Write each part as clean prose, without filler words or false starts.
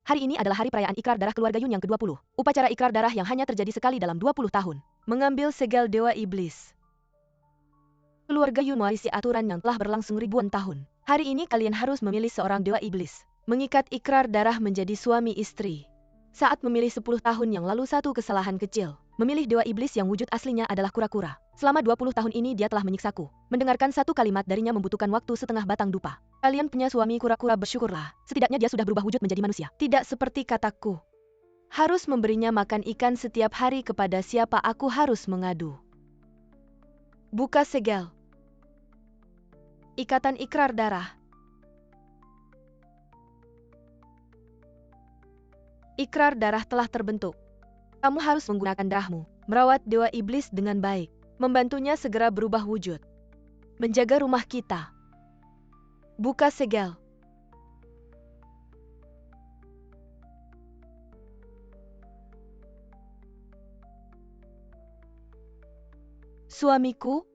Hari ini adalah hari perayaan ikrar darah keluarga Yun yang ke-20. Upacara ikrar darah yang hanya terjadi sekali dalam 20 tahun. Mengambil segel Dewa Iblis. Keluarga Yun mewarisi aturan yang telah berlangsung ribuan tahun. Hari ini kalian harus memilih seorang Dewa Iblis. Mengikat ikrar darah menjadi suami istri. Saat memilih 10 tahun yang lalu satu kesalahan kecil. Memilih Dewa Iblis yang wujud aslinya adalah kura-kura. Selama 20 tahun ini dia telah menyiksaku. Mendengarkan satu kalimat darinya membutuhkan waktu setengah batang dupa. Kalian punya suami kura-kura, bersyukurlah. Setidaknya dia sudah berubah wujud menjadi manusia. Tidak seperti kataku. Harus memberinya makan ikan setiap hari. Kepada siapa aku harus mengadu? Buka segel. Ikatan ikrar darah. Ikrar darah telah terbentuk. Kamu harus menggunakan darahmu, merawat Dewa Iblis dengan baik, membantunya segera berubah wujud, menjaga rumah kita. Buka segel. Suamiku,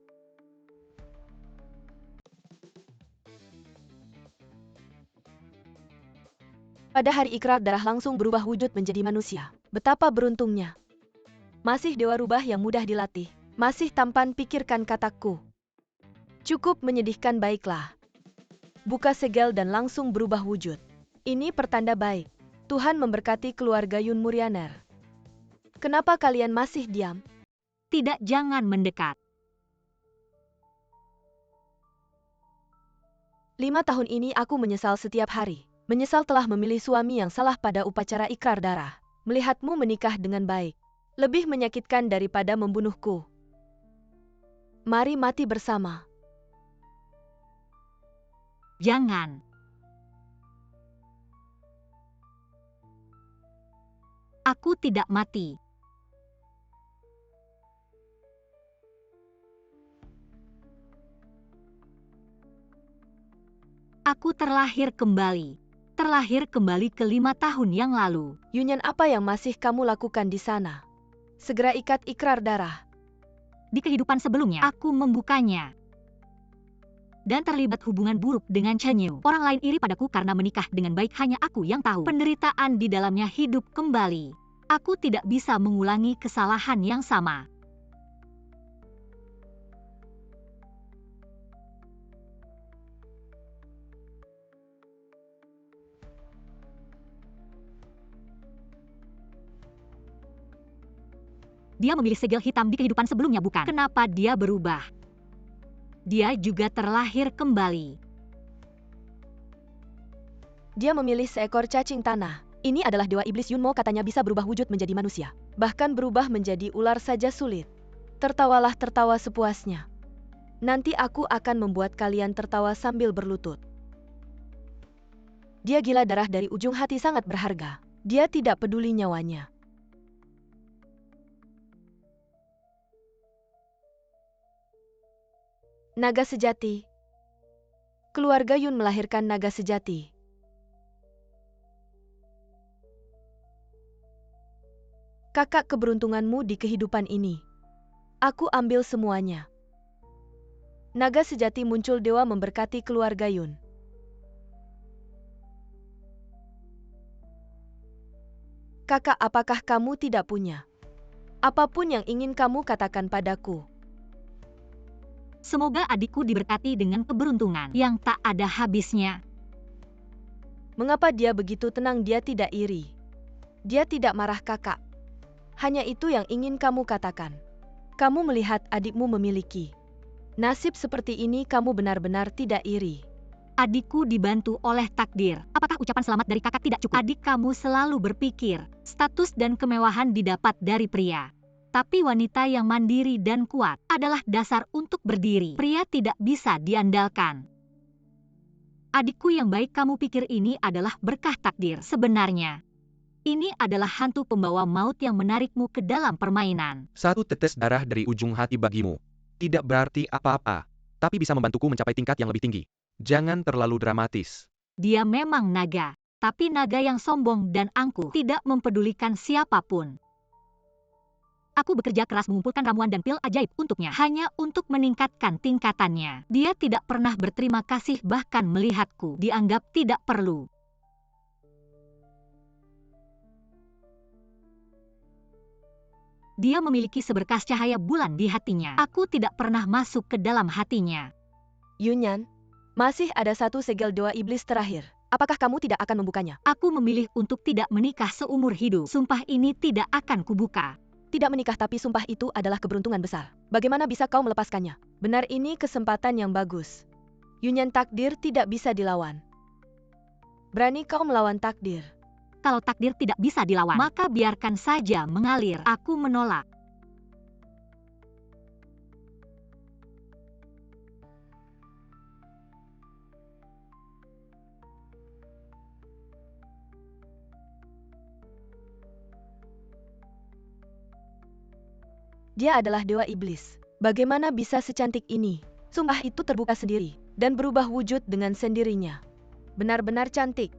pada hari ikrar darah langsung berubah wujud menjadi manusia. Betapa beruntungnya. Masih dewa rubah yang mudah dilatih. Masih tampan, pikirkan kataku. Cukup menyedihkan, baiklah. Buka segel dan langsung berubah wujud. Ini pertanda baik. Tuhan memberkati keluarga Yun Muryaner. Kenapa kalian masih diam? Tidak, jangan mendekat. 5 tahun ini aku menyesal setiap hari. Menyesal telah memilih suami yang salah pada upacara ikrar darah. Melihatmu menikah dengan baik. Lebih menyakitkan daripada membunuhku. Mari mati bersama. Jangan. Aku tidak mati. Aku terlahir kembali. Terlahir kembali ke 5 tahun yang lalu. Yunyan, apa yang masih kamu lakukan di sana? Segera ikat ikrar darah. Di kehidupan sebelumnya, aku membukanya. Dan terlibat hubungan buruk dengan Chen Yu. Orang lain iri padaku karena menikah dengan baik, hanya aku yang tahu. Penderitaan di dalamnya hidup kembali. Aku tidak bisa mengulangi kesalahan yang sama. Dia memilih segel hitam di kehidupan sebelumnya, bukan? Kenapa dia berubah? Dia juga terlahir kembali. Dia memilih seekor cacing tanah. Ini adalah Dewa Iblis Yunmo, katanya bisa berubah wujud menjadi manusia. Bahkan berubah menjadi ular saja sulit. Tertawalah tertawa sepuasnya. Nanti aku akan membuat kalian tertawa sambil berlutut. Dia gila darah dari ujung hati, sangat berharga. Dia tidak peduli nyawanya. Naga sejati. Keluarga Yun melahirkan naga sejati. Kakak keberuntunganmu di kehidupan ini. Aku ambil semuanya. Naga sejati muncul, dewa memberkati keluarga Yun. Kakak, apakah kamu tidak punya? Apapun yang ingin kamu katakan padaku. Semoga adikku diberkati dengan keberuntungan yang tak ada habisnya. Mengapa dia begitu tenang? Dia tidak iri. Dia tidak marah, kakak. Hanya itu yang ingin kamu katakan. Kamu melihat adikmu memiliki nasib seperti ini, kamu benar-benar tidak iri. Adikku dibantu oleh takdir. Apakah ucapan selamat dari kakak tidak cukup? Adik kamu selalu berpikir, status dan kemewahan didapat dari pria. Tapi wanita yang mandiri dan kuat adalah dasar untuk berdiri. Pria tidak bisa diandalkan. Adikku yang baik, kamu pikir ini adalah berkah takdir? Sebenarnya, ini adalah hantu pembawa maut yang menarikmu ke dalam permainan. Satu tetes darah dari ujung hati bagimu tidak berarti apa-apa, tapi bisa membantuku mencapai tingkat yang lebih tinggi. Jangan terlalu dramatis. Dia memang naga, tapi naga yang sombong dan angkuh, tidak mempedulikan siapapun. Aku bekerja keras mengumpulkan ramuan dan pil ajaib untuknya, hanya untuk meningkatkan tingkatannya. Dia tidak pernah berterima kasih, bahkan melihatku dianggap tidak perlu. Dia memiliki seberkas cahaya bulan di hatinya. Aku tidak pernah masuk ke dalam hatinya. Yunyan, masih ada satu segel doa iblis terakhir. Apakah kamu tidak akan membukanya? Aku memilih untuk tidak menikah seumur hidup. Sumpah ini tidak akan kubuka. Tidak menikah tapi sumpah itu adalah keberuntungan besar. Bagaimana bisa kau melepaskannya? Benar ini kesempatan yang bagus. Yunyan, takdir tidak bisa dilawan. Berani kau melawan takdir? Kalau takdir tidak bisa dilawan, maka biarkan saja mengalir. Aku menolak. Dia adalah dewa iblis. Bagaimana bisa secantik ini? Sumpah itu terbuka sendiri dan berubah wujud dengan sendirinya. Benar-benar cantik.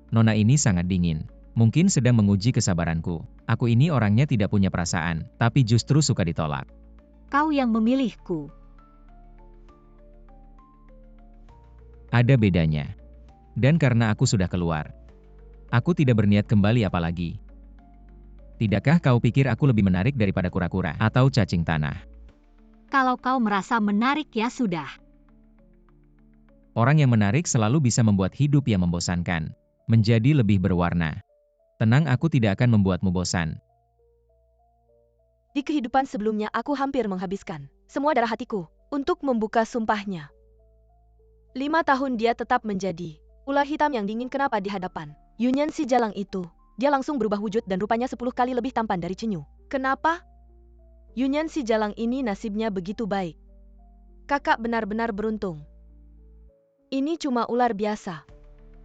Nona ini sangat dingin. Mungkin sedang menguji kesabaranku. Aku ini orangnya tidak punya perasaan, tapi justru suka ditolak. Kau yang memilihku. Ada bedanya. Dan karena aku sudah keluar, aku tidak berniat kembali apalagi. Tidakkah kau pikir aku lebih menarik daripada kura-kura atau cacing tanah? Kalau kau merasa menarik ya sudah. Orang yang menarik selalu bisa membuat hidup yang membosankan menjadi lebih berwarna. Tenang, aku tidak akan membuatmu bosan. Di kehidupan sebelumnya aku hampir menghabiskan semua darah hatiku untuk membuka sumpahnya. 5 tahun dia tetap menjadi ular hitam yang dingin. Kenapa di hadapan Yunyan si jalang itu, dia langsung berubah wujud dan rupanya 10 kali lebih tampan dari Chenyu. Kenapa? Yunyan si jalang ini nasibnya begitu baik. Kakak benar-benar beruntung. Ini cuma ular biasa.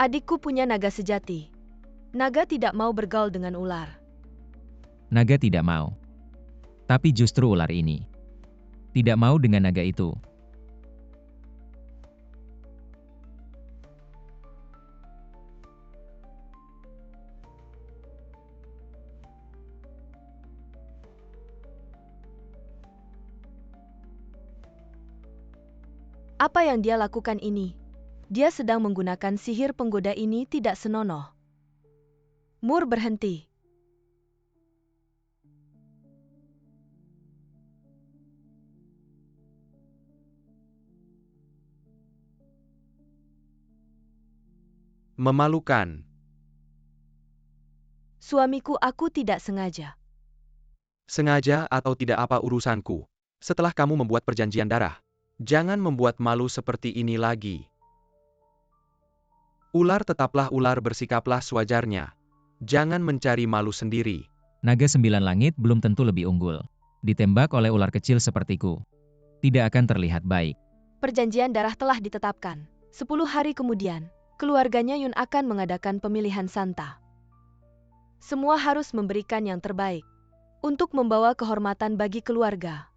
Adikku punya naga sejati. Naga tidak mau bergaul dengan ular. Naga tidak mau. Tapi justru ular ini tidak mau dengan naga itu. Apa yang dia lakukan ini? Dia sedang menggunakan sihir penggoda ini tidak senonoh. Mur berhenti. Memalukan. Suamiku, aku tidak sengaja. Sengaja atau tidak apa urusanku. Setelah kamu membuat perjanjian darah, jangan membuat malu seperti ini lagi. Ular tetaplah ular, bersikaplah sewajarnya. Jangan mencari malu sendiri. Naga 9 langit belum tentu lebih unggul. Ditembak oleh ular kecil sepertiku tidak akan terlihat baik. Perjanjian darah telah ditetapkan. 10 hari kemudian, keluarganya Yun akan mengadakan pemilihan Santa. Semua harus memberikan yang terbaik untuk membawa kehormatan bagi keluarga.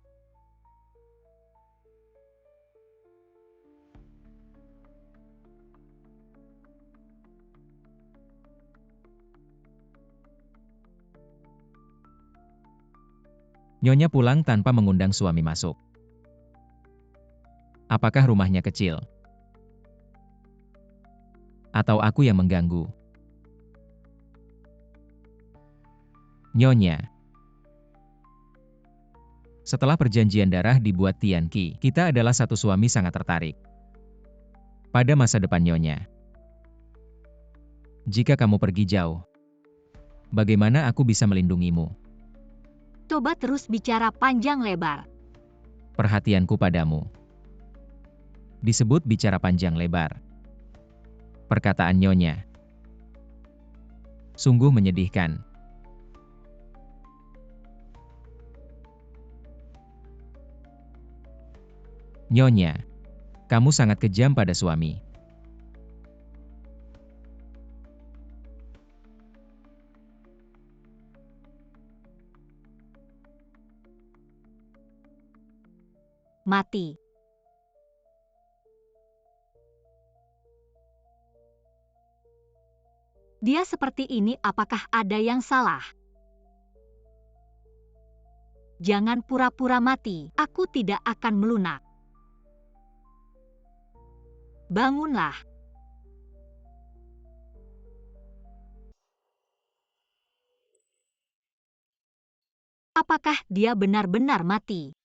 Nyonya pulang tanpa mengundang suami masuk. Apakah rumahnya kecil? Atau aku yang mengganggu? Nyonya. Setelah perjanjian darah dibuat Tian Qi, kita adalah satu suami sangat tertarik pada masa depan Nyonya. Jika kamu pergi jauh, bagaimana aku bisa melindungimu? Coba terus bicara panjang lebar. Perhatianku padamu disebut bicara panjang lebar. Perkataan Nyonya sungguh menyedihkan. Nyonya, kamu sangat kejam pada suami. Mati. Dia seperti ini, apakah ada yang salah? Jangan pura-pura mati, aku tidak akan melunak. Bangunlah. Apakah dia benar-benar mati?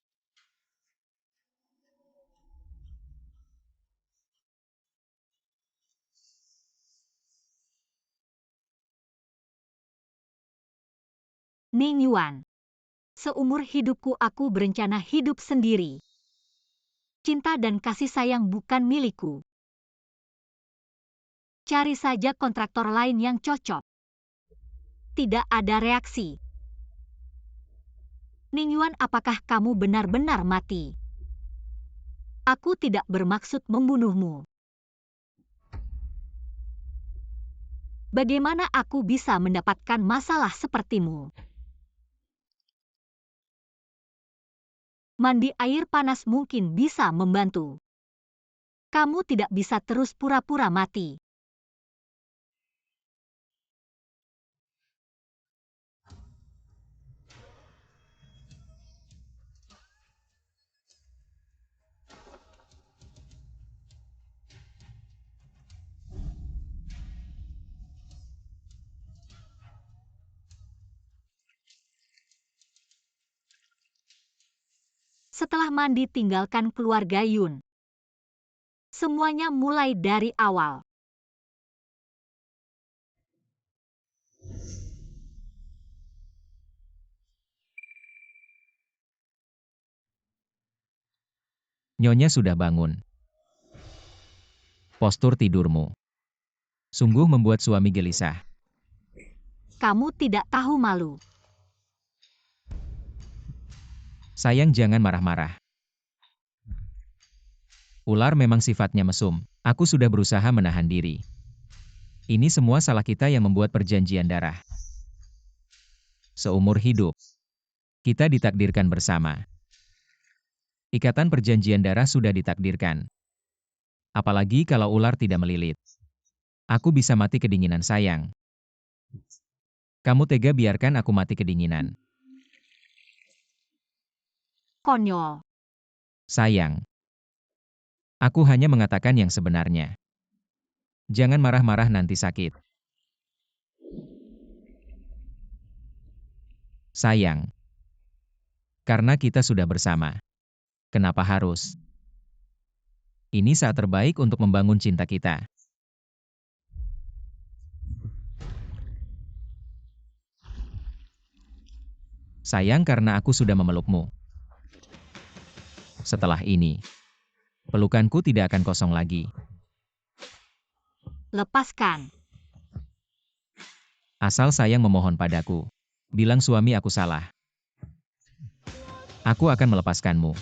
Ning Yuan. Seumur hidupku aku berencana hidup sendiri. Cinta dan kasih sayang bukan milikku. Cari saja kontraktor lain yang cocok. Tidak ada reaksi. Ning Yuan, apakah kamu benar-benar mati? Aku tidak bermaksud membunuhmu. Bagaimana aku bisa mendapatkan masalah sepertimu? Mandi air panas mungkin bisa membantu. Kamu tidak bisa terus pura-pura mati. Setelah mandi, tinggalkan keluarga Yun. Semuanya mulai dari awal. Nyonya sudah bangun. Postur tidurmu sungguh membuat suami gelisah. Kamu tidak tahu malu. Sayang, jangan marah-marah. Ular memang sifatnya mesum. Aku sudah berusaha menahan diri. Ini semua salah kita yang membuat perjanjian darah. Seumur hidup, kita ditakdirkan bersama. Ikatan perjanjian darah sudah ditakdirkan. Apalagi kalau ular tidak melilit. Aku bisa mati kedinginan, sayang. Kamu tega biarkan aku mati kedinginan. Konyol. Sayang. Aku hanya mengatakan yang sebenarnya. Jangan marah-marah, nanti sakit. Sayang. Karena kita sudah bersama. Kenapa harus? Ini saat terbaik untuk membangun cinta kita. Sayang, karena aku sudah memelukmu. Setelah ini, pelukanku tidak akan kosong lagi. Lepaskan. Asal sayang memohon padaku. Bilang suami aku salah. Aku akan melepaskanmu.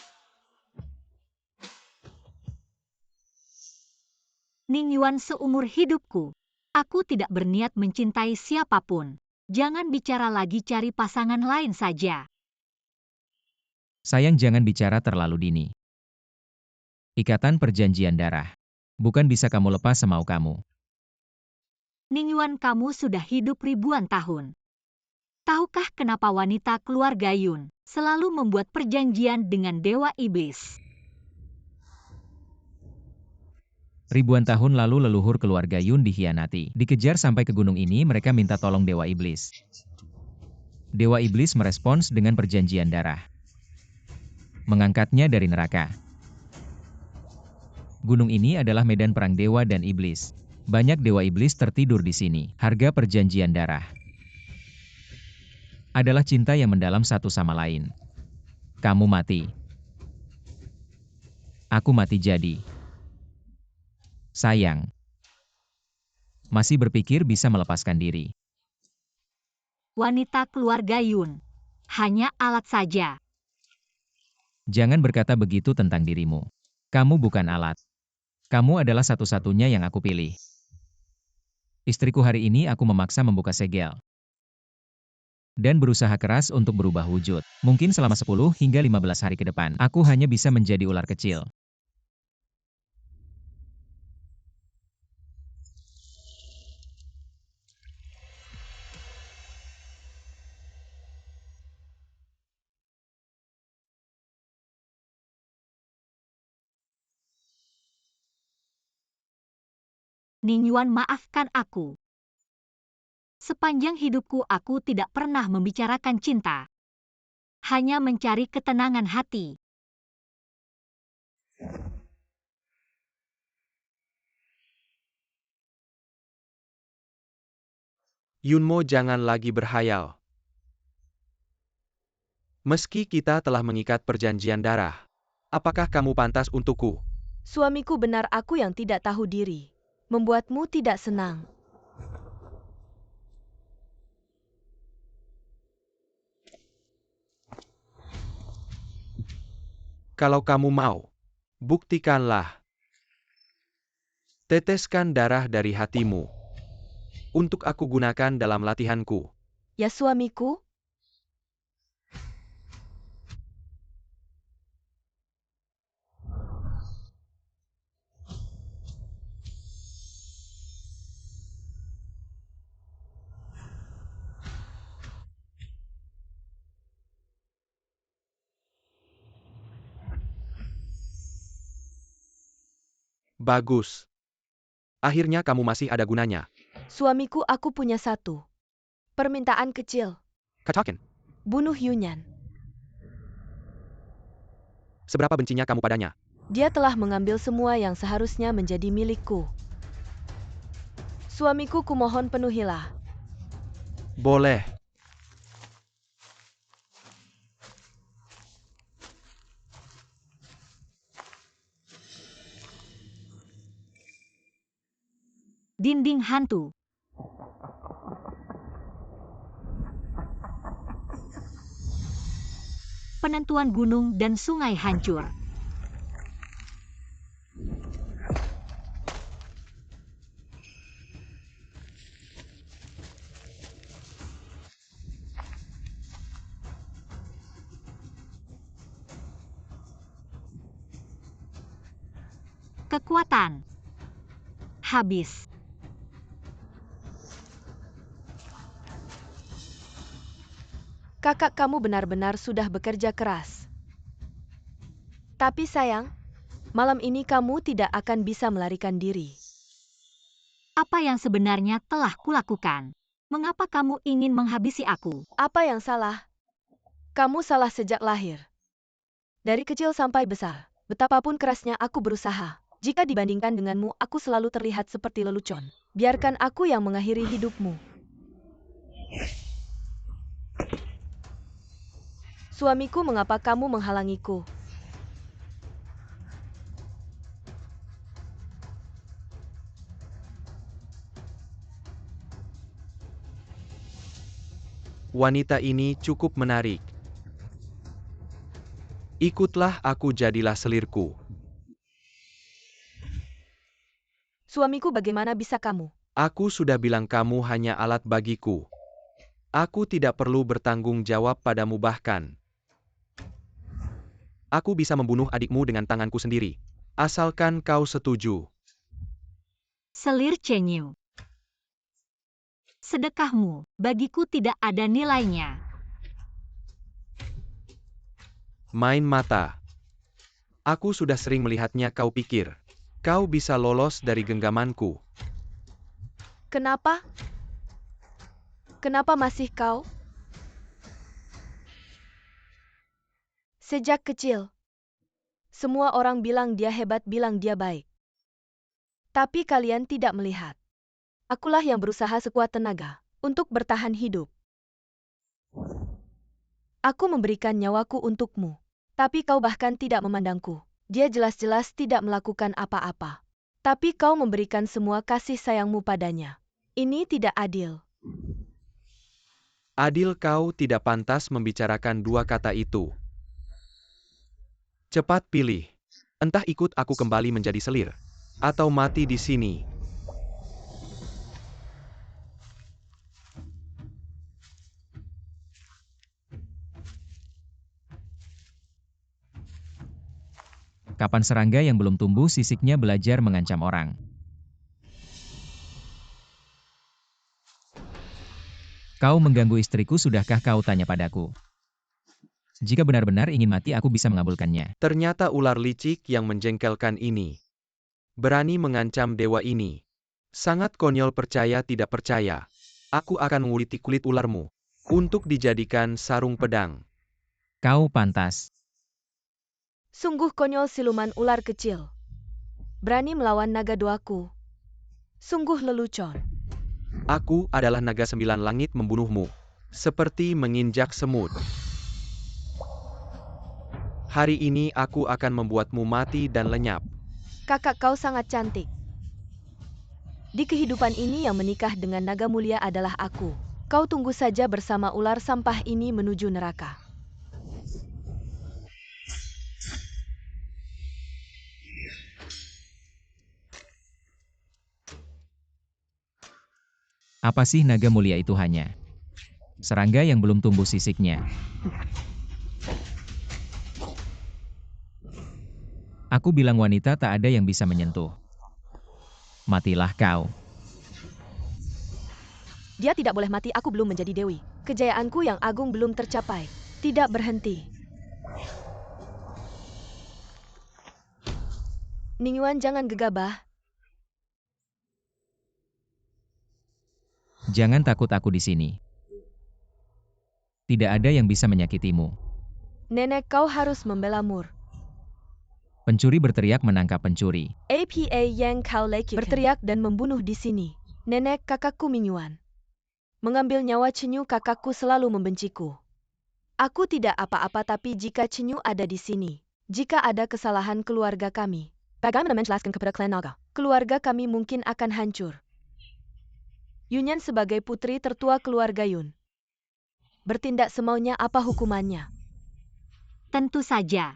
Ning Yuan, seumur hidupku, aku tidak berniat mencintai siapapun. Jangan bicara lagi, cari pasangan lain saja. Sayang, jangan bicara terlalu dini. Ikatan perjanjian darah. Bukan bisa kamu lepas semau kamu. Ning Yuan, kamu sudah hidup ribuan tahun. Tahukah kenapa wanita keluarga Yun selalu membuat perjanjian dengan Dewa Iblis? Ribuan tahun lalu leluhur keluarga Yun dikhianati. Dikejar sampai ke gunung ini, mereka minta tolong Dewa Iblis. Dewa Iblis merespons dengan perjanjian darah. Mengangkatnya dari neraka. Gunung ini adalah medan perang dewa dan iblis. Banyak dewa iblis tertidur di sini. Harga perjanjian darah adalah cinta yang mendalam satu sama lain. Kamu mati. Aku mati jadi. Sayang. Masih berpikir bisa melepaskan diri. Wanita keluarga Yun hanya alat saja. Jangan berkata begitu tentang dirimu. Kamu bukan alat. Kamu adalah satu-satunya yang aku pilih. Istriku, hari ini aku memaksa membuka segel. Dan berusaha keras untuk berubah wujud. Mungkin selama 10 hingga 15 hari ke depan, aku hanya bisa menjadi ular kecil. Ning Yuan, maafkan aku. Sepanjang hidupku aku tidak pernah membicarakan cinta. hanya mencari ketenangan hati. Yunmo, jangan lagi berhayal. Meski kita telah mengikat perjanjian darah, apakah kamu pantas untukku? Suamiku, benar aku yang tidak tahu diri. Membuatmu tidak senang. Kalau kamu mau, buktikanlah. Teteskan darah dari hatimu. Untuk aku gunakan dalam latihanku. Ya suamiku? Bagus. Akhirnya kamu masih ada gunanya. Suamiku, aku punya satu permintaan kecil. Katakan, Bunuh Yunyan. seberapa bencinya kamu padanya? Dia telah mengambil semua yang seharusnya menjadi milikku. Suamiku, kumohon penuhilah. Boleh. Dinding hantu. Penentuan gunung dan sungai hancur. Kekuatan habis. Kakak, kamu benar-benar sudah bekerja keras. Tapi sayang, malam ini kamu tidak akan bisa melarikan diri. Apa yang sebenarnya telah kulakukan? Mengapa kamu ingin menghabisi aku? Apa yang salah? Kamu salah sejak lahir. Dari kecil sampai besar, betapapun kerasnya aku berusaha. Jika dibandingkan denganmu, aku selalu terlihat seperti lelucon. Biarkan aku yang mengakhiri hidupmu. Suamiku, mengapa kamu menghalangiku? Wanita ini cukup menarik. Ikutlah aku, jadilah selirku. Suamiku, bagaimana bisa kamu? Aku sudah bilang kamu hanya alat bagiku. Aku tidak perlu bertanggung jawab padamu bahkan. Aku bisa membunuh adikmu dengan tanganku sendiri. Asalkan kau setuju. Selir Chenyu. Sedekahmu bagiku tidak ada nilainya. Main mata. Aku sudah sering melihatnya. Kau pikir kau bisa lolos dari genggamanku? Kenapa? Kenapa masih kau? Sejak kecil, semua orang bilang dia hebat, bilang dia baik. Tapi kalian tidak melihat. Akulah yang berusaha sekuat tenaga untuk bertahan hidup. Aku memberikan nyawaku untukmu, tapi kau bahkan tidak memandangku. Dia jelas-jelas tidak melakukan apa-apa. Tapi kau memberikan semua kasih sayangmu padanya. Ini tidak adil. Adil, kau tidak pantas membicarakan dua kata itu. Cepat pilih. Entah ikut aku kembali menjadi selir, atau mati di sini. Kapan serangga yang belum tumbuh sisiknya belajar mengancam orang? Kau mengganggu istriku, sudahkah kau tanya padaku? Jika benar-benar ingin mati, aku bisa mengabulkannya. Ternyata ular licik yang menjengkelkan ini berani mengancam dewa ini. Sangat konyol, percaya tidak percaya. Aku akan menguliti kulit ularmu untuk dijadikan sarung pedang. Kau pantas. Sungguh konyol siluman ular kecil. Berani melawan naga doaku. Sungguh lelucon. Aku adalah naga 9 langit membunuhmu. Seperti menginjak semut. Hari ini aku akan membuatmu mati dan lenyap. Kakak kau sangat cantik. Di kehidupan ini yang menikah dengan naga mulia adalah aku. Kau tunggu saja bersama ular sampah ini menuju neraka. Apa sih naga mulia itu hanya? Serangga yang belum tumbuh sisiknya. Aku bilang wanita tak ada yang bisa menyentuh. Matilah kau. Dia tidak boleh mati, aku belum menjadi dewi. Kejayaanku yang agung belum tercapai. Tidak berhenti. Ningyuan, jangan gegabah. Jangan takut, aku di sini. Tidak ada yang bisa menyakitimu. Nenek, kau harus membela Mur. Pencuri berteriak menangkap pencuri. APA yang kau leki berteriak dan membunuh di sini. Nenek, kakakku Mingyuan. Mengambil nyawa Cenyu, kakakku selalu membenciku. Aku tidak apa-apa, tapi jika Cenyu ada di sini, jika ada kesalahan keluarga kami, bagaimana menjelaskan kepada klan naga? Keluarga kami mungkin akan hancur. Yunyan sebagai putri tertua keluarga Yun. Bertindak semaunya, apa hukumannya? Tentu saja.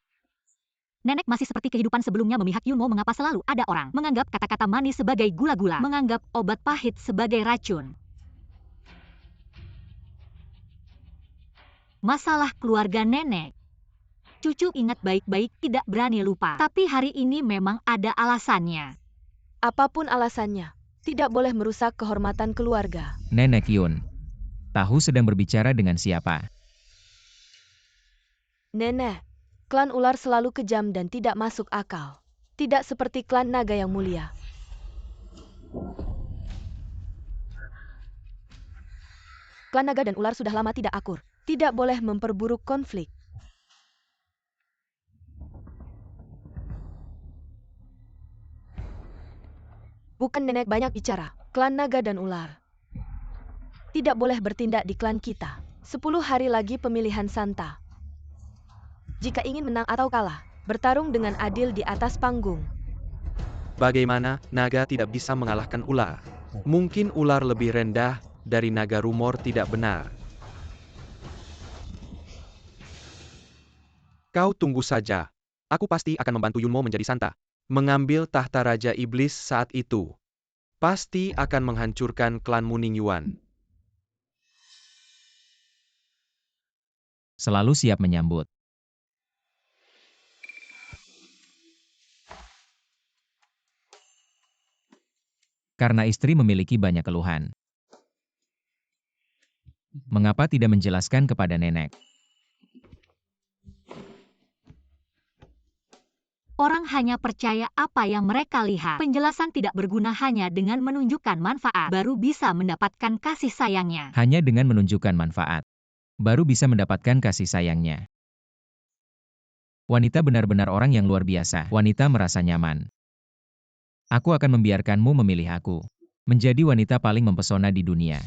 Nenek masih seperti kehidupan sebelumnya memihak Yunmo. Mengapa selalu ada orang menganggap kata-kata manis sebagai gula-gula, menganggap obat pahit sebagai racun? Masalah keluarga nenek. Cucu ingat baik-baik, tidak berani lupa. Tapi hari ini memang ada alasannya. Apapun alasannya, tidak boleh merusak kehormatan keluarga. Nenek Yun. Tahu sedang berbicara dengan siapa? Nenek, klan ular selalu kejam dan tidak masuk akal. Tidak seperti klan naga yang mulia. Klan naga dan ular sudah lama tidak akur. Tidak boleh memperburuk konflik. Bukan nenek banyak bicara. Klan naga dan ular tidak boleh bertindak di klan kita. 10 hari lagi pemilihan Santa. Jika ingin menang atau kalah, bertarung dengan adil di atas panggung. Bagaimana naga tidak bisa mengalahkan ular? Mungkin ular lebih rendah dari naga, rumor tidak benar. Kau tunggu saja. Aku pasti akan membantu Yunmo menjadi Santa. Mengambil tahta Raja Iblis saat itu. Pasti akan menghancurkan klanmu Ningyuan. Selalu siap menyambut. Karena istri memiliki banyak keluhan. Mengapa tidak menjelaskan kepada nenek? Orang hanya percaya apa yang mereka lihat. Penjelasan tidak berguna, hanya dengan menunjukkan manfaat baru bisa mendapatkan kasih sayangnya. Hanya dengan menunjukkan manfaat, baru bisa mendapatkan kasih sayangnya. Wanita benar-benar orang yang luar biasa. Wanita merasa nyaman. Aku akan membiarkanmu memilih aku. Menjadi wanita paling mempesona di dunia.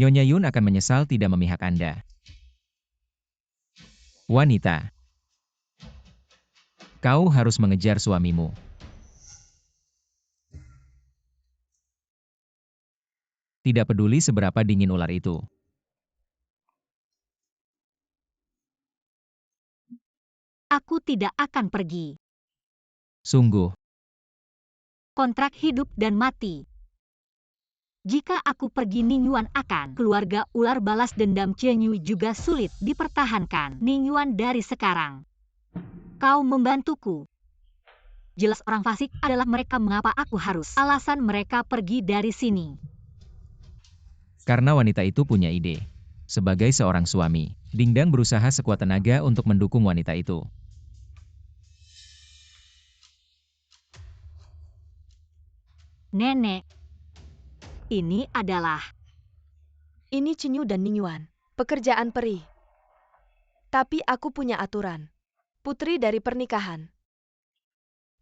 Nyonya Yun akan menyesal tidak memihak Anda. Wanita. Kau harus mengejar suamimu. Tidak peduli seberapa dingin ular itu. Aku tidak akan pergi. Sungguh. Kontrak hidup dan mati. Jika aku pergi, Ningyuan akan. Keluarga ular balas dendam Cenyu juga sulit dipertahankan. Ningyuan, dari sekarang kau membantuku. Jelas orang fasik adalah mereka. Mengapa aku harus? Alasan mereka pergi dari sini. Karena wanita itu punya ide. Sebagai seorang suami, Dingdang berusaha sekuat tenaga untuk mendukung wanita itu. Nenek, ini adalah... Ini Cenyu dan Ningyuan. Pekerjaan perih. Tapi aku punya aturan. Putri dari pernikahan.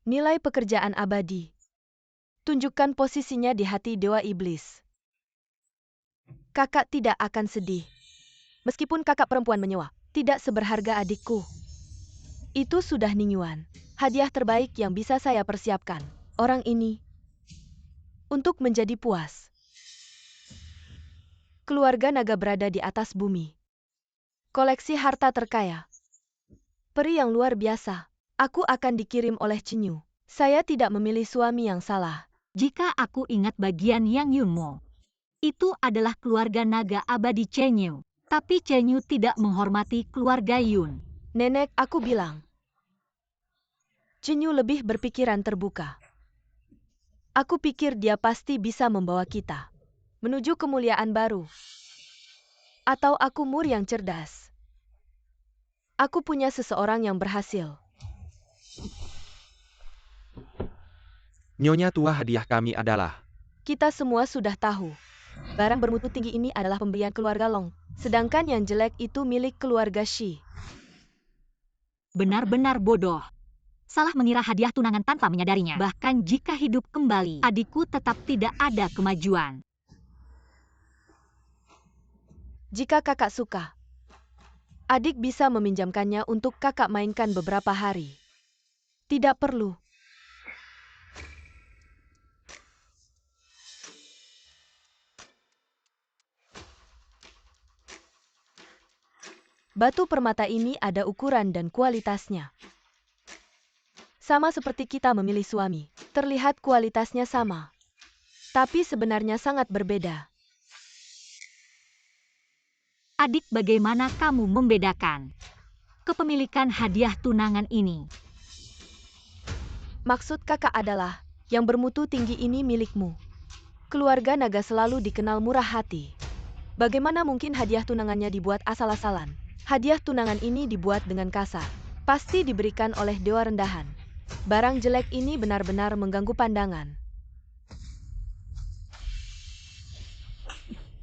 Nilai pekerjaan abadi. Tunjukkan posisinya di hati Dewa Iblis. Kakak tidak akan sedih. Meskipun kakak perempuan menyewa, tidak seberharga adikku. Itu sudah Ning Yuan. Hadiah terbaik yang bisa saya persiapkan. Orang ini. Untuk menjadi puas. Keluarga naga berada di atas bumi. Koleksi harta terkaya. Peri yang luar biasa. Aku akan dikirim oleh Chenyu. Saya tidak memilih suami yang salah. Jika aku ingat bagian Yang Yunmo, itu adalah keluarga naga abadi Chenyu. Tapi Chenyu tidak menghormati keluarga Yun. Nenek, aku bilang. Chenyu lebih berpikiran terbuka. Aku pikir dia pasti bisa membawa kita menuju kemuliaan baru. Atau aku Mur yang cerdas. Aku punya seseorang yang berhasil. Nyonya tua, hadiah kami adalah... Kita semua sudah tahu. Barang bermutu tinggi ini adalah pemberian keluarga Long. Sedangkan yang jelek itu milik keluarga Shi. Benar-benar bodoh. Salah mengira hadiah tunangan tanpa menyadarinya. Bahkan jika hidup kembali, adikku tetap tidak ada kemajuan. Jika kakak suka, adik bisa meminjamkannya untuk kakak mainkan beberapa hari. Tidak perlu. Batu permata ini ada ukuran dan kualitasnya. Sama seperti kita memilih suami, terlihat kualitasnya sama. Tapi sebenarnya sangat berbeda. Adik, bagaimana kamu membedakan kepemilikan hadiah tunangan ini? Maksud kakak adalah, yang bermutu tinggi ini milikmu. Keluarga naga selalu dikenal murah hati. Bagaimana mungkin hadiah tunangannya dibuat asal-asalan? Hadiah tunangan ini dibuat dengan kasar. Pasti diberikan oleh dewa rendahan. Barang jelek ini benar-benar mengganggu pandangan.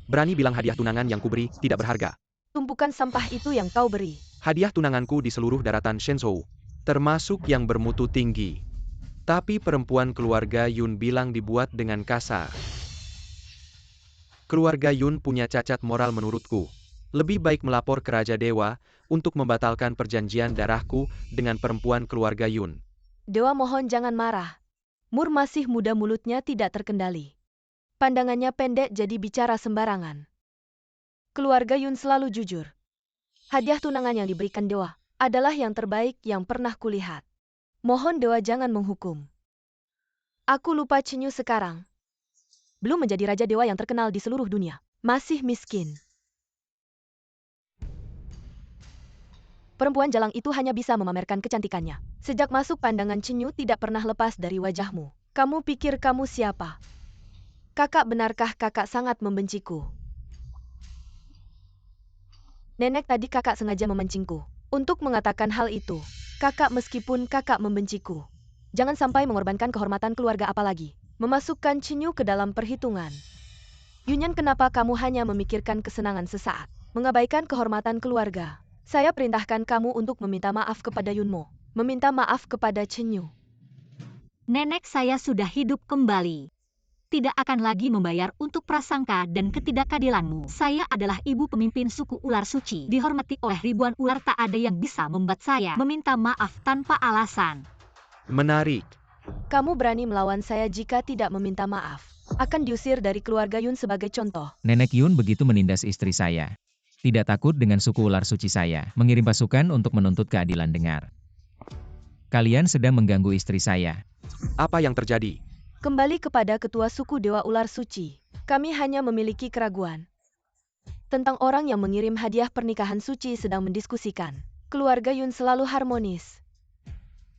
Berani bilang hadiah tunangan yang kuberi tidak berharga. Tumpukan sampah itu yang kau beri. Hadiah tunanganku di seluruh daratan Shenzhou, termasuk yang bermutu tinggi. Tapi perempuan keluarga Yun bilang dibuat dengan kasar. Keluarga Yun punya cacat moral menurutku. Lebih baik melapor ke Raja Dewa untuk membatalkan perjanjian darahku dengan perempuan keluarga Yun. Dewa mohon jangan marah. Mur masih muda, mulutnya tidak terkendali. Pandangannya pendek jadi bicara sembarangan. Keluarga Yun selalu jujur. Hadiah tunangan yang diberikan dewa adalah yang terbaik yang pernah kulihat. Mohon dewa jangan menghukum. Aku lupa Chenyu sekarang. Belum menjadi raja dewa yang terkenal di seluruh dunia. Masih miskin. Perempuan jalang itu hanya bisa memamerkan kecantikannya. Sejak masuk pandangan Chenyu tidak pernah lepas dari wajahmu. Kamu pikir kamu siapa? Kakak, benarkah kakak sangat membenciku? Nenek, tadi kakak sengaja memancingku untuk mengatakan hal itu. Kakak, meskipun kakak membenciku, jangan sampai mengorbankan kehormatan keluarga apalagi memasukkan Chenyu ke dalam perhitungan. Yunyan, kenapa kamu hanya memikirkan kesenangan sesaat, mengabaikan kehormatan keluarga? Saya perintahkan kamu untuk meminta maaf kepada Yunmo, meminta maaf kepada Chenyu. Nenek, saya sudah hidup kembali. Tidak akan lagi membayar untuk prasangka dan ketidakadilanmu. Saya adalah ibu pemimpin suku ular suci. Dihormati oleh ribuan ular, tak ada yang bisa membuat saya meminta maaf tanpa alasan. Menarik. Kamu berani melawan saya jika tidak meminta maaf. Akan diusir dari keluarga Yun sebagai contoh. Nenek Yun begitu menindas istri saya. Tidak takut dengan suku ular suci saya. Mengirim pasukan untuk menuntut keadilan. Dengar. Kalian sedang mengganggu istri saya. Apa yang terjadi? Kembali kepada ketua suku Dewa Ular Suci. Kami hanya memiliki keraguan tentang orang yang mengirim hadiah pernikahan suci sedang mendiskusikan. Keluarga Yun selalu harmonis.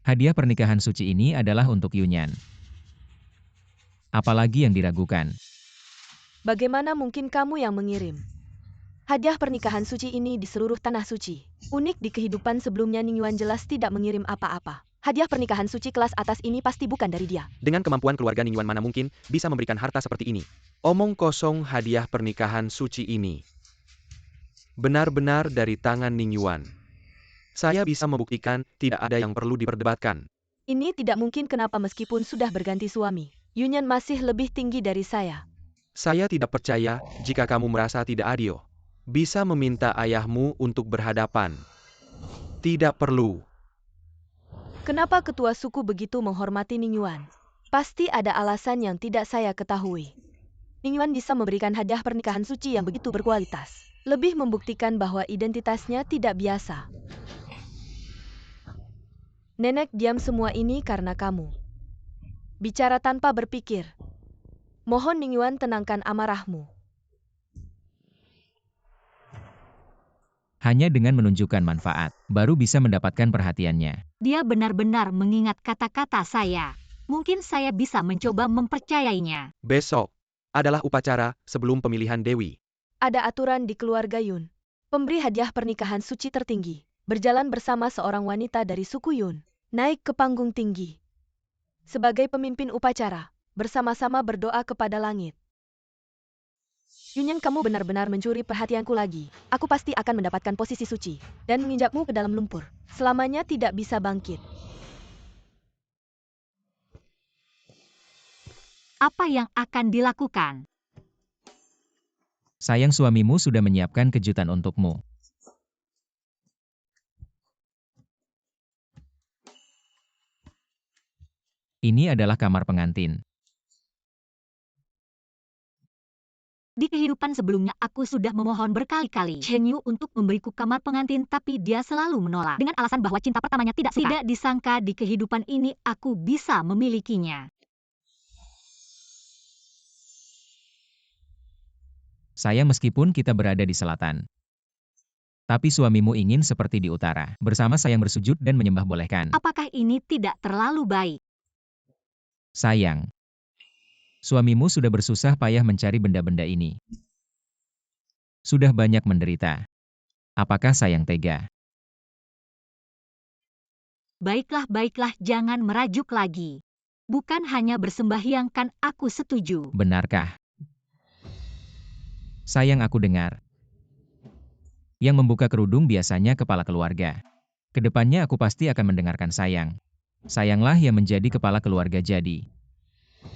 Hadiah pernikahan suci ini adalah untuk Yunyan. Apalagi yang diragukan? Bagaimana mungkin kamu yang mengirim hadiah pernikahan suci ini di seluruh tanah suci? Unik, di kehidupan sebelumnya Ning Yuan jelas tidak mengirim apa-apa. Hadiah pernikahan suci kelas atas ini pasti bukan dari dia. Dengan kemampuan keluarga Ning Yuan mana mungkin bisa memberikan harta seperti ini? Omong kosong, hadiah pernikahan suci ini benar-benar dari tangan Ning Yuan. Saya bisa membuktikan, tidak ada yang perlu diperdebatkan. Ini tidak mungkin kenapa meskipun sudah berganti suami. Yunyan masih lebih tinggi dari saya. Saya tidak percaya, jika kamu merasa tidak adil. Bisa meminta ayahmu untuk berhadapan. Tidak perlu. Kenapa ketua suku begitu menghormati Ningyuan? Pasti ada alasan yang tidak saya ketahui. Ningyuan bisa memberikan hadiah pernikahan suci yang begitu berkualitas. Lebih membuktikan bahwa identitasnya tidak biasa. Nenek diam semua ini karena kamu. Bicara tanpa berpikir. Mohon Ningyuan tenangkan amarahmu. Hanya dengan menunjukkan manfaat, baru bisa mendapatkan perhatiannya. Dia benar-benar mengingat kata-kata saya. Mungkin saya bisa mencoba mempercayainya. Besok adalah upacara sebelum pemilihan Dewi. Ada aturan di keluarga Yun. Pemberi hadiah pernikahan suci tertinggi. Berjalan bersama seorang wanita dari suku Yun. Naik ke panggung tinggi. Sebagai pemimpin upacara, bersama-sama berdoa kepada langit. Yunyan, kamu benar-benar mencuri perhatianku lagi. Aku pasti akan mendapatkan posisi suci. Dan menginjakmu ke dalam lumpur. Selamanya tidak bisa bangkit. Apa yang akan dilakukan? Sayang, suamimu sudah menyiapkan kejutan untukmu. Ini adalah kamar pengantin. Di kehidupan sebelumnya aku sudah memohon berkali-kali Chen Yu untuk memberiku kamar pengantin, tapi dia selalu menolak dengan alasan bahwa cinta pertamanya tidak suka. Tidak disangka di kehidupan ini aku bisa memilikinya. Sayang, meskipun kita berada di selatan, tapi suamimu ingin seperti di utara. Bersama sayang bersujud dan menyembah bolehkan. Apakah ini tidak terlalu baik? Sayang, suamimu sudah bersusah payah mencari benda-benda ini. Sudah banyak menderita. Apakah sayang tega? Baiklah, jangan merajuk lagi. Bukan hanya bersembahyang kan aku setuju. Benarkah? Sayang, aku dengar. Yang membuka kerudung biasanya kepala keluarga. Kedepannya aku pasti akan mendengarkan sayang. Sayanglah yang menjadi kepala keluarga jadi.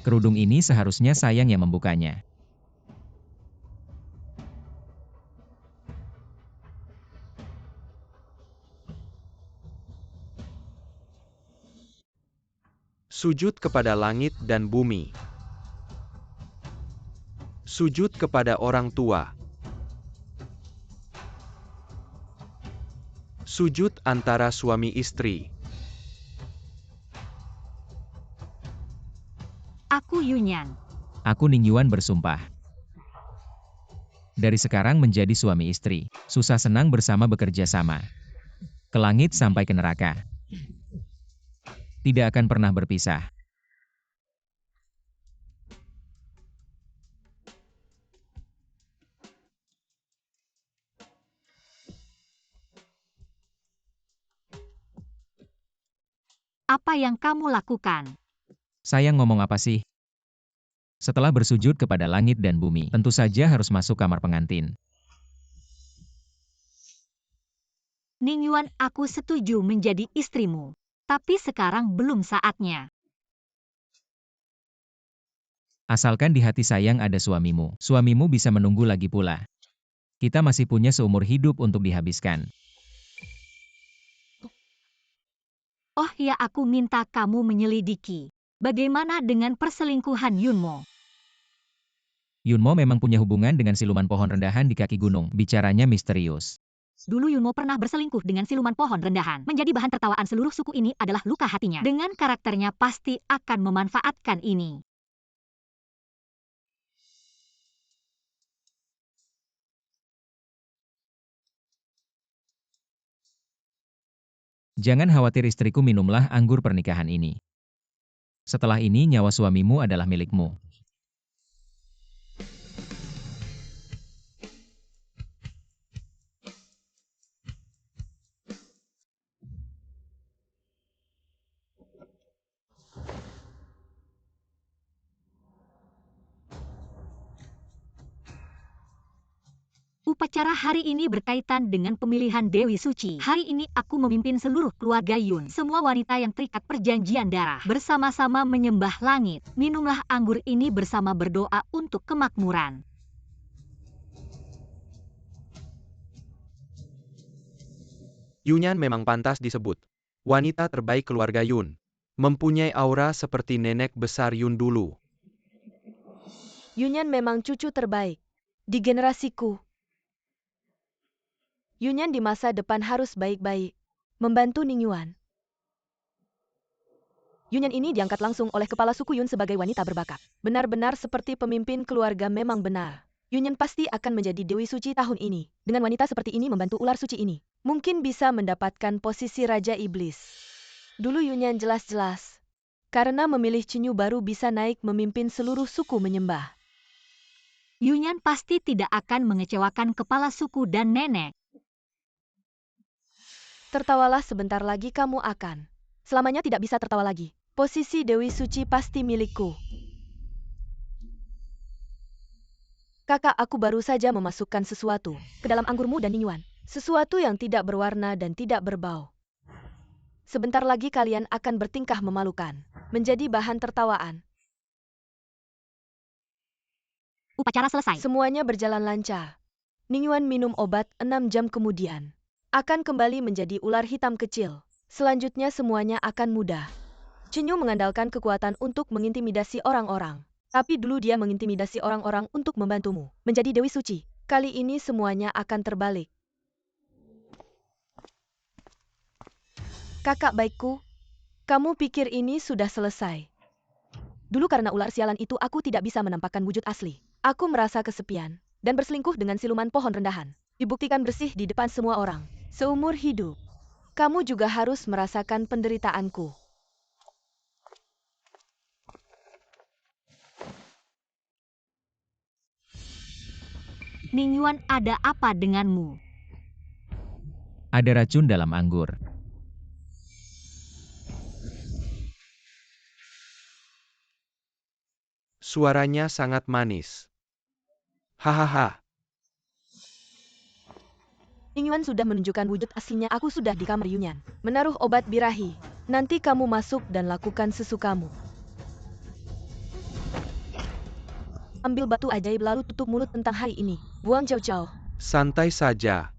Kerudung ini seharusnya sayang yang membukanya. Sujud kepada langit dan bumi. Sujud kepada orang tua. Sujud antara suami istri. Aku Yunyan. Aku Ningyuan bersumpah. Dari sekarang menjadi suami istri. Susah senang bersama bekerja sama. Ke langit sampai ke neraka. Tidak akan pernah berpisah. Apa yang kamu lakukan? Sayang, ngomong apa sih? Setelah bersujud kepada langit dan bumi, tentu saja harus masuk kamar pengantin. Ningyuan, aku setuju menjadi istrimu. Tapi sekarang belum saatnya. Asalkan di hati sayang ada suamimu. Suamimu bisa menunggu lagi pula. Kita masih punya seumur hidup untuk dihabiskan. Oh ya, aku minta kamu menyelidiki. Bagaimana dengan perselingkuhan Yunmo? Yunmo memang punya hubungan dengan siluman pohon rendahan di kaki gunung. Bicaranya misterius. Dulu Yunmo pernah berselingkuh dengan siluman pohon rendahan. Menjadi bahan tertawaan seluruh suku ini adalah luka hatinya. Dengan karakternya pasti akan memanfaatkan ini. Jangan khawatir istriku, minumlah anggur pernikahan ini. Setelah ini nyawa suamimu adalah milikmu. Upacara hari ini berkaitan dengan pemilihan Dewi Suci. Hari ini aku memimpin seluruh keluarga Yun. Semua wanita yang terikat perjanjian darah bersama-sama menyembah langit. Minumlah anggur ini bersama berdoa untuk kemakmuran. Yunyan memang pantas disebut wanita terbaik keluarga Yun. Mempunyai aura seperti nenek besar Yun dulu. Yunyan memang cucu terbaik di generasiku. Yunyan di masa depan harus baik-baik membantu Ningyuan. Yunyan ini diangkat langsung oleh kepala suku Yun sebagai wanita berbakat. Benar-benar seperti pemimpin keluarga memang benar. Yunyan pasti akan menjadi Dewi Suci tahun ini. Dengan wanita seperti ini membantu ular suci ini, mungkin bisa mendapatkan posisi Raja Iblis. Dulu Yunyan jelas-jelas. Karena memilih Cinyu baru bisa naik memimpin seluruh suku menyembah. Yunyan pasti tidak akan mengecewakan kepala suku dan nenek. Tertawalah sebentar lagi kamu akan. Selamanya tidak bisa tertawa lagi. Posisi Dewi Suci pasti milikku. Kakak, aku baru saja memasukkan sesuatu ke dalam anggurmu dan Ningyuan. Sesuatu yang tidak berwarna dan tidak berbau. Sebentar lagi kalian akan bertingkah memalukan, menjadi bahan tertawaan. Upacara selesai. Semuanya berjalan lancar. Ningyuan minum obat 6 jam kemudian. Akan kembali menjadi ular hitam kecil. Selanjutnya semuanya akan mudah. Cinyu mengandalkan kekuatan untuk mengintimidasi orang-orang. Tapi dulu dia mengintimidasi orang-orang untuk membantumu menjadi Dewi Suci. Kali ini semuanya akan terbalik. Kakak baikku, kamu pikir ini sudah selesai? Dulu karena ular sialan itu aku tidak bisa menampakkan wujud asli. Aku merasa kesepian dan berselingkuh dengan siluman pohon rendahan. Dibuktikan bersih di depan semua orang. Seumur hidup, kamu juga harus merasakan penderitaanku. Ningyuan, ada apa denganmu? Ada racun dalam anggur. Suaranya sangat manis. Hahaha. Ningyuan sudah menunjukkan wujud aslinya. Aku sudah di kamar Yunyan, menaruh obat birahi. Nanti kamu masuk dan lakukan sesukamu. Ambil batu ajaib lalu tutup mulut tentang hari ini. Buang jauh-jauh. Santai saja.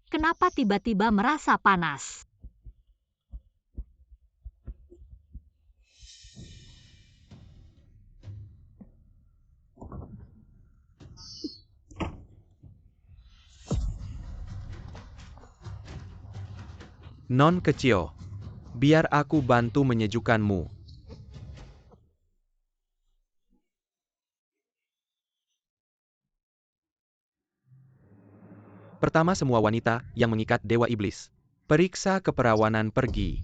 Kenapa tiba-tiba merasa panas? Non kecil. Biar aku bantu menyejukkanmu. Pertama semua wanita yang mengikat Dewa Iblis. Periksa keperawanan pergi.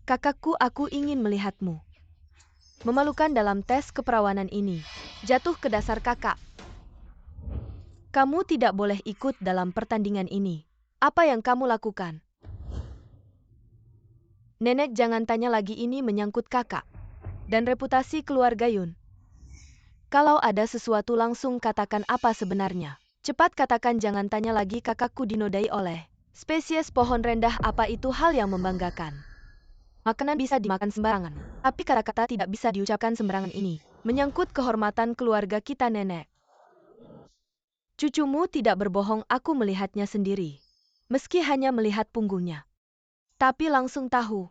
Kakakku, aku ingin melihatmu. Memalukan dalam tes keperawanan ini. Jatuh ke dasar kakak. Kamu tidak boleh ikut dalam pertandingan ini. Apa yang kamu lakukan? Nenek, jangan tanya lagi, ini menyangkut kakak dan reputasi keluarga Yun. Kalau ada sesuatu langsung katakan apa sebenarnya. Cepat katakan, jangan tanya lagi. Kakakku dinodai oleh spesies pohon rendah. Apa itu hal yang membanggakan? Makanan bisa dimakan sembarangan, tapi kata-kata tidak bisa diucapkan sembarangan. Ini menyangkut kehormatan keluarga kita, nenek. Cucumu tidak berbohong, aku melihatnya sendiri. Meski hanya melihat punggungnya. Tapi langsung tahu.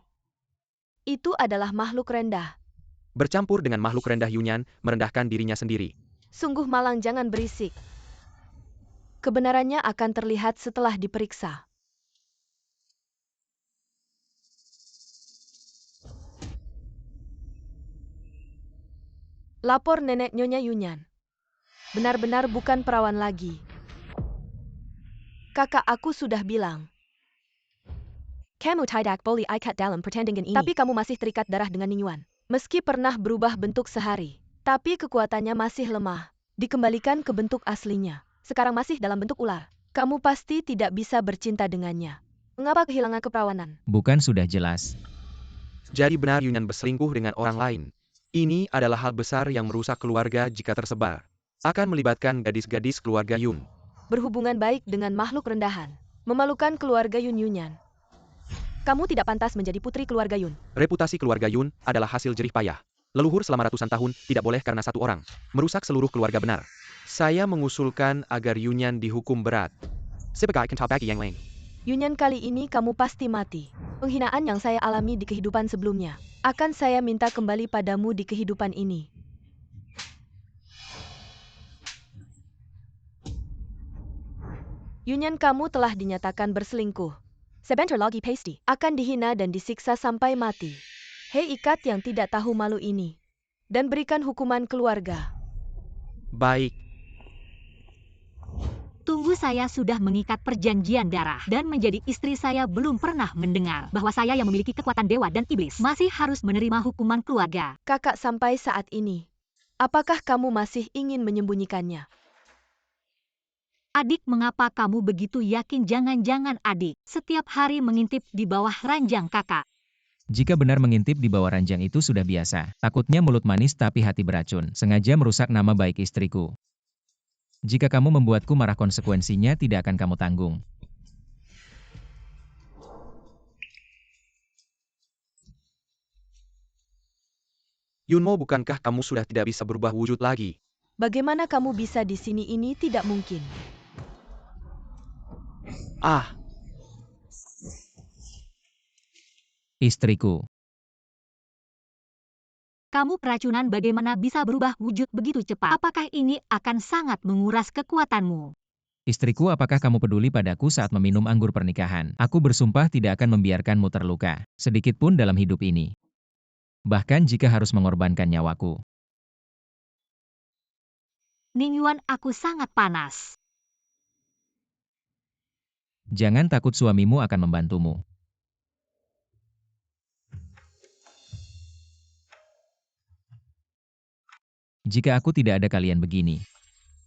Itu adalah makhluk rendah. Bercampur dengan makhluk rendah, Yunyan merendahkan dirinya sendiri. Sungguh malang, jangan berisik. Kebenarannya akan terlihat setelah diperiksa. Lapor nenek Nyonya Yunyan. Benar-benar bukan perawan lagi. Kakak aku sudah bilang. Kamu tidak boleh ikat dalam pertandingan ini. Tapi kamu masih terikat darah dengan Ning Yuan. Meski pernah berubah bentuk sehari, tapi kekuatannya masih lemah. Dikembalikan ke bentuk aslinya. Sekarang masih dalam bentuk ular. Kamu pasti tidak bisa bercinta dengannya. Mengapa kehilangan keperawanan? Bukan sudah jelas. Jadi benar Yunyan berselingkuh dengan orang lain. Ini adalah hal besar yang merusak keluarga jika tersebar. Akan melibatkan gadis-gadis keluarga Yun. Berhubungan baik dengan makhluk rendahan. Memalukan keluarga Yun Yunyan. Kamu tidak pantas menjadi putri keluarga Yun. Reputasi keluarga Yun adalah hasil jerih payah. Leluhur selama ratusan tahun tidak boleh karena satu orang. Merusak seluruh keluarga benar. Saya mengusulkan agar Yunyan dihukum berat. Sebagai kental bagi yang lain. Yunyan, kali ini kamu pasti mati. Penghinaan yang saya alami di kehidupan sebelumnya akan saya minta kembali padamu di kehidupan ini. Yunyan, kamu telah dinyatakan berselingkuh. Sebentar lagi pasti akan dihina dan disiksa sampai mati. Hei ikat yang tidak tahu malu ini. Dan berikan hukuman keluarga. Baik. Tunggu, saya sudah mengikat perjanjian darah dan menjadi istri. Saya belum pernah mendengar bahwa saya yang memiliki kekuatan dewa dan iblis masih harus menerima hukuman keluarga. Kakak, sampai saat ini, apakah kamu masih ingin menyembunyikannya? Adik, mengapa kamu begitu yakin? Jangan-jangan adik setiap hari mengintip di bawah ranjang kakak. Jika benar mengintip di bawah ranjang itu sudah biasa. Takutnya mulut manis tapi hati beracun. Sengaja merusak nama baik istriku. Jika kamu membuatku marah, konsekuensinya tidak akan kamu tanggung. Yunmo, bukankah kamu sudah tidak bisa berubah wujud lagi? Bagaimana kamu bisa di sini? Ini tidak mungkin. Ah, Istriku. Kamu keracunan, bagaimana bisa berubah wujud begitu cepat? Apakah ini akan sangat menguras kekuatanmu? Istriku, apakah kamu peduli padaku saat meminum anggur pernikahan? Aku bersumpah tidak akan membiarkanmu terluka, sedikit pun dalam hidup ini. Bahkan jika harus mengorbankan nyawaku. Ning Yuan, aku sangat panas. Jangan takut, suamimu akan membantumu. Jika aku tidak ada, kalian begini.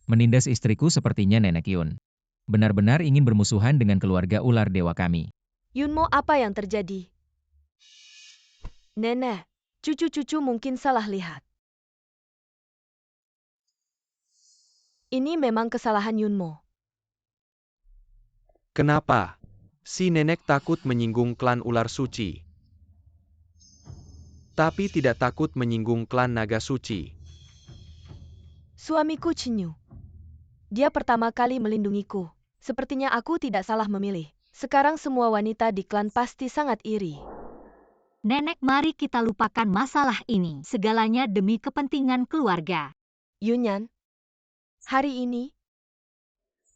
Menindas istriku sepertinya Nenek Yun. Benar-benar ingin bermusuhan dengan keluarga ular dewa kami. Yunmo, apa yang terjadi? Nenek, cucu-cucu mungkin salah lihat. Ini memang kesalahan Yunmo. kenapa? Si nenek takut menyinggung klan ular suci. Tapi tidak takut menyinggung klan naga suci. Suamiku Chinyu. Dia pertama kali melindungiku. Sepertinya aku tidak salah memilih. Sekarang semua wanita di klan pasti sangat iri. Nenek, mari kita lupakan masalah ini. Segalanya demi kepentingan keluarga. Yunyan, hari ini,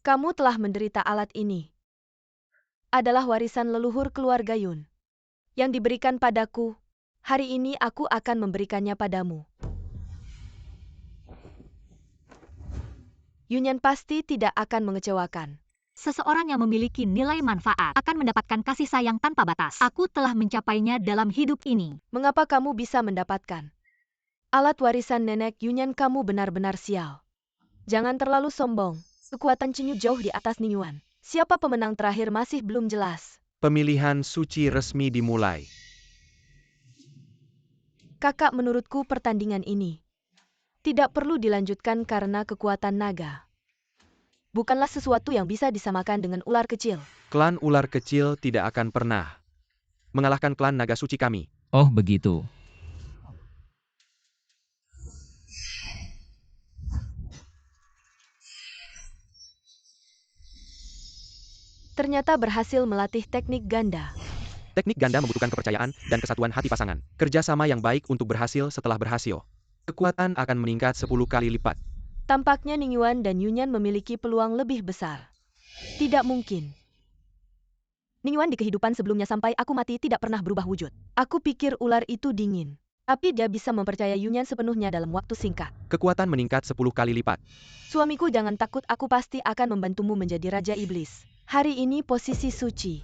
kamu telah menderita. Alat ini adalah warisan leluhur keluarga Yun yang diberikan padaku. Hari ini aku akan memberikannya padamu. Yunyan pasti tidak akan mengecewakan. Seseorang yang memiliki nilai manfaat akan mendapatkan kasih sayang tanpa batas. Aku telah mencapainya dalam hidup ini. Mengapa kamu bisa mendapatkan alat warisan nenek Yunyan? Kamu benar-benar sial. Jangan terlalu sombong. Kekuatan Chinyu jauh di atas Ning Yuan. Siapa pemenang terakhir masih belum jelas. Pemilihan suci resmi dimulai. Kakak, menurutku pertandingan ini tidak perlu dilanjutkan karena kekuatan naga bukanlah sesuatu yang bisa disamakan dengan ular kecil. Klan ular kecil tidak akan pernah mengalahkan klan naga suci kami. Oh begitu. Ternyata berhasil melatih teknik ganda. Teknik ganda membutuhkan kepercayaan dan kesatuan hati pasangan. Kerjasama yang baik untuk berhasil. Setelah berhasil, kekuatan akan meningkat 10 kali lipat. Tampaknya Ning Yuan dan Yunyan memiliki peluang lebih besar. Tidak mungkin. Ning Yuan di kehidupan sebelumnya sampai aku mati tidak pernah berubah wujud. Aku pikir ular itu dingin. Tapi dia bisa mempercayai Yunyan sepenuhnya dalam waktu singkat. Kekuatan meningkat 10 kali lipat. Suamiku, jangan takut, aku pasti akan membantumu menjadi Raja Iblis. Hari ini posisi suci.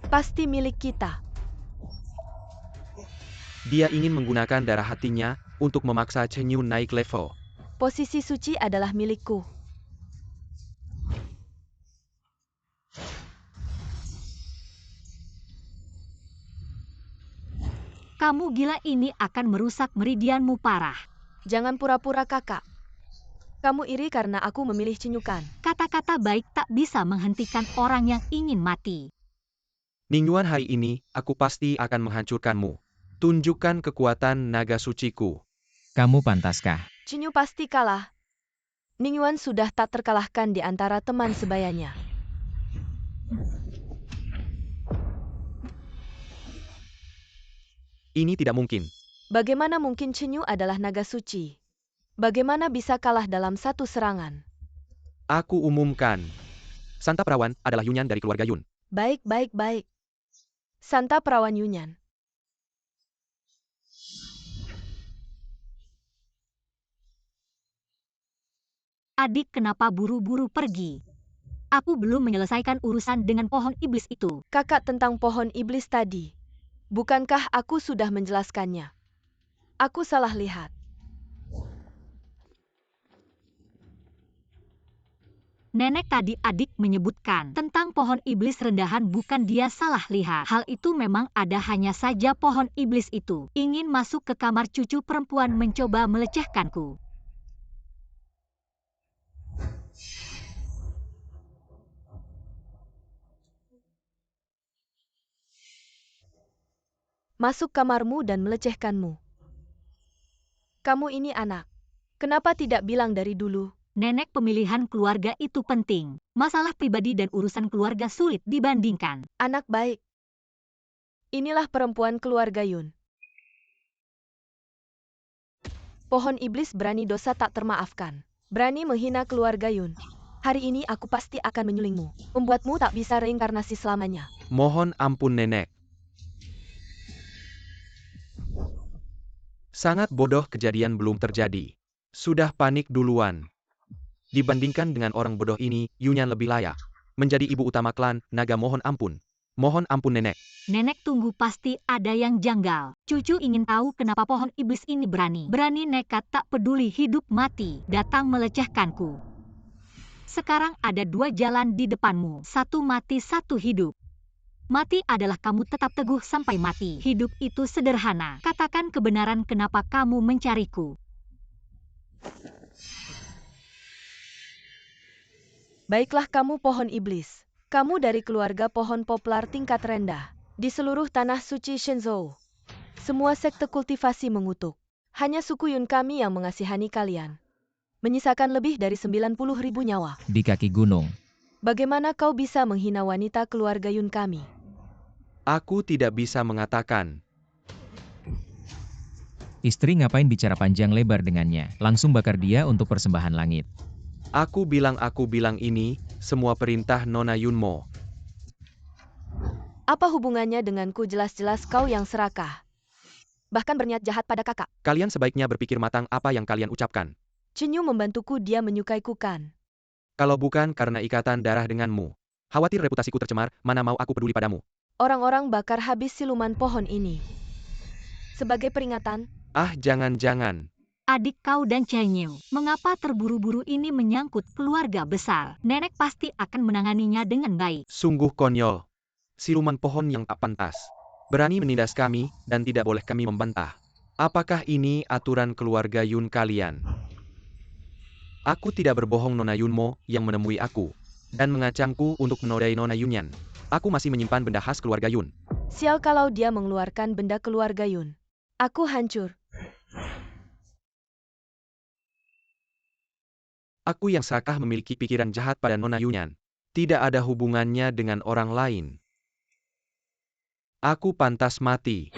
Pasti milik kita. Dia ingin menggunakan darah hatinya untuk memaksa Chen Yun naik level. Posisi suci adalah milikku. Kamu gila, ini akan merusak meridianmu parah. Jangan pura-pura kakak. Kamu iri karena aku memilih Cinyukan. Kata-kata baik tak bisa menghentikan orang yang ingin mati. Ningyuan, hari ini, aku pasti akan menghancurkanmu. Tunjukkan kekuatan naga suciku. Kamu pantaskah? Cinyu pasti kalah. Ningyuan sudah tak terkalahkan di antara teman sebayanya. Ini tidak mungkin. Bagaimana mungkin Cinyu adalah naga suci? Bagaimana bisa kalah dalam satu serangan? Aku umumkan. Santa Perawan adalah Yunyan dari keluarga Yun. Baik. Santa Perawan Yunyan. Adik, kenapa buru-buru pergi? Aku belum menyelesaikan urusan dengan pohon iblis itu. Kakak, tentang pohon iblis tadi. Bukankah aku sudah menjelaskannya? Aku salah lihat. Nenek tadi adik menyebutkan tentang pohon iblis rendahan, bukan dia salah lihat. Hal itu memang ada, hanya saja pohon iblis itu ingin masuk ke kamar cucu perempuan, mencoba melecehkanku. Masuk kamarmu dan melecehkanmu. Kamu ini anak. Kenapa tidak bilang dari dulu? Nenek, pemilihan keluarga itu penting. Masalah pribadi dan urusan keluarga sulit dibandingkan. Anak baik. Inilah perempuan keluarga Yun. Pohon iblis berani dosa tak termaafkan. Berani menghina keluarga Yun. Hari ini aku pasti akan menyulingmu. Membuatmu tak bisa reinkarnasi selamanya. Mohon ampun, Nenek. Sangat bodoh, kejadian belum terjadi. Sudah panik duluan. Dibandingkan dengan orang bodoh ini, Yunyan lebih layak menjadi ibu utama klan naga. Mohon ampun. Mohon ampun, Nenek. Nenek, tunggu, pasti ada yang janggal. Cucu ingin tahu kenapa pohon iblis ini berani nekat, tak peduli hidup mati, datang melecehkanku. Sekarang ada dua jalan di depanmu. Satu mati, satu hidup. Mati adalah kamu tetap teguh sampai mati. Hidup itu sederhana. Katakan kebenaran, kenapa kamu mencariku. Baiklah, kamu pohon iblis. Kamu dari keluarga pohon poplar tingkat rendah. Di seluruh tanah suci Shenzhou, semua sekte kultivasi mengutuk. Hanya suku Yun kami yang mengasihani kalian. Menyisakan lebih dari 90.000 nyawa. Di kaki gunung. Bagaimana kau bisa menghina wanita keluarga Yun kami? Aku tidak bisa mengatakan. Istri ngapain bicara panjang lebar dengannya? Langsung bakar dia untuk persembahan langit. Aku bilang ini semua perintah Nona Yunmo. Apa hubungannya denganku? Jelas-jelas kau yang serakah. Bahkan berniat jahat pada kakak. Kalian sebaiknya berpikir matang apa yang kalian ucapkan. Cinyu membantuku, dia menyukaiku kan? Kalau bukan karena ikatan darah denganmu, khawatir reputasiku tercemar, mana mau aku peduli padamu. Orang-orang bakar habis siluman pohon ini. Sebagai peringatan. Ah, jangan-jangan. Adik kau dan Chenyu, mengapa terburu-buru? Ini menyangkut keluarga besar. Nenek pasti akan menanganinya dengan baik. Sungguh konyol. Siluman pohon yang tak pantas. Berani menindas kami, dan tidak boleh kami membantah. Apakah ini aturan keluarga Yun kalian? Aku tidak berbohong, Nona Yunmo yang menemui aku dan mengacamku untuk menodai Nona Yunyan. Aku masih menyimpan benda khas keluarga Yun. Sial kalau dia mengeluarkan benda keluarga Yun. Aku hancur. Aku yang serakah memiliki pikiran jahat pada Nona Yunyan. Tidak ada hubungannya dengan orang lain. Aku pantas mati.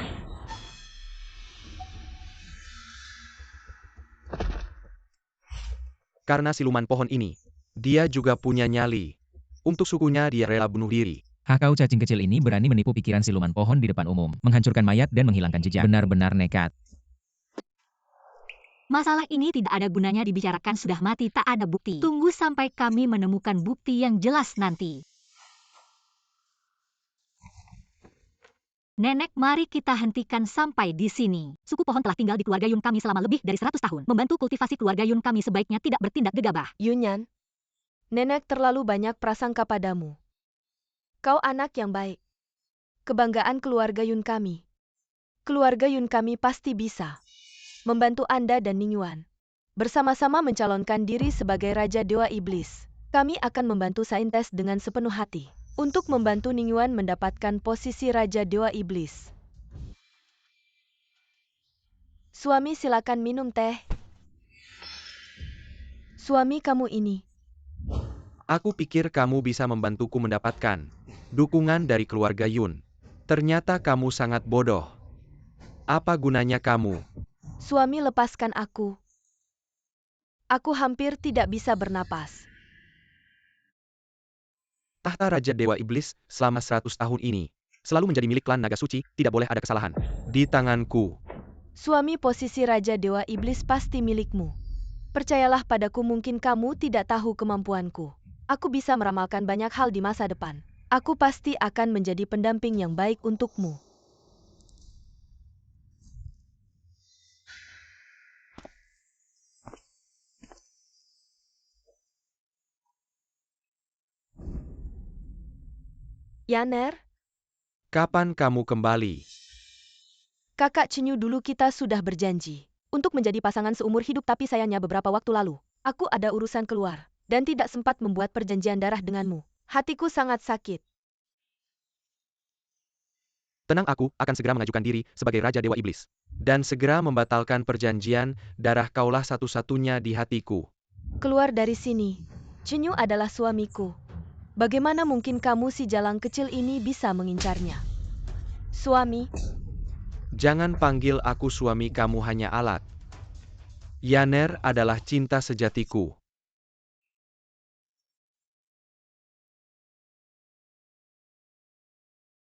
Karena siluman pohon ini, dia juga punya nyali. Untuk sukunya dia rela bunuh diri. Kau cacing kecil ini berani menipu pikiran siluman pohon di depan umum, menghancurkan mayat dan menghilangkan jejak. Benar-benar nekat. Masalah ini tidak ada gunanya dibicarakan, sudah mati tak ada bukti. Tunggu sampai kami menemukan bukti yang jelas nanti. Nenek, mari kita hentikan sampai di sini. Suku pohon telah tinggal di keluarga Yun kami selama lebih dari 100 tahun. Membantu kultivasi keluarga Yun kami sebaiknya tidak bertindak gegabah. Yunyan, nenek terlalu banyak prasangka padamu. Kau anak yang baik. Kebanggaan keluarga Yun kami. Keluarga Yun kami pasti bisa membantu Anda dan Ningyuan. Bersama-sama mencalonkan diri sebagai Raja Dewa Iblis. Kami akan membantu saintes dengan sepenuh hati untuk membantu Ningyuan mendapatkan posisi Raja Dewa Iblis. Suami, silakan minum teh. Suami kamu ini. Aku pikir kamu bisa membantuku mendapatkan dukungan dari keluarga Yun. Ternyata kamu sangat bodoh. Apa gunanya kamu? Suami, lepaskan aku. Aku hampir tidak bisa bernapas. Tahta Raja Dewa Iblis selama 100 tahun ini selalu menjadi milik klan Naga Suci, tidak boleh ada kesalahan di tanganku. Suami, posisi Raja Dewa Iblis pasti milikmu. Percayalah padaku, mungkin kamu tidak tahu kemampuanku. Aku bisa meramalkan banyak hal di masa depan. Aku pasti akan menjadi pendamping yang baik untukmu. Yaner, Kapan kamu kembali? kakak Cinyu, dulu kita sudah berjanji untuk menjadi pasangan seumur hidup, tapi sayangnya beberapa waktu lalu, aku ada urusan keluar dan tidak sempat membuat perjanjian darah denganmu. Hatiku sangat sakit. Tenang, aku akan segera mengajukan diri sebagai Raja Dewa Iblis. Dan segera membatalkan perjanjian darah. Kaulah satu-satunya di hatiku. Keluar dari sini. Cinyu adalah suamiku. Bagaimana mungkin kamu si jalang kecil ini bisa mengincarnya? Suami, Jangan panggil aku suami, kamu hanya alat. Yaner adalah cinta sejatiku.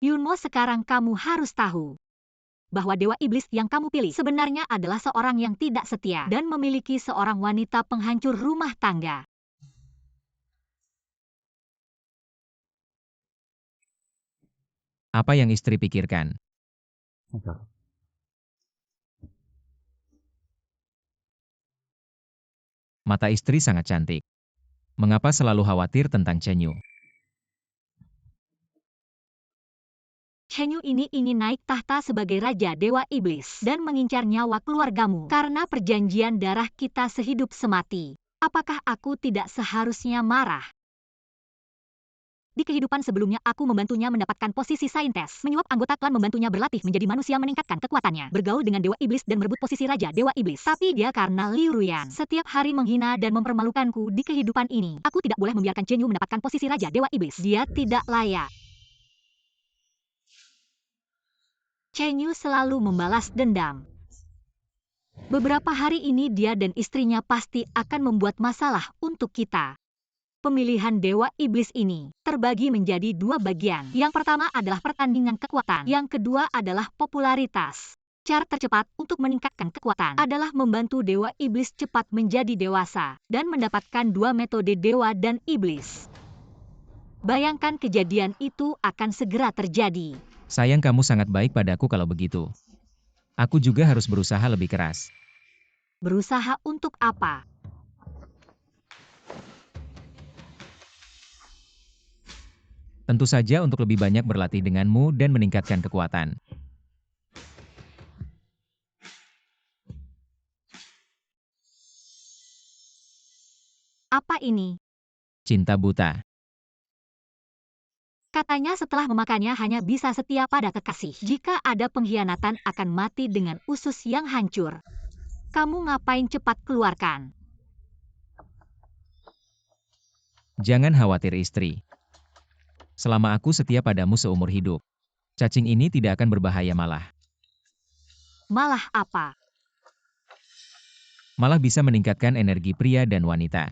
Yunmo, sekarang kamu harus tahu bahwa Dewa Iblis yang kamu pilih sebenarnya adalah seorang yang tidak setia dan memiliki seorang wanita penghancur rumah tangga. Apa yang istri pikirkan? Mata istri sangat cantik. Mengapa selalu khawatir tentang Chenyu? Chenyu ini ingin naik tahta sebagai Raja Dewa Iblis dan mengincar nyawa keluargamu karena perjanjian darah kita sehidup semati. Apakah aku tidak seharusnya marah? Di kehidupan sebelumnya, aku membantunya mendapatkan posisi saintes, menyuap anggota klan, membantunya berlatih menjadi manusia, meningkatkan kekuatannya, bergaul dengan Dewa Iblis dan merebut posisi Raja Dewa Iblis. Tapi dia karena Liu Ruyan setiap hari menghina dan mempermalukanku di kehidupan ini. Aku tidak boleh membiarkan Chenyu mendapatkan posisi Raja Dewa Iblis. Dia tidak layak. Chenyu selalu membalas dendam. Beberapa hari ini dia dan istrinya pasti akan membuat masalah untuk kita. Pemilihan Dewa Iblis ini terbagi menjadi dua bagian. Yang pertama adalah pertandingan kekuatan. Yang kedua adalah popularitas. Cara tercepat untuk meningkatkan kekuatan adalah membantu Dewa Iblis cepat menjadi dewasa dan mendapatkan dua metode Dewa dan Iblis. Bayangkan kejadian itu akan segera terjadi. Sayang, kamu sangat baik padaku kalau begitu. Aku juga harus berusaha lebih keras. Berusaha untuk apa? Tentu saja untuk lebih banyak berlatih denganmu dan meningkatkan kekuatan. Apa ini? Cinta buta. Katanya setelah memakannya hanya bisa setia pada kekasih. Jika ada pengkhianatan akan mati dengan usus yang hancur. Kamu ngapain cepat keluarkan? Jangan khawatir istri. Selama aku setia padamu seumur hidup, cacing ini tidak akan berbahaya, malah apa? Malah bisa meningkatkan energi pria dan wanita.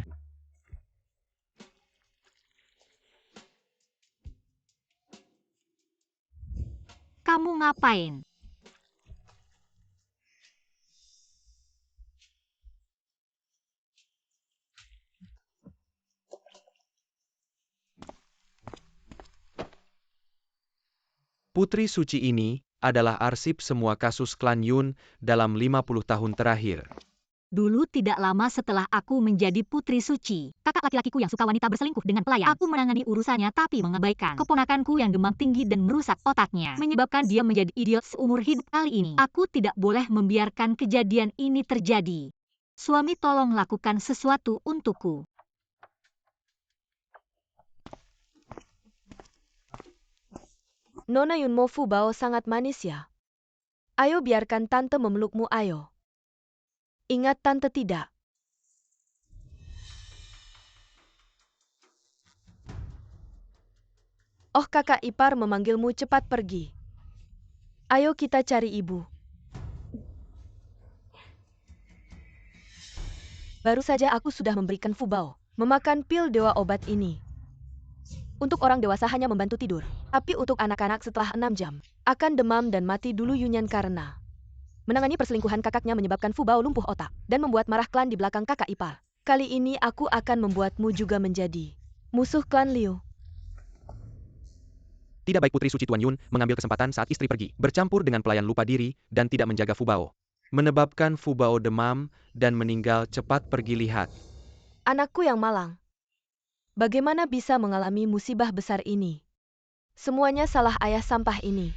Kamu ngapain? Putri suci ini adalah arsip semua kasus klan Yun dalam 50 tahun terakhir. Dulu tidak lama setelah aku menjadi putri suci, kakak laki-lakiku yang suka wanita berselingkuh dengan pelayan. Aku menangani urusannya tapi mengabaikan keponakanku yang demam tinggi dan merusak otaknya, menyebabkan dia menjadi idiot seumur hidup. Kali ini, aku tidak boleh membiarkan kejadian ini terjadi. Suami, tolong lakukan sesuatu untukku. Nona Yunmo Fubao sangat manis ya. Ayo biarkan tante memelukmu, ayo. Ingat tante tidak. Oh, kakak ipar memanggilmu, cepat pergi. Ayo kita cari ibu. Baru saja aku sudah memberikan Fubao memakan pil dewa obat ini. Untuk orang dewasa hanya membantu tidur, tapi untuk anak-anak setelah 6 jam akan demam dan mati dulu. Yunyan karena menangani perselingkuhan kakaknya menyebabkan Fubao lumpuh otak dan membuat marah klan di belakang kakak ipar. Kali ini aku akan membuatmu juga menjadi musuh klan Liu. Tidak baik Putri Suci Tuan Yun mengambil kesempatan saat istri pergi, bercampur dengan pelayan lupa diri, dan tidak menjaga Fubao. Menyebabkan Fubao demam dan meninggal cepat. Pergi lihat. Anakku yang malang. Bagaimana bisa mengalami musibah besar ini? Semuanya salah ayah sampah ini.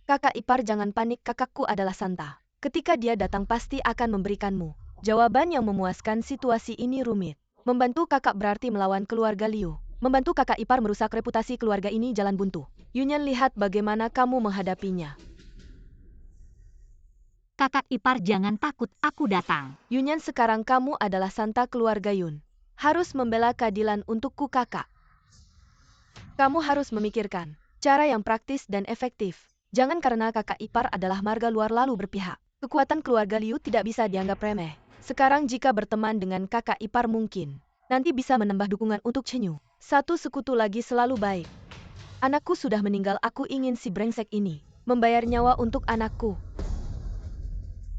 Kakak ipar jangan panik, kakakku adalah Santa. Ketika dia datang pasti akan memberikanmu jawaban yang memuaskan. Situasi ini rumit. Membantu kakak berarti melawan keluarga Liu. Membantu kakak ipar merusak reputasi keluarga ini jalan buntu. Yunyan, lihat bagaimana kamu menghadapinya. Kakak ipar jangan takut, aku datang. Yunyan, sekarang kamu adalah Santa keluarga Yun. Harus membela keadilan untukku, kakak. Kamu harus memikirkan cara yang praktis dan efektif. Jangan karena kakak ipar adalah marga luar lalu berpihak. Kekuatan keluarga Liu tidak bisa dianggap remeh. Sekarang jika berteman dengan kakak ipar mungkin nanti bisa menambah dukungan untuk Chenyu. Satu sekutu lagi selalu baik. Anakku sudah meninggal, aku ingin si brengsek ini membayar nyawa untuk anakku.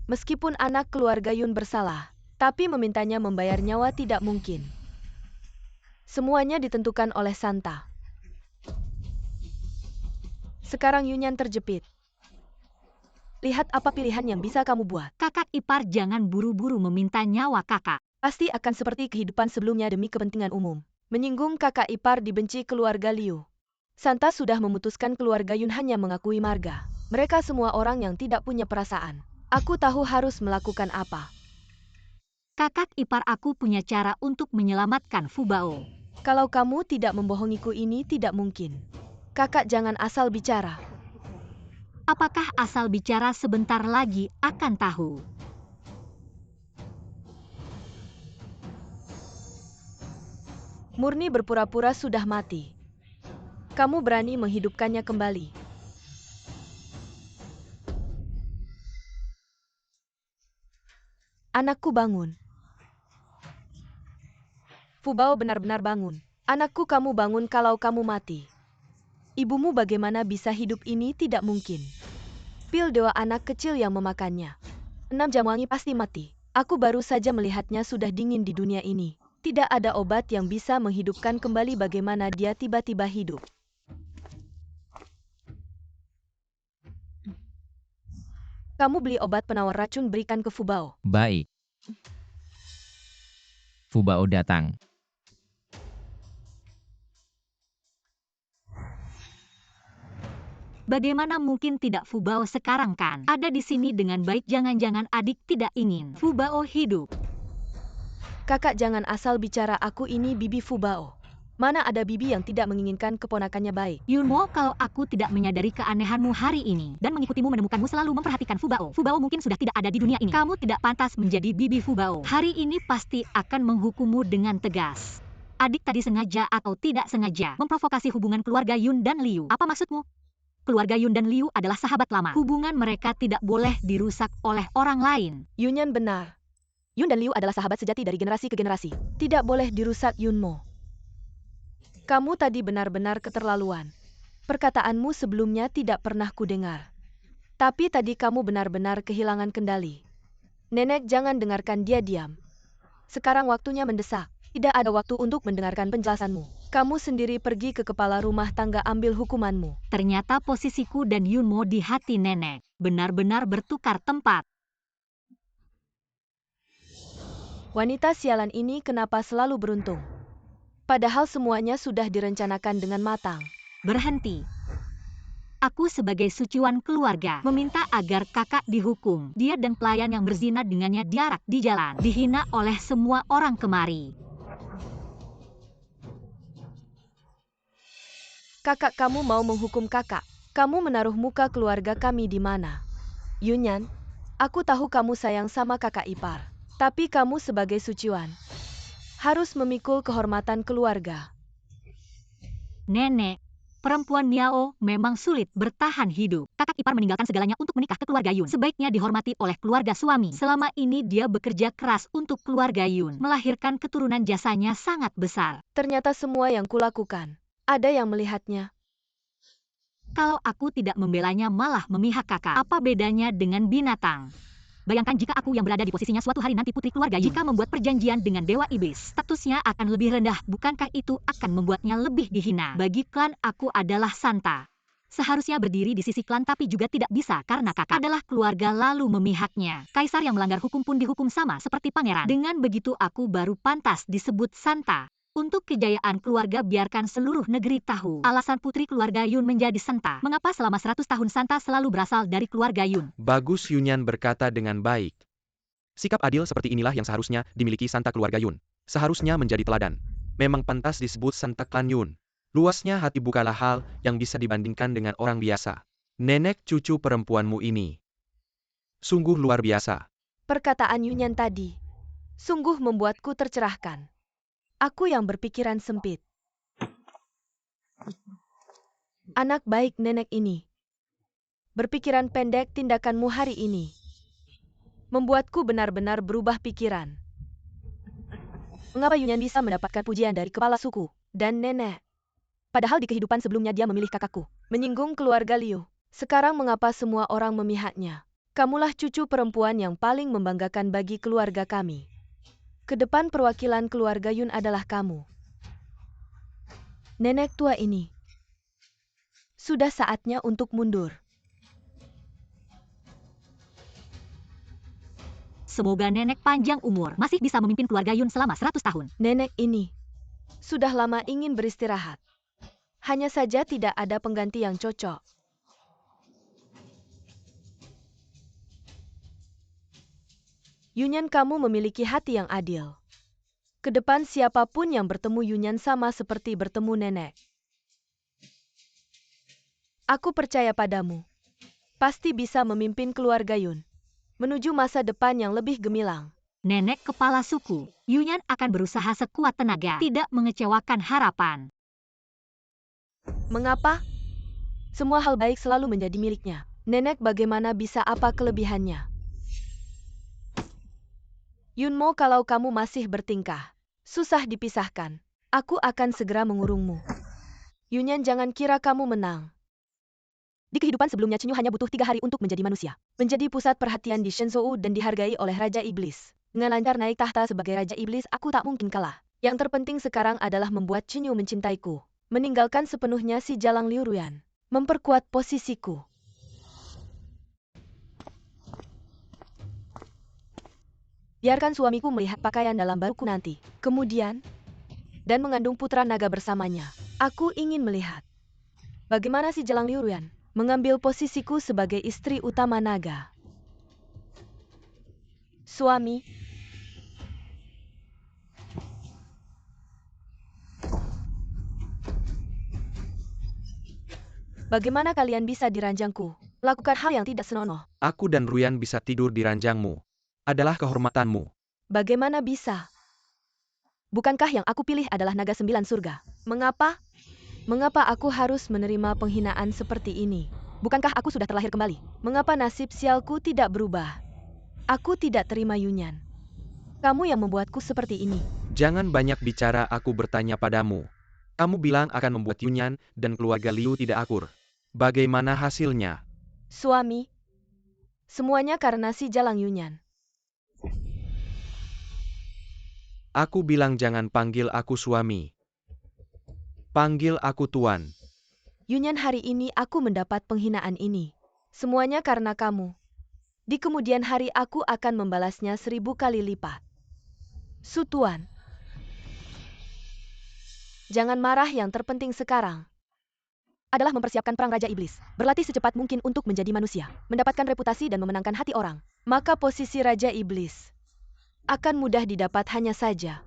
Meskipun anak keluarga Yun bersalah, tapi memintanya membayar nyawa tidak mungkin. Semuanya ditentukan oleh Santa. Sekarang Yunyan terjepit. Lihat apa pilihan yang bisa kamu buat. Kakak ipar jangan buru-buru meminta nyawa kakak. Pasti akan seperti kehidupan sebelumnya demi kepentingan umum. Menyinggung kakak ipar dibenci keluarga Liu. Santa sudah memutuskan keluarga Yun hanya mengakui marga. Mereka semua orang yang tidak punya perasaan. Aku tahu harus melakukan apa. Kakak ipar, aku punya cara untuk menyelamatkan Fubao. Kalau kamu tidak membohongiku, ini tidak mungkin. Kakak jangan asal bicara. Apakah asal bicara? Sebentar lagi akan tahu. Murni berpura-pura sudah mati. Kamu berani menghidupkannya kembali. Anakku bangun. Fubao benar-benar bangun. Anakku, kamu bangun. Kalau kamu mati, ibumu bagaimana bisa hidup? Ini tidak mungkin. Pil dewa anak kecil yang memakannya. 6 jam wangi pasti mati. Aku baru saja melihatnya sudah dingin di dunia ini. Tidak ada obat yang bisa menghidupkan kembali. Bagaimana dia tiba-tiba hidup? Kamu beli obat penawar racun, berikan ke Fubao. Baik. Fubao datang. Bagaimana mungkin tidak? Fubao sekarang kan ada di sini dengan baik. Jangan-jangan adik tidak ingin Fubao hidup. Kakak jangan asal bicara. Aku ini bibi Fubao. Mana ada bibi yang tidak menginginkan keponakannya baik. Yunmo, kalau aku tidak menyadari keanehanmu hari ini dan mengikutimu menemukanmu selalu memperhatikan Fubao, Fubao mungkin sudah tidak ada di dunia ini. Kamu tidak pantas menjadi bibi Fubao. Hari ini pasti akan menghukummu dengan tegas. Adik tadi sengaja atau tidak sengaja memprovokasi hubungan keluarga Yun dan Liu. Apa maksudmu? Keluarga Yun dan Liu adalah sahabat lama. Hubungan mereka tidak boleh dirusak oleh orang lain. Yunyan benar. Yun dan Liu adalah sahabat sejati dari generasi ke generasi. Tidak boleh dirusak, Yunmo. Kamu tadi benar-benar keterlaluan. Perkataanmu sebelumnya tidak pernah kudengar. Tapi tadi kamu benar-benar kehilangan kendali. Nenek, jangan dengarkan dia, diam. Sekarang waktunya mendesak. Tidak ada waktu untuk mendengarkan penjelasanmu. Kamu sendiri pergi ke kepala rumah tangga ambil hukumanmu. Ternyata posisiku dan Yunmo di hati nenek benar-benar bertukar tempat. Wanita sialan ini kenapa selalu beruntung? Padahal semuanya sudah direncanakan dengan matang. Berhenti. Aku sebagai suciwan keluarga meminta agar kakak dihukum. Dia dan pelayan yang berzina dengannya diarak di jalan, dihina oleh semua orang kemari. Kakak kamu mau menghukum kakak. Kamu menaruh muka keluarga kami di mana? Yunyan, aku tahu kamu sayang sama kakak ipar. Tapi kamu sebagai suciwan harus memikul kehormatan keluarga. Nenek, perempuan Miao memang sulit bertahan hidup. Kakak ipar meninggalkan segalanya untuk menikah ke keluarga Yun. Sebaiknya dihormati oleh keluarga suami. Selama ini dia bekerja keras untuk keluarga Yun. Melahirkan keturunan jasanya sangat besar. Ternyata semua yang kulakukan, ada yang melihatnya. Kalau aku tidak membelanya malah memihak kakak. Apa bedanya dengan binatang? Bayangkan jika aku yang berada di posisinya suatu hari nanti putri keluarga Yun. Jika membuat perjanjian dengan Dewa Iblis, statusnya akan lebih rendah. Bukankah itu akan membuatnya lebih dihina? Bagi klan aku adalah Santa. Seharusnya berdiri di sisi klan tapi juga tidak bisa karena kakak adalah keluarga lalu memihaknya. Kaisar yang melanggar hukum pun dihukum sama seperti pangeran. Dengan begitu aku baru pantas disebut Santa. Untuk kejayaan keluarga biarkan seluruh negeri tahu. Alasan putri keluarga Yun menjadi Santa. Mengapa selama 100 tahun Santa selalu berasal dari keluarga Yun? Bagus, Yunyan berkata dengan baik. Sikap adil seperti inilah yang seharusnya dimiliki Santa keluarga Yun. Seharusnya menjadi teladan. Memang pantas disebut Santa klan Yun. Luasnya hati bukanlah hal yang bisa dibandingkan dengan orang biasa. Nenek cucu perempuanmu ini sungguh luar biasa. Perkataan Yunyan tadi sungguh membuatku tercerahkan. Aku yang berpikiran sempit. Anak baik nenek ini. Berpikiran pendek tindakanmu hari ini membuatku benar-benar berubah pikiran. Mengapa Yunyan bisa mendapatkan pujian dari kepala suku dan nenek? Padahal di kehidupan sebelumnya dia memilih kakakku. Menyinggung keluarga Liu. Sekarang mengapa semua orang memihaknya? Kamulah cucu perempuan yang paling membanggakan bagi keluarga kami. Kedepan perwakilan keluarga Yun adalah kamu. Nenek tua ini. Sudah saatnya untuk mundur. Semoga nenek panjang umur, masih bisa memimpin keluarga Yun selama 100 tahun. Nenek ini sudah lama ingin beristirahat. Hanya saja tidak ada pengganti yang cocok. Yunyan, kamu memiliki hati yang adil. Kedepan siapapun yang bertemu Yunyan sama seperti bertemu nenek. Aku percaya padamu. Pasti bisa memimpin keluarga Yun menuju masa depan yang lebih gemilang. Nenek kepala suku, Yunyan akan berusaha sekuat tenaga, tidak mengecewakan harapan. Mengapa? Semua hal baik selalu menjadi miliknya. Nenek bagaimana bisa apa kelebihannya? Yunmo, kalau kamu masih bertingkah susah dipisahkan, aku akan segera mengurungmu. Yunyan, jangan kira kamu menang. Di kehidupan sebelumnya Cinyu hanya butuh 3 hari untuk menjadi manusia. Menjadi pusat perhatian di Shenzhou dan dihargai oleh Raja Iblis. Dengan lancar naik tahta sebagai Raja Iblis, aku tak mungkin kalah. Yang terpenting sekarang adalah membuat Cinyu mencintaiku. Meninggalkan sepenuhnya si Jalang Liu Ruyan. Memperkuat posisiku. Biarkan suamiku melihat pakaian dalam baruku nanti. Kemudian, dan mengandung putra naga bersamanya. Aku ingin melihat bagaimana si Jalang Liu Ruyan mengambil posisiku sebagai istri utama naga. Suami, bagaimana kalian bisa di ranjangku? Lakukan hal yang tidak senonoh. Aku dan Ruyan bisa tidur di ranjangmu. Adalah kehormatanmu. Bagaimana bisa? Bukankah yang aku pilih adalah naga 9 surga? Mengapa? Mengapa aku harus menerima penghinaan seperti ini? Bukankah aku sudah terlahir kembali? Mengapa nasib sialku tidak berubah? Aku tidak terima Yunyan. Kamu yang membuatku seperti ini. Jangan banyak bicara, aku bertanya padamu. Kamu bilang akan membuat Yunyan dan keluarga Liu tidak akur. Bagaimana hasilnya? Suami, semuanya karena si Jalang Yunyan. Aku bilang jangan panggil aku suami. Panggil aku tuan. Yunyan, hari ini aku mendapat penghinaan ini. Semuanya karena kamu. Di kemudian hari aku akan membalasnya 1000 kali lipat. Su Tuan. Jangan marah, yang terpenting sekarang adalah mempersiapkan perang Raja Iblis. Berlatih secepat mungkin untuk menjadi manusia. Mendapatkan reputasi dan memenangkan hati orang. Maka posisi Raja Iblis akan mudah didapat, hanya saja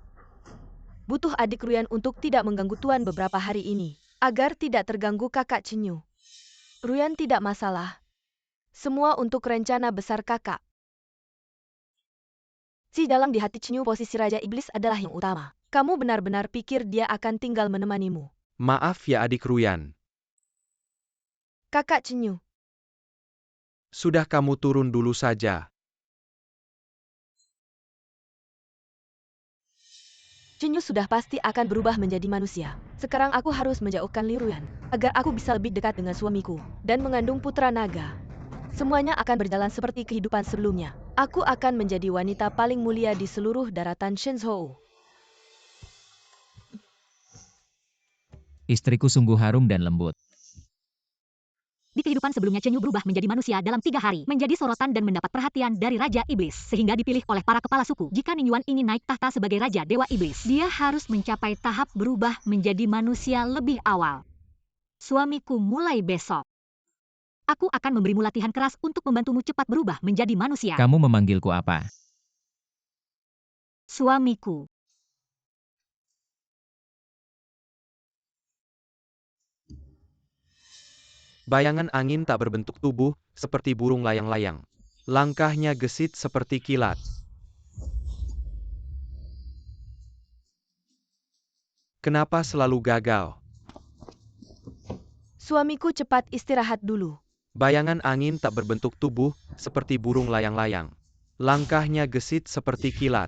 butuh adik Ruyan untuk tidak mengganggu Tuan beberapa hari ini. Agar tidak terganggu kakak Chenyu. Ruyan tidak masalah. Semua untuk rencana besar kakak. Si dalang di hati Chenyu, posisi Raja Iblis adalah yang utama. Kamu benar-benar pikir dia akan tinggal menemanimu? Maaf ya adik Ruyan. Kakak Chenyu. Sudah, kamu turun dulu saja. Chenyu sudah pasti akan berubah menjadi manusia. Sekarang aku harus menjauhkan Li Ruyan agar aku bisa lebih dekat dengan suamiku dan mengandung putra naga. Semuanya akan berjalan seperti kehidupan sebelumnya. Aku akan menjadi wanita paling mulia di seluruh daratan Shenzhou. Istriku sungguh harum dan lembut. Di kehidupan sebelumnya Chenyu berubah menjadi manusia dalam 3 hari, menjadi sorotan dan mendapat perhatian dari Raja Iblis, sehingga dipilih oleh para kepala suku. Jika Ning Yuan ingin naik tahta sebagai Raja Dewa Iblis, dia harus mencapai tahap berubah menjadi manusia lebih awal. Suamiku, mulai besok aku akan memberimu latihan keras untuk membantumu cepat berubah menjadi manusia. Kamu memanggilku apa? Suamiku. Bayangan angin tak berbentuk tubuh, seperti burung layang-layang. Langkahnya gesit seperti kilat. Kenapa selalu gagal? Suamiku, cepat istirahat dulu. Bayangan angin tak berbentuk tubuh, seperti burung layang-layang. Langkahnya gesit seperti kilat.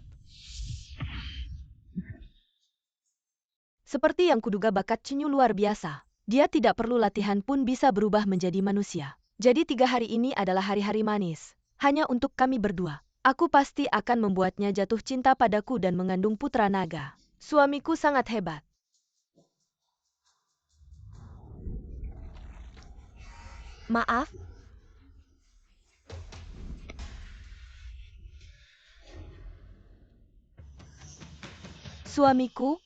Seperti yang kuduga, bakat Chenyu luar biasa. Dia tidak perlu latihan pun bisa berubah menjadi manusia. Jadi 3 hari ini adalah hari-hari manis. Hanya untuk kami berdua. Aku pasti akan membuatnya jatuh cinta padaku dan mengandung putra naga. Suamiku sangat hebat. Maaf. Suamiku?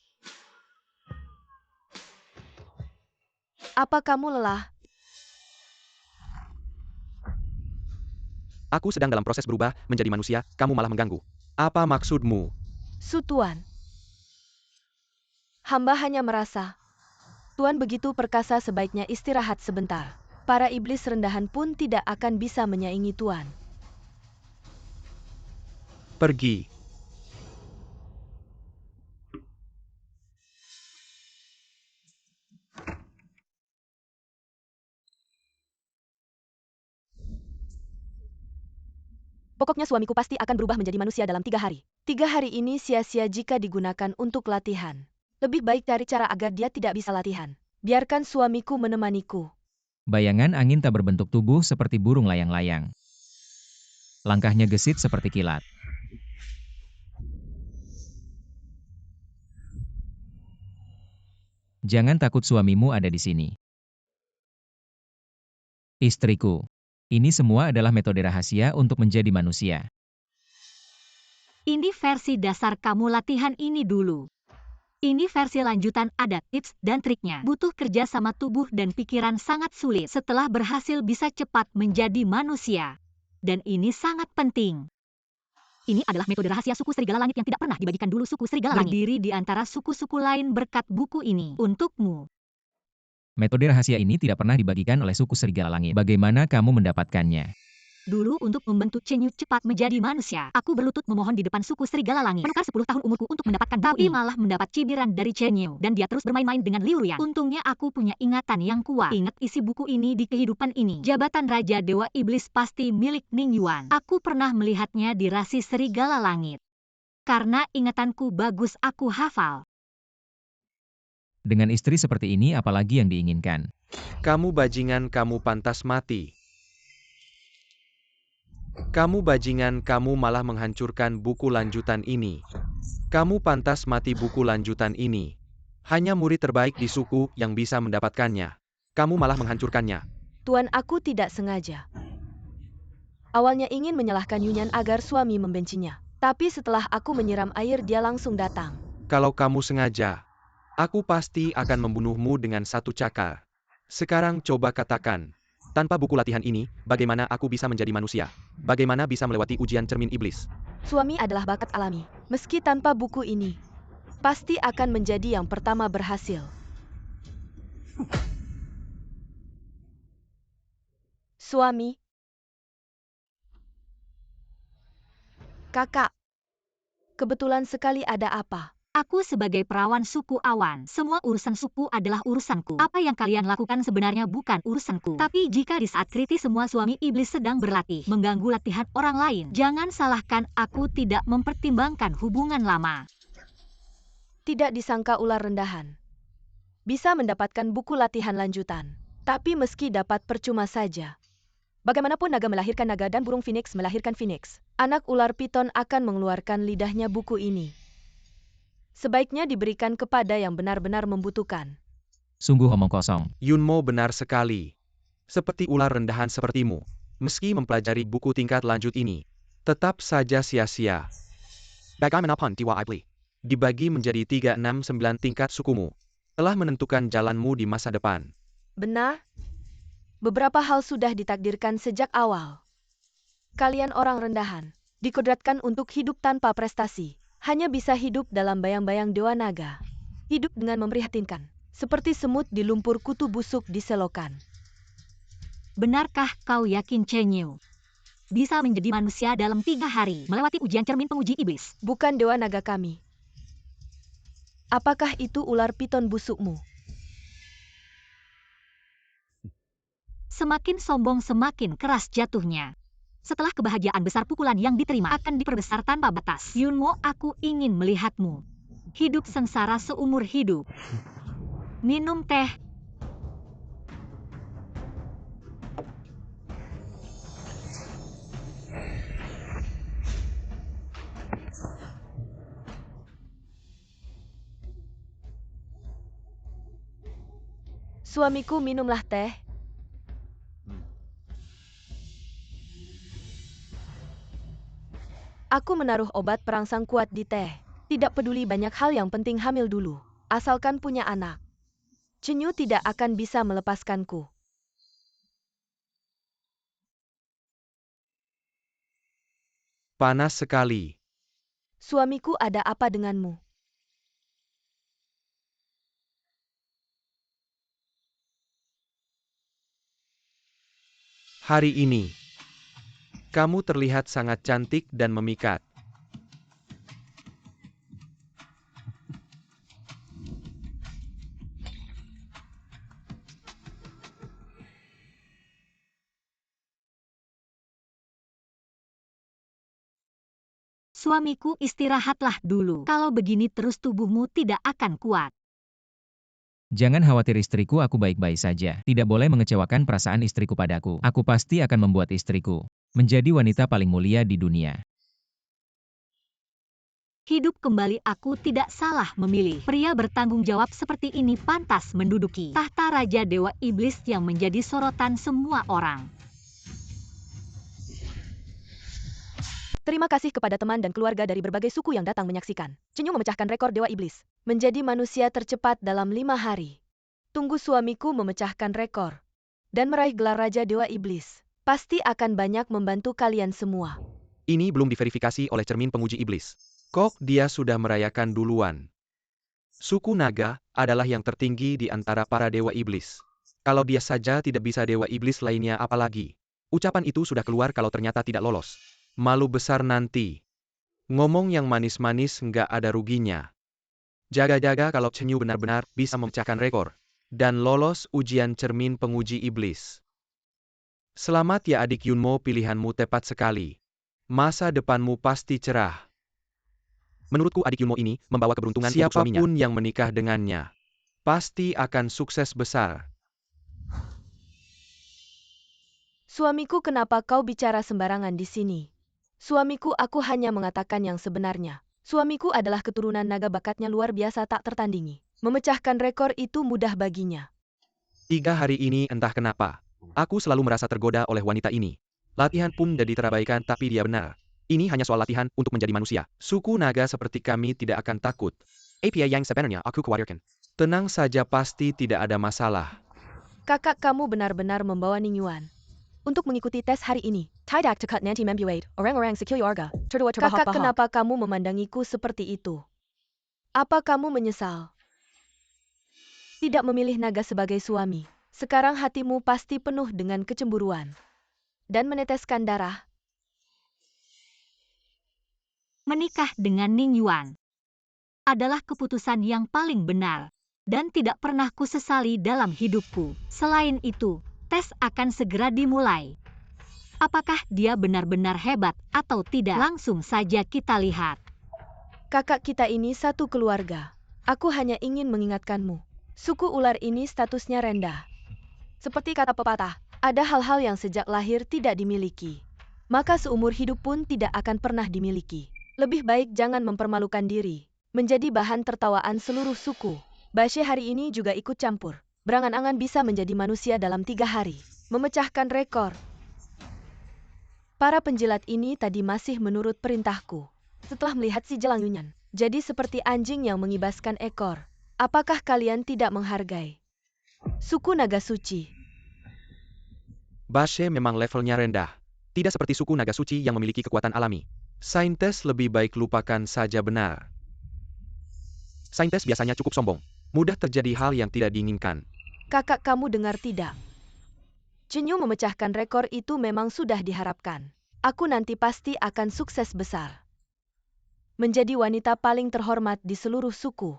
Apa kamu lelah? Aku sedang dalam proses berubah menjadi manusia, kamu malah mengganggu. Apa maksudmu? Su Tuan. Hamba hanya merasa Tuan begitu perkasa, sebaiknya istirahat sebentar. Para iblis rendahan pun tidak akan bisa menyaingi Tuan. Pergi. Pokoknya suamiku pasti akan berubah menjadi manusia dalam 3 hari. 3 hari ini sia-sia jika digunakan untuk latihan. Lebih baik cari cara agar dia tidak bisa latihan. Biarkan suamiku menemaniku. Bayangan angin tak berbentuk tubuh seperti burung layang-layang. Langkahnya gesit seperti kilat. Jangan takut, suamimu ada di sini. Istriku. Ini semua adalah metode rahasia untuk menjadi manusia. Ini versi dasar, kamu latihan ini dulu. Ini versi lanjutan, ada tips dan triknya. Butuh kerja sama tubuh dan pikiran, sangat sulit. Setelah berhasil bisa cepat menjadi manusia. Dan ini sangat penting. Ini adalah metode rahasia suku Serigala Langit yang tidak pernah dibagikan dulu suku Serigala Langit. Berdiri di antara suku-suku lain berkat buku ini. Untukmu. Metode rahasia ini tidak pernah dibagikan oleh suku Serigala Langit. Bagaimana kamu mendapatkannya? Dulu untuk membantu Chenyu cepat menjadi manusia, aku berlutut memohon di depan suku Serigala Langit. Menukar 10 tahun umurku untuk mendapatkan buku ini. Malah mendapat cibiran dari Chenyu. Dan dia terus bermain-main dengan Liu Ruyan. Untungnya aku punya ingatan yang kuat. Ingat isi buku ini di kehidupan ini. Jabatan Raja Dewa Iblis pasti milik Ning Yuan. Aku pernah melihatnya di rasi Serigala Langit. Karena ingatanku bagus, aku hafal. Dengan istri seperti ini, apalagi yang diinginkan? Kamu bajingan, kamu pantas mati. Kamu bajingan, kamu malah menghancurkan buku lanjutan ini. Kamu pantas mati buku lanjutan ini. Hanya murid terbaik di suku yang bisa mendapatkannya. Kamu malah menghancurkannya. Tuan, aku tidak sengaja. Awalnya ingin menyalahkan Yunyan agar suami membencinya. Tapi setelah aku menyiram air, dia langsung datang. Kalau kamu sengaja, aku pasti akan membunuhmu dengan satu cakar. Sekarang coba katakan, tanpa buku latihan ini, bagaimana aku bisa menjadi manusia? Bagaimana bisa melewati ujian cermin iblis? Suami adalah bakat alami. Meski tanpa buku ini, pasti akan menjadi yang pertama berhasil. Suami. Kakak. Kebetulan sekali, ada apa? Aku sebagai perawan suku Awan, semua urusan suku adalah urusanku. Apa yang kalian lakukan sebenarnya bukan urusanku. Tapi jika di saat kritis semua suami iblis sedang berlatih, mengganggu latihan orang lain, jangan salahkan aku tidak mempertimbangkan hubungan lama. Tidak disangka ular rendahan bisa mendapatkan buku latihan lanjutan. Tapi meski dapat percuma saja. Bagaimanapun naga melahirkan naga dan burung phoenix melahirkan phoenix. Anak ular piton akan mengeluarkan lidahnya buku ini. Sebaiknya diberikan kepada yang benar-benar membutuhkan. Sungguh omong kosong. Yunmo benar sekali. Seperti ular rendahan sepertimu. Meski mempelajari buku tingkat lanjut ini, tetap saja sia-sia. Bagaimanapun Dewa Iblis dibagi menjadi 3, 6, 9 tingkat sukumu, telah menentukan jalanmu di masa depan. Benar? Beberapa hal sudah ditakdirkan sejak awal. Kalian orang rendahan, dikodratkan untuk hidup tanpa prestasi. Hanya bisa hidup dalam bayang-bayang dewa naga. Hidup dengan memprihatinkan, seperti semut di lumpur kutu busuk di selokan. Benarkah kau yakin, Chenyu? Bisa menjadi manusia dalam 3 hari, melewati ujian cermin penguji iblis? Bukan dewa naga kami. Apakah itu ular piton busukmu? Semakin sombong semakin keras jatuhnya. Setelah kebahagiaan besar, pukulan yang diterima akan diperbesar tanpa batas. Yunmo, aku ingin melihatmu hidup sengsara seumur hidup. Minum teh. Suamiku, minumlah teh. Aku menaruh obat perangsang kuat di teh. Tidak peduli banyak hal, yang penting hamil dulu. Asalkan punya anak. Chenyu tidak akan bisa melepaskanku. Panas sekali. Suamiku, ada apa denganmu? Hari ini, kamu terlihat sangat cantik dan memikat. Suamiku, istirahatlah dulu. Kalau begini terus tubuhmu tidak akan kuat. Jangan khawatir istriku, aku baik-baik saja. Tidak boleh mengecewakan perasaan istriku padaku. Aku pasti akan membuat istriku menjadi wanita paling mulia di dunia. Hidup kembali, aku tidak salah memilih. Pria bertanggung jawab seperti ini pantas menduduki tahta Raja Dewa Iblis yang menjadi sorotan semua orang. Terima kasih kepada teman dan keluarga dari berbagai suku yang datang menyaksikan. Chenyu memecahkan rekor Dewa Iblis. Menjadi manusia tercepat dalam 5 hari. Tunggu suamiku memecahkan rekor. Dan meraih gelar Raja Dewa Iblis. Pasti akan banyak membantu kalian semua. Ini belum diverifikasi oleh cermin penguji iblis. Kok dia sudah merayakan duluan? Suku naga adalah yang tertinggi di antara para dewa iblis. Kalau dia saja tidak bisa, dewa iblis lainnya apalagi? Ucapan itu sudah keluar kalau ternyata tidak lolos. Malu besar nanti. Ngomong yang manis-manis nggak ada ruginya. Jaga-jaga kalau Chenyu benar-benar bisa memecahkan rekor. Dan lolos ujian cermin penguji iblis. Selamat ya adik Yunmo, pilihanmu tepat sekali. Masa depanmu pasti cerah. Menurutku adik Yunmo ini membawa keberuntungan untuk suaminya. Siapapun yang menikah dengannya, pasti akan sukses besar. Suamiku, kenapa kau bicara sembarangan di sini? Suamiku, aku hanya mengatakan yang sebenarnya. Suamiku adalah keturunan naga, bakatnya luar biasa tak tertandingi. Memecahkan rekor itu mudah baginya. 3 hari ini entah kenapa. Aku selalu merasa tergoda oleh wanita ini. Latihan pun jadi terabaikan, tapi dia benar. Ini hanya soal latihan untuk menjadi manusia. Suku naga seperti kami tidak akan takut. Apa yang sebenarnya aku khawatirkan? Tenang saja, pasti tidak ada masalah. Kakak kamu benar-benar membawa Ningyuan untuk mengikuti tes hari ini. Tidak tekat nanti membuat orang-orang sekili warga tertawa terbahak-bahak. Kakak, kenapa kamu memandangiku seperti itu? Apa kamu menyesal tidak memilih naga sebagai suami? Sekarang hatimu pasti penuh dengan kecemburuan dan meneteskan darah. Menikah dengan Ningyuan adalah keputusan yang paling benar dan tidak pernah kusesali dalam hidupku. Selain itu, tes akan segera dimulai. Apakah dia benar-benar hebat atau tidak? Langsung saja kita lihat. Kakak kita ini satu keluarga. Aku hanya ingin mengingatkanmu. Suku ular ini statusnya rendah. Seperti kata pepatah, ada hal-hal yang sejak lahir tidak dimiliki, maka seumur hidup pun tidak akan pernah dimiliki. Lebih baik jangan mempermalukan diri, menjadi bahan tertawaan seluruh suku. Bashe hari ini juga ikut campur. Berangan-angan bisa menjadi manusia dalam 3 hari. Memecahkan rekor. Para penjilat ini tadi masih menurut perintahku. Setelah melihat si Jelang Yunyan jadi seperti anjing yang mengibaskan ekor. Apakah kalian tidak menghargai suku naga suci? Bashe memang levelnya rendah. Tidak seperti suku naga suci yang memiliki kekuatan alami. Saintes lebih baik lupakan saja, benar. Saintes biasanya cukup sombong. Mudah terjadi hal yang tidak diinginkan. Kakak kamu dengar tidak? Chenyu memecahkan rekor itu memang sudah diharapkan. Aku nanti pasti akan sukses besar. Menjadi wanita paling terhormat di seluruh suku.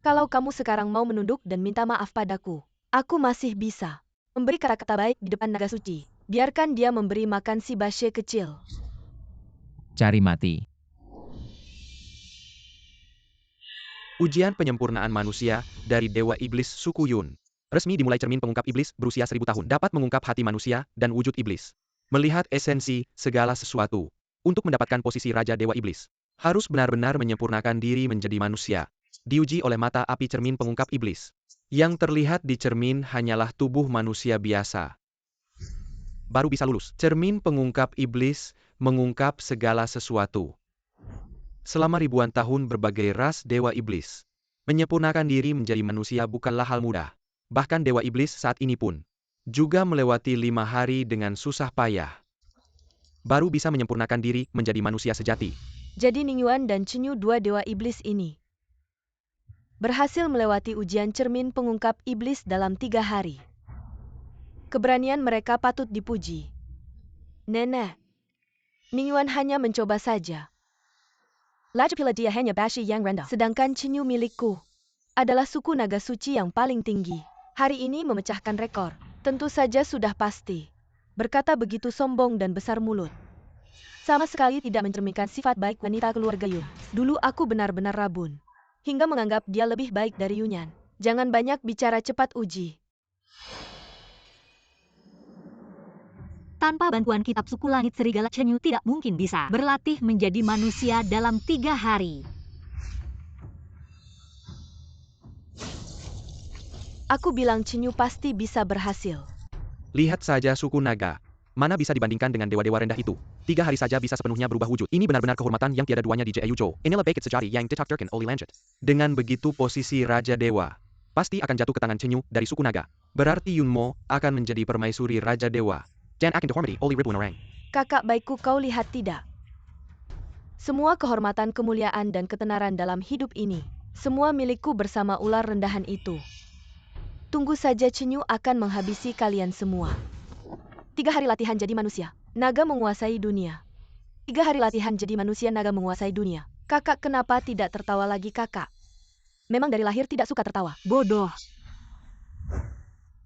Kalau kamu sekarang mau menunduk dan minta maaf padaku, aku masih bisa memberi kata-kata baik di depan naga suci. Biarkan dia memberi makan si Bashe kecil. Cari mati. Ujian penyempurnaan manusia dari Dewa Iblis Suku Yun. Resmi dimulai. Cermin pengungkap iblis berusia 1000 tahun dapat mengungkap hati manusia dan wujud iblis. Melihat esensi segala sesuatu. Untuk mendapatkan posisi Raja Dewa Iblis, harus benar-benar menyempurnakan diri menjadi manusia. Diuji oleh mata api cermin pengungkap iblis. Yang terlihat di cermin hanyalah tubuh manusia biasa. Baru bisa lulus. Cermin pengungkap iblis mengungkap segala sesuatu. Selama ribuan tahun berbagai ras Dewa Iblis menyempurnakan diri menjadi manusia bukanlah hal mudah. Bahkan Dewa Iblis saat ini pun juga melewati 5 hari dengan susah payah. Baru bisa menyempurnakan diri menjadi manusia sejati. Jadi Ningyuan dan Chenyu, dua Dewa Iblis ini, berhasil melewati ujian cermin pengungkap iblis dalam 3 hari. Keberanian mereka patut dipuji. Nenek, Ningyuan hanya mencoba saja. Lagipula dia hanya Bashe yang rendah. Sedangkan Chenyu milikku adalah suku naga suci yang paling tinggi. Hari ini memecahkan rekor. Tentu saja sudah pasti. Berkata begitu sombong dan besar mulut. Sama sekali tidak mencerminkan sifat baik wanita keluarga Yun. Dulu aku benar-benar rabun. Hingga menganggap dia lebih baik dari Yunyan. Jangan banyak bicara, cepat uji. Tanpa bantuan kitab suku langit serigala, Chenyu tidak mungkin bisa berlatih menjadi manusia dalam 3 hari. Aku bilang Chenyu pasti bisa berhasil. Lihat saja suku naga. Mana bisa dibandingkan dengan dewa-dewa rendah itu. 3 hari saja bisa sepenuhnya berubah wujud. Ini benar-benar kehormatan yang tiada duanya di Jeeyujo. Inilah baik sejati yang ditakdirkan oleh lanjut. Dengan begitu posisi Raja Dewa pasti akan jatuh ke tangan Chenyu dari suku naga. Berarti Yunmo akan menjadi permaisuri Raja Dewa. Dan akan dihormati oleh ribuan orang. Kakak baikku, kau lihat tidak? Semua kehormatan, kemuliaan dan ketenaran dalam hidup ini, semua milikku bersama ular rendahan itu. Tunggu saja, Chenyu akan menghabisi kalian semua. 3 hari latihan jadi manusia, naga menguasai dunia. 3 hari latihan jadi manusia, naga menguasai dunia. Kakak kenapa tidak tertawa lagi, kakak? Memang dari lahir tidak suka tertawa. Bodoh.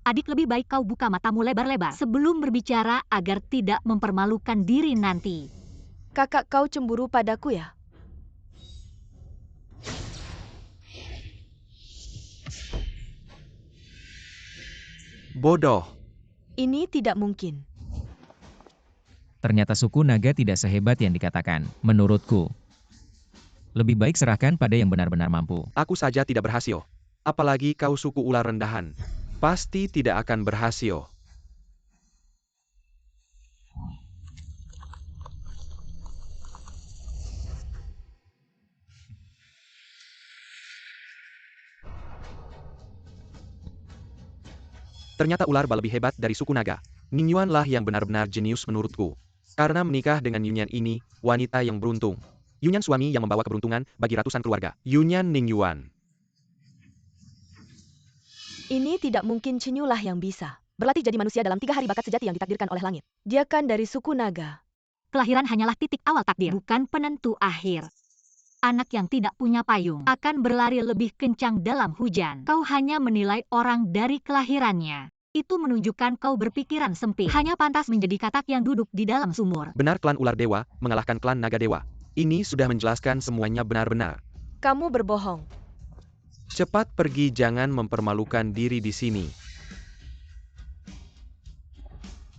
Adik, lebih baik kau buka matamu lebar-lebar sebelum berbicara agar tidak mempermalukan diri nanti. Kakak, kau cemburu padaku ya? Bodoh. Ini tidak mungkin. Ternyata suku naga tidak sehebat yang dikatakan, menurutku. Lebih baik serahkan pada yang benar-benar mampu. Aku saja tidak berhasil. Apalagi kau suku ular rendahan. Pasti tidak akan berhasil. Ternyata ular bal lebih hebat dari suku naga. Ning Yuan lah yang benar-benar jenius menurutku. Karena menikah dengan Yunyan ini, wanita yang beruntung. Yunyan suami yang membawa keberuntungan bagi ratusan keluarga. Yunyan Ning Yuan. Ini tidak mungkin Cinyu lah yang bisa berlatih jadi manusia dalam 3 hari bakat sejati yang ditakdirkan oleh langit. Dia kan dari suku naga. Kelahiran hanyalah titik awal takdir, bukan penentu akhir. Anak yang tidak punya payung akan berlari lebih kencang dalam hujan. Kau hanya menilai orang dari kelahirannya. Itu menunjukkan kau berpikiran sempit. Hanya pantas menjadi katak yang duduk di dalam sumur. Benar klan ular dewa mengalahkan klan naga dewa. Ini sudah menjelaskan semuanya benar-benar. Kamu berbohong. Cepat pergi, jangan mempermalukan diri di sini.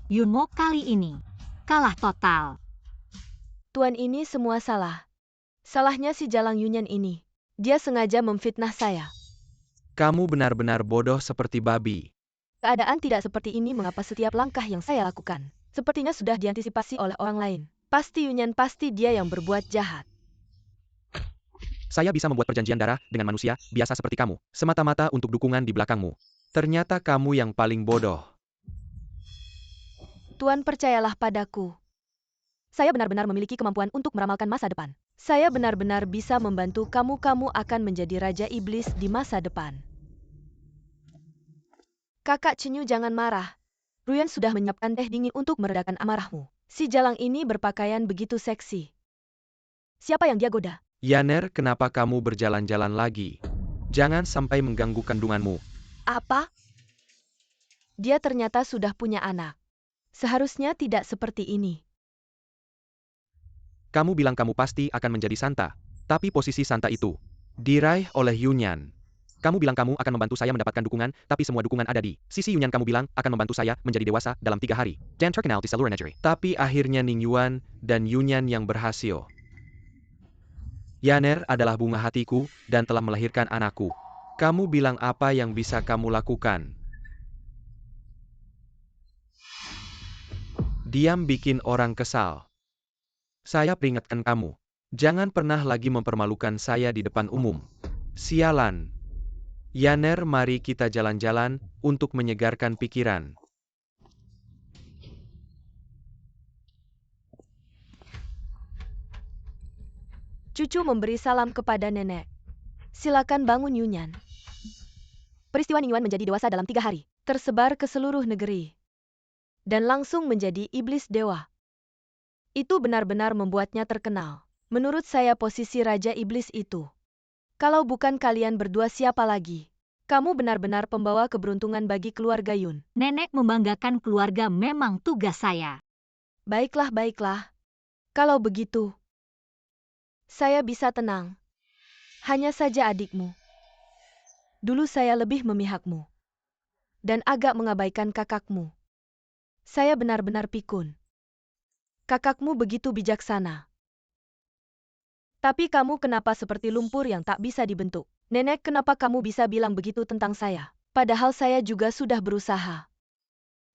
Yunmo kali ini kalah total. Tuan, ini semua salah. Salahnya si Jalang Yunyan ini. Dia sengaja memfitnah saya. Kamu benar-benar bodoh seperti babi. Keadaan tidak seperti ini mengapa setiap langkah yang saya lakukan sepertinya sudah diantisipasi oleh orang lain. Pasti Yunyan, pasti dia yang berbuat jahat. Saya bisa membuat perjanjian darah dengan manusia biasa seperti kamu, semata-mata untuk dukungan di belakangmu. Ternyata kamu yang paling bodoh. Tuan, percayalah padaku. Saya benar-benar memiliki kemampuan untuk meramalkan masa depan. Saya benar-benar bisa membantu kamu. Kamu akan menjadi Raja Iblis di masa depan. Kakak Cinyu, jangan marah. Ruyan sudah menyiapkan teh dingin untuk meredakan amarahmu. Si Jalang ini berpakaian begitu seksi. Siapa yang dia goda? Yaner, kenapa kamu berjalan-jalan lagi? Jangan sampai mengganggu kandunganmu. Apa? Dia ternyata sudah punya anak. Seharusnya tidak seperti ini. Kamu bilang kamu pasti akan menjadi Santa. Tapi posisi Santa itu diraih oleh Yunyan. Kamu bilang kamu akan membantu saya mendapatkan dukungan, tapi semua dukungan ada di sisi Yunyan. Kamu bilang akan membantu saya menjadi dewasa dalam 3 hari. Dan terkenal di seluruh negeri. Tapi akhirnya Ning Yuan dan Yunyan yang berhasil. Yaner adalah bunga hatiku dan telah melahirkan anakku. Kamu bilang apa yang bisa kamu lakukan? Diam bikin orang kesal. Saya peringatkan kamu. Jangan pernah lagi mempermalukan saya di depan umum. Sialan. Yaner, mari kita jalan-jalan untuk menyegarkan pikiran. Cucu memberi salam kepada nenek. Silakan bangun, Yunyan. Peristiwa Ning Yuan menjadi dewasa dalam 3 hari. Tersebar ke seluruh negeri. Dan langsung menjadi iblis dewa. Itu benar-benar membuatnya terkenal. Menurut saya posisi Raja Iblis itu. Kalau bukan kalian berdua, siapa lagi? Kamu benar-benar pembawa keberuntungan bagi keluarga Yun. Nenek membanggakan keluarga memang tugas saya. Baiklah, baiklah. Kalau begitu, saya bisa tenang. Hanya saja adikmu. Dulu saya lebih memihakmu. Dan agak mengabaikan kakakmu. Saya benar-benar pikun. Kakakmu begitu bijaksana. Tapi kamu kenapa seperti lumpur yang tak bisa dibentuk? Nenek, kenapa kamu bisa bilang begitu tentang saya? Padahal saya juga sudah berusaha.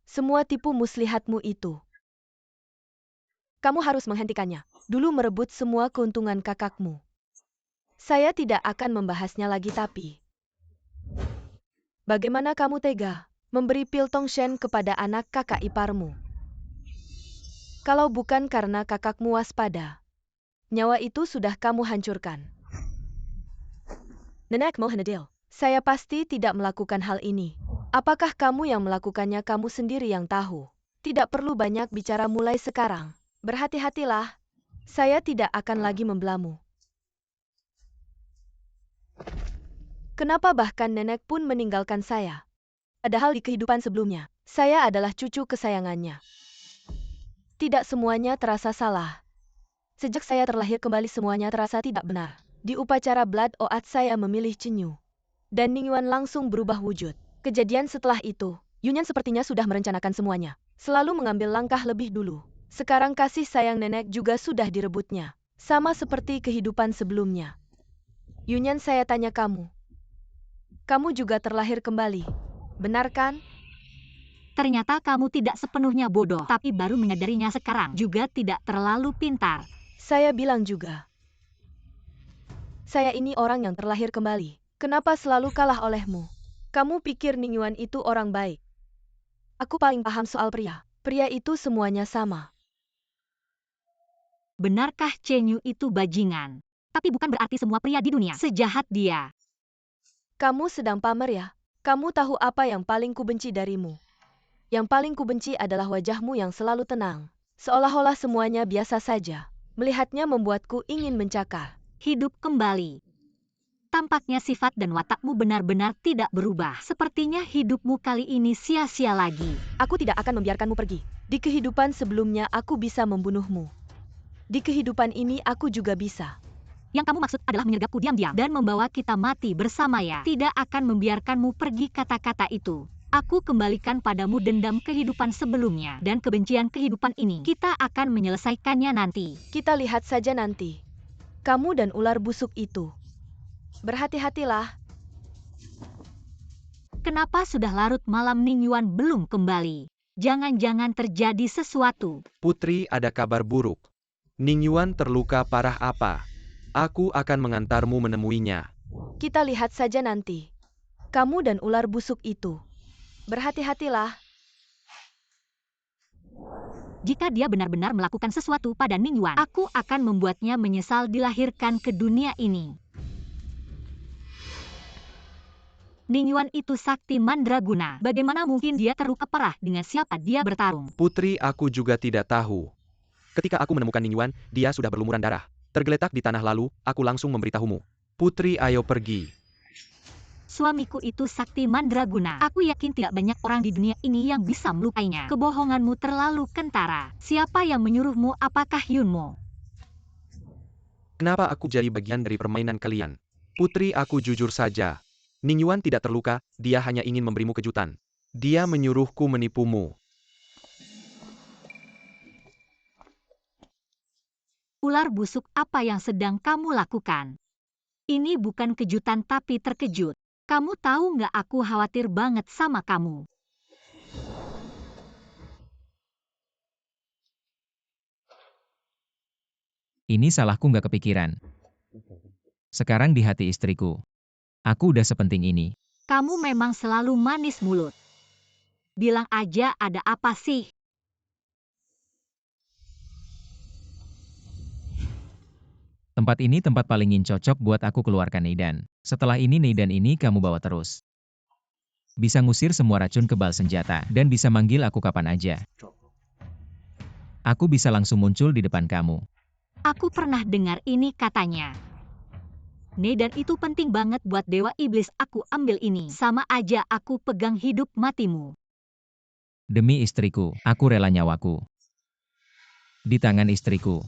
Semua tipu muslihatmu itu. Kamu harus menghentikannya. Dulu merebut semua keuntungan kakakmu. Saya tidak akan membahasnya lagi, tapi bagaimana kamu tega memberi pil Tongshen kepada anak kakak iparmu? Kalau bukan karena kakakmu waspada, nyawa itu sudah kamu hancurkan. Nenek Mohanedil, saya pasti tidak melakukan hal ini. Apakah kamu yang melakukannya? Kamu sendiri yang tahu. Tidak perlu banyak bicara mulai sekarang. Berhati-hatilah. Saya tidak akan lagi membelamu. Kenapa bahkan nenek pun meninggalkan saya? Padahal di kehidupan sebelumnya, saya adalah cucu kesayangannya. Tidak semuanya terasa salah. Sejak saya terlahir kembali semuanya terasa tidak benar. Di upacara Blood Oath saya memilih Cinyu. Dan Ning Yuan langsung berubah wujud. Kejadian setelah itu, Yunyan sepertinya sudah merencanakan semuanya. Selalu mengambil langkah lebih dulu. Sekarang kasih sayang nenek juga sudah direbutnya. Sama seperti kehidupan sebelumnya. Yunyan, saya tanya kamu. Kamu juga terlahir kembali. Benar kan? Ternyata kamu tidak sepenuhnya bodoh, tapi baru menyadarinya sekarang. Juga tidak terlalu pintar. Saya bilang juga. Saya ini orang yang terlahir kembali. Kenapa selalu kalah olehmu? Kamu pikir Ningyuan itu orang baik? Aku paling paham soal pria. Pria itu semuanya sama. Benarkah Chen Yu itu bajingan? Tapi bukan berarti semua pria di dunia sejahat dia. Kamu sedang pamer ya? Kamu tahu apa yang paling kubenci darimu? Yang paling kubenci adalah wajahmu yang selalu tenang. Seolah-olah semuanya biasa saja. Melihatnya membuatku ingin mencakar. Hidup kembali. Tampaknya sifat dan watakmu benar-benar tidak berubah. Sepertinya hidupmu kali ini sia-sia lagi. Aku tidak akan membiarkanmu pergi. Di kehidupan sebelumnya aku bisa membunuhmu. Di kehidupan ini aku juga bisa. Yang kamu maksud adalah menyergapku diam-diam dan membawa kita mati bersama ya. Tidak akan membiarkanmu pergi kata-kata itu. Aku kembalikan padamu dendam kehidupan sebelumnya dan kebencian kehidupan ini. Kita akan menyelesaikannya nanti. Kita lihat saja nanti. Kamu dan ular busuk itu. Berhati-hatilah. Kenapa sudah larut malam Ningyuan belum kembali? Jangan-jangan terjadi sesuatu. Putri, ada kabar buruk. Ningyuan terluka parah apa? Aku akan mengantarmu menemuinya. Kita lihat saja nanti. Kamu dan ular busuk itu. Berhati-hatilah. Jika dia benar-benar melakukan sesuatu pada Ningyuan, aku akan membuatnya menyesal dilahirkan ke dunia ini. Ningyuan itu sakti mandraguna. Bagaimana mungkin dia terluka parah dengan siapa dia bertarung? Putri, aku juga tidak tahu. Ketika aku menemukan Ningyuan, dia sudah berlumuran darah. Tergeletak di tanah lalu, aku langsung memberitahumu. Putri, ayo pergi. Suamiku itu sakti mandraguna. Aku yakin tidak banyak orang di dunia ini yang bisa melukainya. Kebohonganmu terlalu kentara. Siapa yang menyuruhmu? Apakah Yunmo? Kenapa aku jadi bagian dari permainan kalian? Putri, aku jujur saja. Ningyuan tidak terluka, dia hanya ingin memberimu kejutan. Dia menyuruhku menipumu. Ular busuk, apa yang sedang kamu lakukan? Ini bukan kejutan tapi terkejut. Kamu tahu nggak, aku khawatir banget sama kamu. Ini salahku nggak kepikiran. Sekarang di hati istriku. Aku udah sepenting ini. Kamu memang selalu manis mulut. Bilang aja ada apa sih? Tempat ini tempat paling cocok buat aku keluarkan Neidan. Setelah ini Neidan ini kamu bawa terus. Bisa ngusir semua racun kebal senjata, dan bisa manggil aku kapan aja. Aku bisa langsung muncul di depan kamu. Aku pernah dengar ini katanya. Neidan itu penting banget buat Dewa Iblis. Aku ambil ini. Sama aja aku pegang hidup matimu. Demi istriku, aku rela nyawaku. Di tangan istriku.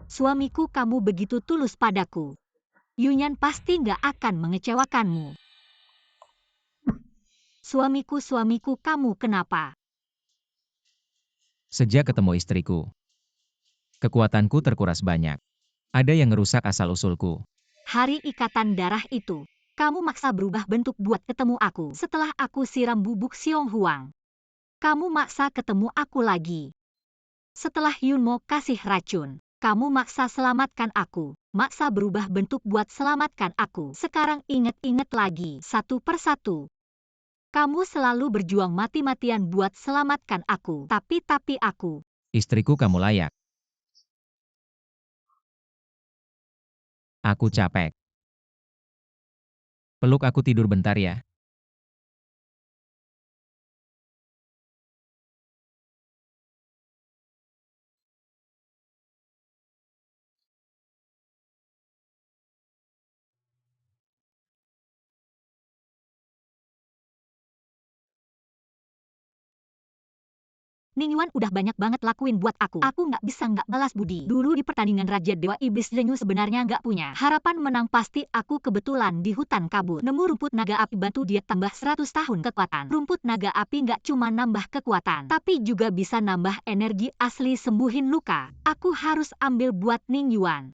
Suamiku, kamu begitu tulus padaku. Yunyan pasti nggak akan mengecewakanmu. Suamiku, kamu kenapa? Sejak ketemu istriku, kekuatanku terkuras banyak. Ada yang ngerusak asal-usulku. Hari ikatan darah itu, kamu maksa berubah bentuk buat ketemu aku. Setelah aku siram bubuk Siong Huang, kamu maksa ketemu aku lagi. Setelah Yunmo kasih racun, kamu maksa selamatkan aku. Maksa berubah bentuk buat selamatkan aku. Sekarang inget-inget lagi, satu persatu. Kamu selalu berjuang mati-matian buat selamatkan aku. Tapi aku. Istriku, kamu layak. Aku capek. Peluk aku, tidur bentar ya. Ning Yuan udah banyak banget lakuin buat aku. Aku nggak bisa nggak balas budi. Dulu di pertandingan Raja Dewa Iblis Zenyu sebenarnya nggak punya harapan menang, pasti aku kebetulan di hutan kabut nemu rumput naga api, bantu dia tambah 100 tahun kekuatan. Rumput naga api nggak cuma nambah kekuatan, tapi juga bisa nambah energi asli, sembuhin luka. Aku harus ambil buat Ning Yuan.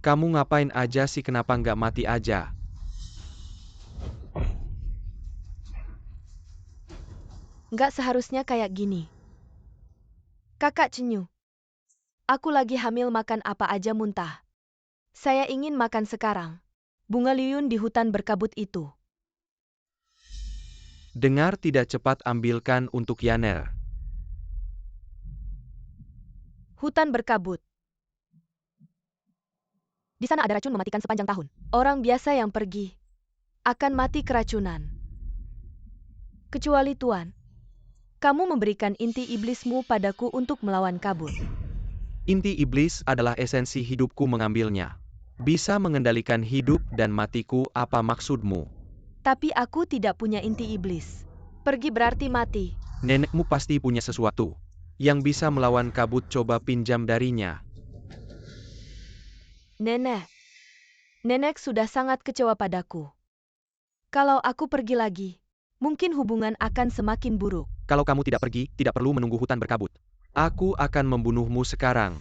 Kamu ngapain aja sih, kenapa nggak mati aja? Nggak seharusnya kayak gini. Kakak Cenyu, aku lagi hamil, makan apa aja muntah. Saya ingin makan sekarang. Bunga liun di hutan berkabut itu. Dengar, tidak, cepat ambilkan untuk Yaner. Hutan berkabut. Di sana ada racun mematikan sepanjang tahun. Orang biasa yang pergi akan mati keracunan. Kecuali Tuan, kamu memberikan inti iblismu padaku untuk melawan kabut. Inti iblis adalah esensi hidupku, mengambilnya bisa mengendalikan hidup dan matiku. Apa maksudmu? Tapi aku tidak punya inti iblis. Pergi berarti mati. Nenekmu pasti punya sesuatu yang bisa melawan kabut, coba pinjam darinya. Nenek sudah sangat kecewa padaku. Kalau aku pergi lagi, mungkin hubungan akan semakin buruk. Kalau kamu tidak pergi, tidak perlu menunggu hutan berkabut. Aku akan membunuhmu sekarang.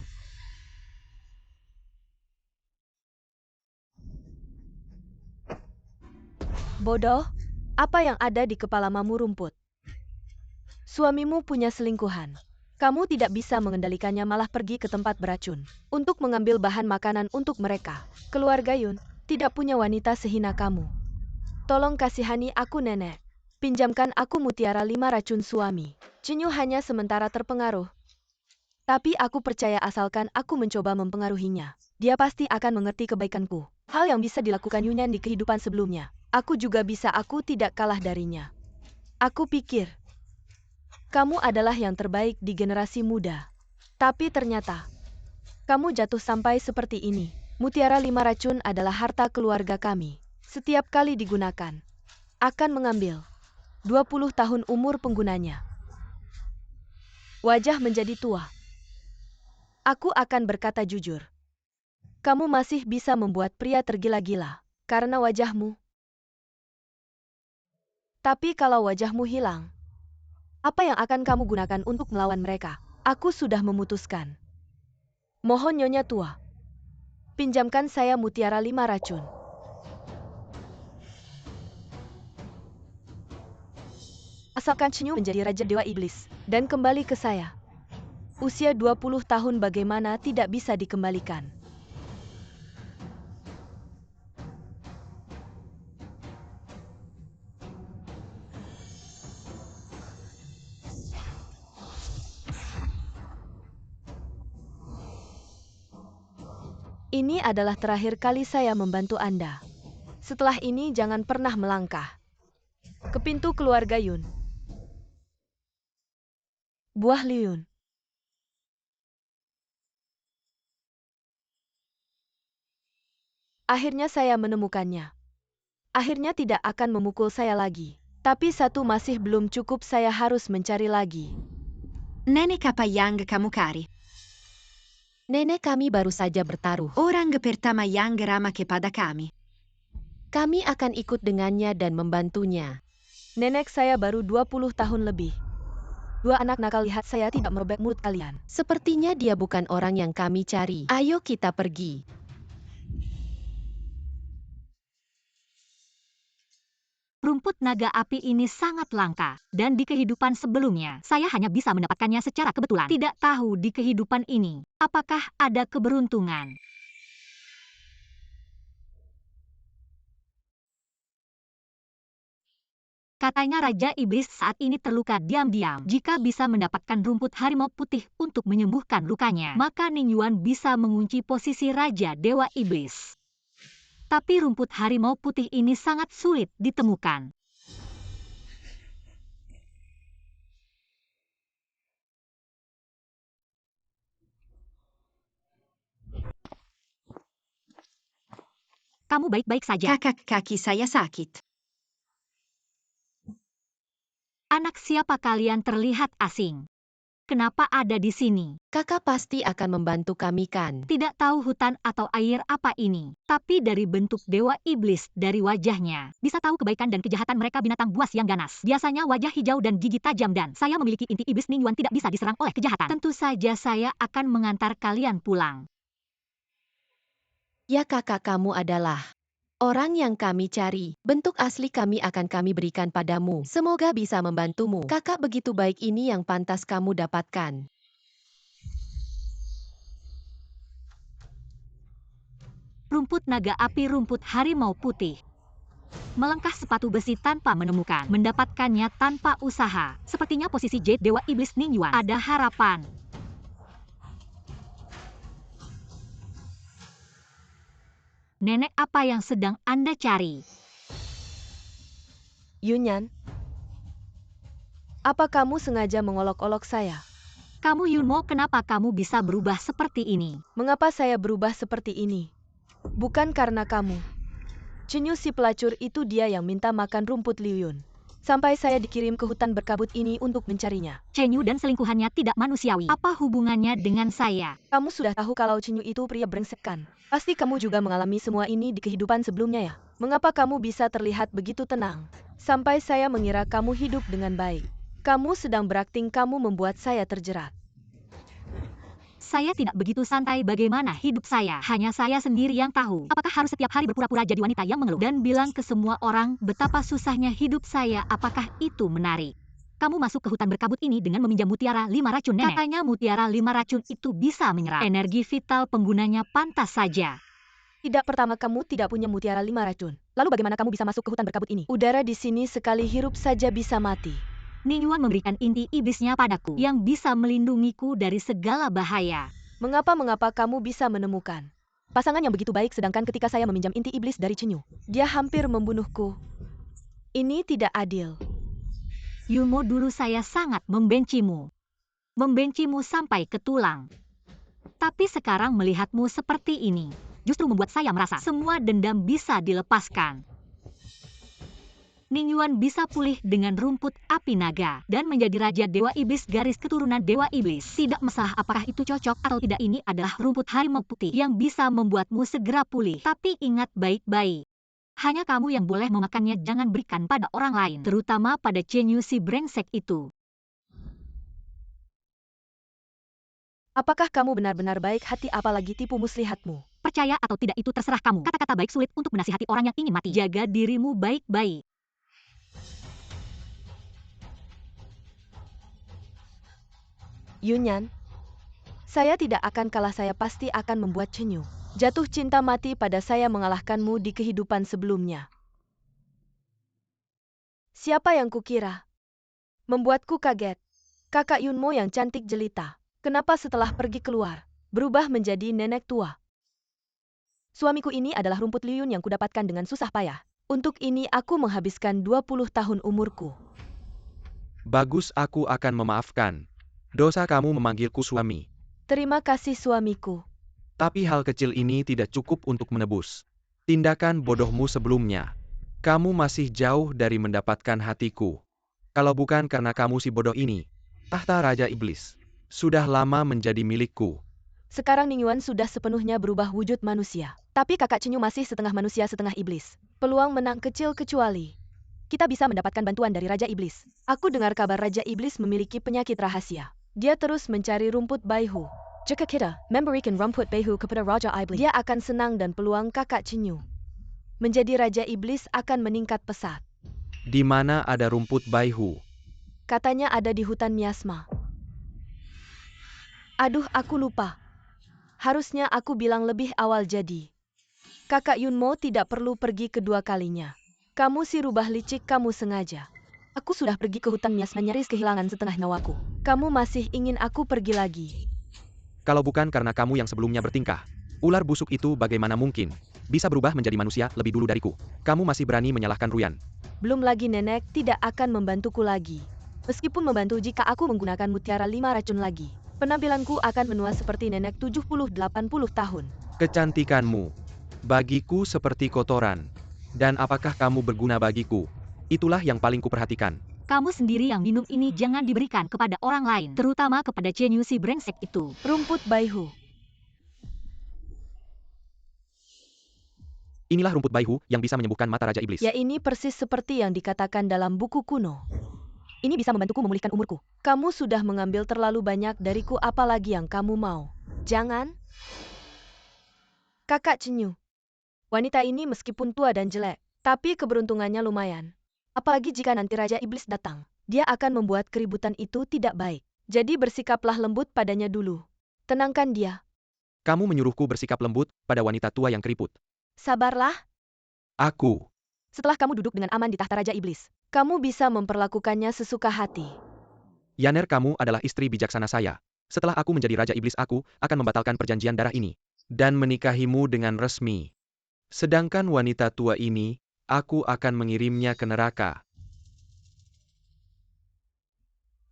Bodoh, apa yang ada di kepalamamu rumput? Suamimu punya selingkuhan. Kamu tidak bisa mengendalikannya, malah pergi ke tempat beracun untuk mengambil bahan makanan untuk mereka. Keluarga Yun tidak punya wanita sehina kamu. Tolong kasihani aku, Nenek. Pinjamkan aku mutiara 5 racun suami. Cenyu hanya sementara terpengaruh. Tapi aku percaya asalkan aku mencoba mempengaruhinya, dia pasti akan mengerti kebaikanku. Hal yang bisa dilakukan Yunyan di kehidupan sebelumnya, aku juga bisa, aku tidak kalah darinya. Aku pikir, kamu adalah yang terbaik di generasi muda. Tapi ternyata, kamu jatuh sampai seperti ini. Mutiara 5 racun adalah harta keluarga kami. Setiap kali digunakan, akan mengambil 20 tahun umur penggunanya. Wajah menjadi tua. Aku akan berkata jujur. Kamu masih bisa membuat pria tergila-gila karena wajahmu. Tapi kalau wajahmu hilang, apa yang akan kamu gunakan untuk melawan mereka? Aku sudah memutuskan. Mohon Nyonya Tua, pinjamkan saya mutiara 5 racun. Asalkan Cenyu menjadi Raja Dewa Iblis dan kembali ke saya. Usia 20 tahun bagaimana tidak bisa dikembalikan? Ini adalah terakhir kali saya membantu Anda. Setelah ini jangan pernah melangkah ke pintu keluarga Yun. Buah Liun. Akhirnya saya menemukannya. Akhirnya tidak akan memukul saya lagi. Tapi satu masih belum cukup, saya harus mencari lagi. Nenek apa yang kamu cari? Nenek kami baru saja bertaruh. Orang pertama yang ramah kepada kami. Kami akan ikut dengannya dan membantunya. Nenek saya baru 20 tahun lebih. 2 anak nakal, lihat saya tidak merobek mulut kalian. Sepertinya dia bukan orang yang kami cari. Ayo kita pergi. Rumput naga api ini sangat langka, dan di kehidupan sebelumnya, saya hanya bisa mendapatkannya secara kebetulan. Tidak tahu di kehidupan ini, apakah ada keberuntungan. Katanya Raja Iblis saat ini terluka diam-diam. Jika bisa mendapatkan rumput harimau putih untuk menyembuhkan lukanya, maka Ning Yuan bisa mengunci posisi Raja Dewa Iblis. Tapi rumput harimau putih ini sangat sulit ditemukan. Kamu baik-baik saja. Kakak, kaki saya sakit. Anak siapa kalian terlihat asing? Kenapa ada di sini? Kakak pasti akan membantu kami kan? Tidak tahu hutan atau air apa ini. Tapi dari bentuk dewa iblis dari wajahnya, bisa tahu kebaikan dan kejahatan mereka binatang buas yang ganas. Biasanya wajah hijau dan gigi tajam dan saya memiliki inti iblis Ning Yuan tidak bisa diserang oleh kejahatan. Tentu saja saya akan mengantar kalian pulang. Ya kakak kamu adalah orang yang kami cari. Bentuk asli kami akan kami berikan padamu. Semoga bisa membantumu. Kakak begitu baik ini yang pantas kamu dapatkan. Rumput naga api rumput harimau putih. Melangkah sepatu besi tanpa menemukan. Mendapatkannya tanpa usaha. Sepertinya posisi Jade Dewa Iblis Ning Yuan ada harapan. Nenek apa yang sedang Anda cari? Yunyan, apa kamu sengaja mengolok-olok saya? Kamu Yunmo, kenapa kamu bisa berubah seperti ini? Mengapa saya berubah seperti ini? Bukan karena kamu. Chenyu si pelacur itu dia yang minta makan rumput Liu Yun. Sampai saya dikirim ke hutan berkabut ini untuk mencarinya. Chenyu dan selingkuhannya tidak manusiawi. Apa hubungannya dengan saya? Kamu sudah tahu kalau Chenyu itu pria brengsek kan? Pasti kamu juga mengalami semua ini di kehidupan sebelumnya ya? Mengapa kamu bisa terlihat begitu tenang? Sampai saya mengira kamu hidup dengan baik. Kamu sedang berakting, kamu membuat saya terjerat. Saya tidak begitu santai bagaimana hidup saya. Hanya saya sendiri yang tahu. Apakah harus setiap hari berpura-pura jadi wanita yang mengeluh dan bilang ke semua orang betapa susahnya hidup saya? Apakah itu menarik? Kamu masuk ke hutan berkabut ini dengan meminjam mutiara 5 racun nenek. Katanya mutiara 5 racun itu bisa menyerap energi vital penggunanya, pantas saja. Tidak, pertama kamu tidak punya mutiara 5 racun. Lalu bagaimana kamu bisa masuk ke hutan berkabut ini? Udara di sini sekali hirup saja bisa mati. Ning Yuan memberikan inti iblisnya padaku yang bisa melindungiku dari segala bahaya. Mengapa kamu bisa menemukan pasangan yang begitu baik sedangkan ketika saya meminjam inti iblis dari Chenyu, dia hampir membunuhku. Ini tidak adil. Yunmo, dulu saya sangat membencimu. Membencimu sampai ke tulang. Tapi sekarang melihatmu seperti ini, justru membuat saya merasa semua dendam bisa dilepaskan. Ning Yuan bisa pulih dengan rumput api naga dan menjadi Raja Dewa Iblis garis keturunan Dewa Iblis. Tidak masalah apakah itu cocok atau tidak, ini adalah rumput harimau putih yang bisa membuatmu segera pulih. Tapi ingat baik-baik. Hanya kamu yang boleh memakannya, jangan berikan pada orang lain. Terutama pada Chenyu si brengsek itu. Apakah kamu benar-benar baik hati apalagi tipu muslihatmu? Percaya atau tidak itu terserah kamu. Kata-kata baik sulit untuk menasihati orang yang ingin mati. Jaga dirimu baik-baik. Yunyan, saya tidak akan kalah, saya pasti akan membuat Chenyu jatuh cinta mati pada saya mengalahkanmu di kehidupan sebelumnya. Siapa yang kukira? Membuatku kaget. Kakak Yunmo yang cantik jelita. Kenapa setelah pergi keluar, berubah menjadi nenek tua? Suamiku ini adalah rumput Liu Yun yang kudapatkan dengan susah payah. Untuk ini aku menghabiskan 20 tahun umurku. Bagus, aku akan memaafkan. Dosa kamu memanggilku suami. Terima kasih suamiku. Tapi hal kecil ini tidak cukup untuk menebus tindakan bodohmu sebelumnya. Kamu masih jauh dari mendapatkan hatiku. Kalau bukan karena kamu si bodoh ini, tahta Raja Iblis sudah lama menjadi milikku. Sekarang Ning Yuan sudah sepenuhnya berubah wujud manusia. Tapi kakak Chenyu masih setengah manusia setengah iblis. Peluang menang kecil kecuali kita bisa mendapatkan bantuan dari Raja Iblis. Aku dengar kabar Raja Iblis memiliki penyakit rahasia. Dia terus mencari rumput Baihu. Jika kita memberikan rumput Baihu kepada Raja Iblis, dia akan senang dan peluang kakak Chenyu menjadi Raja Iblis akan meningkat pesat. Di mana ada rumput Baihu? Katanya ada di hutan miasma. Aduh, aku lupa. Harusnya aku bilang lebih awal jadi. Kakak Yunmo tidak perlu pergi kedua kalinya. Kamu si rubah licik, kamu sengaja. Aku sudah pergi ke hutan miasma nyaris kehilangan setengah nyawaku. Kamu masih ingin aku pergi lagi? Kalau bukan karena kamu yang sebelumnya bertingkah, ular busuk itu bagaimana mungkin bisa berubah menjadi manusia lebih dulu dariku? Kamu masih berani menyalahkan Ruyan. Belum lagi nenek tidak akan membantuku lagi. Meskipun membantu jika aku menggunakan mutiara 5 racun lagi. Penampilanku akan menua seperti nenek 70-80 tahun. Kecantikanmu bagiku seperti kotoran. Dan apakah kamu berguna bagiku? Itulah yang paling kuperhatikan. Kamu sendiri yang minum ini jangan diberikan kepada orang lain, terutama kepada Chenyu si brengsek itu. Rumput Baihu. Inilah rumput Baihu yang bisa menyembuhkan mata Raja Iblis. Ya, ini persis seperti yang dikatakan dalam buku kuno. Ini bisa membantuku memulihkan umurku. Kamu sudah mengambil terlalu banyak dariku, apalagi yang kamu mau. Jangan. Kakak Chenyu. Wanita ini meskipun tua dan jelek, tapi keberuntungannya lumayan. Apalagi jika nanti Raja Iblis datang. Dia akan membuat keributan itu tidak baik. Jadi bersikaplah lembut padanya dulu. Tenangkan dia. Kamu menyuruhku bersikap lembut pada wanita tua yang keriput. Sabarlah. Aku. Setelah kamu duduk dengan aman di tahta Raja Iblis, kamu bisa memperlakukannya sesuka hati. Yaner, kamu adalah istri bijaksana saya. Setelah aku menjadi Raja Iblis, aku akan membatalkan perjanjian darah ini dan menikahimu dengan resmi. Sedangkan wanita tua ini, aku akan mengirimnya ke neraka.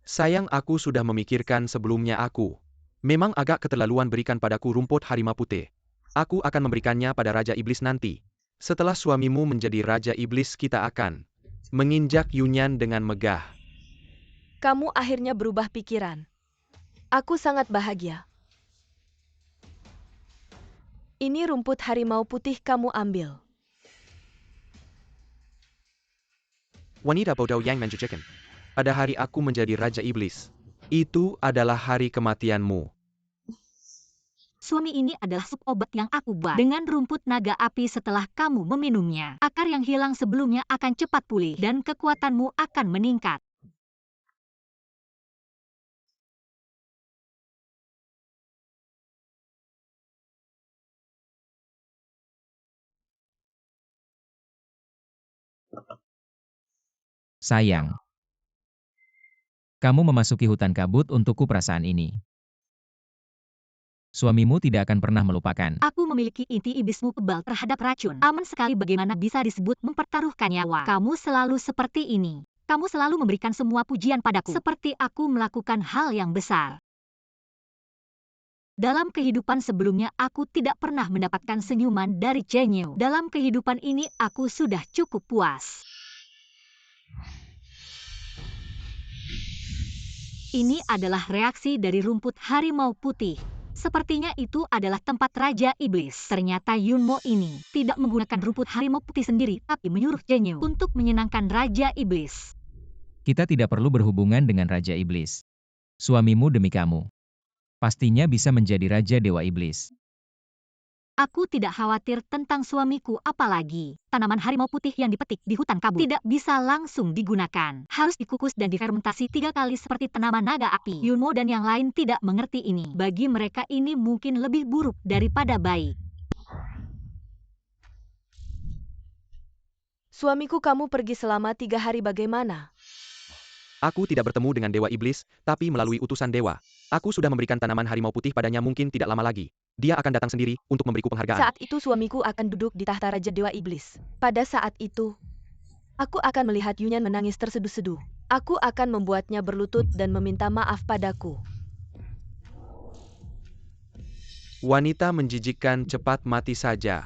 Sayang, aku sudah memikirkan sebelumnya. Aku memang agak keterlaluan berikan padaku rumput harimau putih. Aku akan memberikannya pada Raja Iblis nanti. Setelah suamimu menjadi Raja Iblis, kita akan menginjak Yunyan dengan megah. Kamu akhirnya berubah pikiran. Aku sangat bahagia. Ini rumput harimau putih, kamu ambil. Wanita bodoh yang mencucikan. Pada hari aku menjadi Raja Iblis, itu adalah hari kematianmu. Suami ini adalah sup obat yang aku buat dengan rumput naga api. Setelah kamu meminumnya, akar yang hilang sebelumnya akan cepat pulih dan kekuatanmu akan meningkat. Sayang. Kamu memasuki hutan kabut untukku perasaan ini. Suamimu tidak akan pernah melupakan. Aku memiliki inti iblismu kebal terhadap racun. Aman sekali, bagaimana bisa disebut mempertaruhkan nyawa. Kamu selalu seperti ini. Kamu selalu memberikan semua pujian padaku. Seperti aku melakukan hal yang besar. Dalam kehidupan sebelumnya, aku tidak pernah mendapatkan senyuman dari Chenyu. Dalam kehidupan ini, aku sudah cukup puas. Ini adalah reaksi dari rumput harimau putih. Sepertinya itu adalah tempat Raja Iblis. Ternyata Yunmo ini tidak menggunakan rumput harimau putih sendiri, tapi menyuruh Chenyu untuk menyenangkan Raja Iblis. Kita tidak perlu berhubungan dengan Raja Iblis. Suamimu demi kamu. Pastinya bisa menjadi Raja Dewa Iblis. Aku tidak khawatir tentang suamiku, apalagi tanaman harimau putih yang dipetik di hutan kabut tidak bisa langsung digunakan. Harus dikukus dan difermentasi 3 kali seperti tanaman naga api. Yunmo dan yang lain tidak mengerti ini. Bagi mereka ini mungkin lebih buruk daripada baik. Suamiku, kamu pergi selama 3 hari, bagaimana? Aku tidak bertemu dengan Dewa Iblis, tapi melalui utusan Dewa. Aku sudah memberikan tanaman harimau putih padanya, mungkin tidak lama lagi. Dia akan datang sendiri untuk memberiku penghargaan. Saat itu suamiku akan duduk di tahta Raja Dewa Iblis. Pada saat itu, aku akan melihat Yunyan menangis terseduh-seduh. Aku akan membuatnya berlutut dan meminta maaf padaku. Wanita menjijikkan cepat mati saja.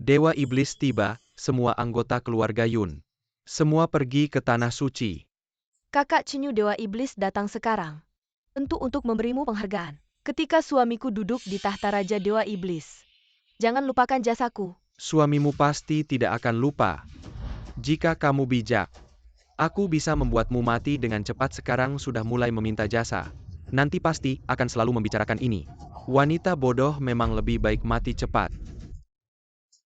Dewa Iblis tiba, semua anggota keluarga Yun. Semua pergi ke Tanah Suci. Kakak Chenyu, Dewa Iblis datang sekarang. Tentu untuk memberimu penghargaan. Ketika suamiku duduk di tahta Raja Dewa Iblis. Jangan lupakan jasaku. Suamimu pasti tidak akan lupa. Jika kamu bijak, aku bisa membuatmu mati dengan cepat. Sekarang sudah mulai meminta jasa. Nanti pasti akan selalu membicarakan ini. Wanita bodoh memang lebih baik mati cepat.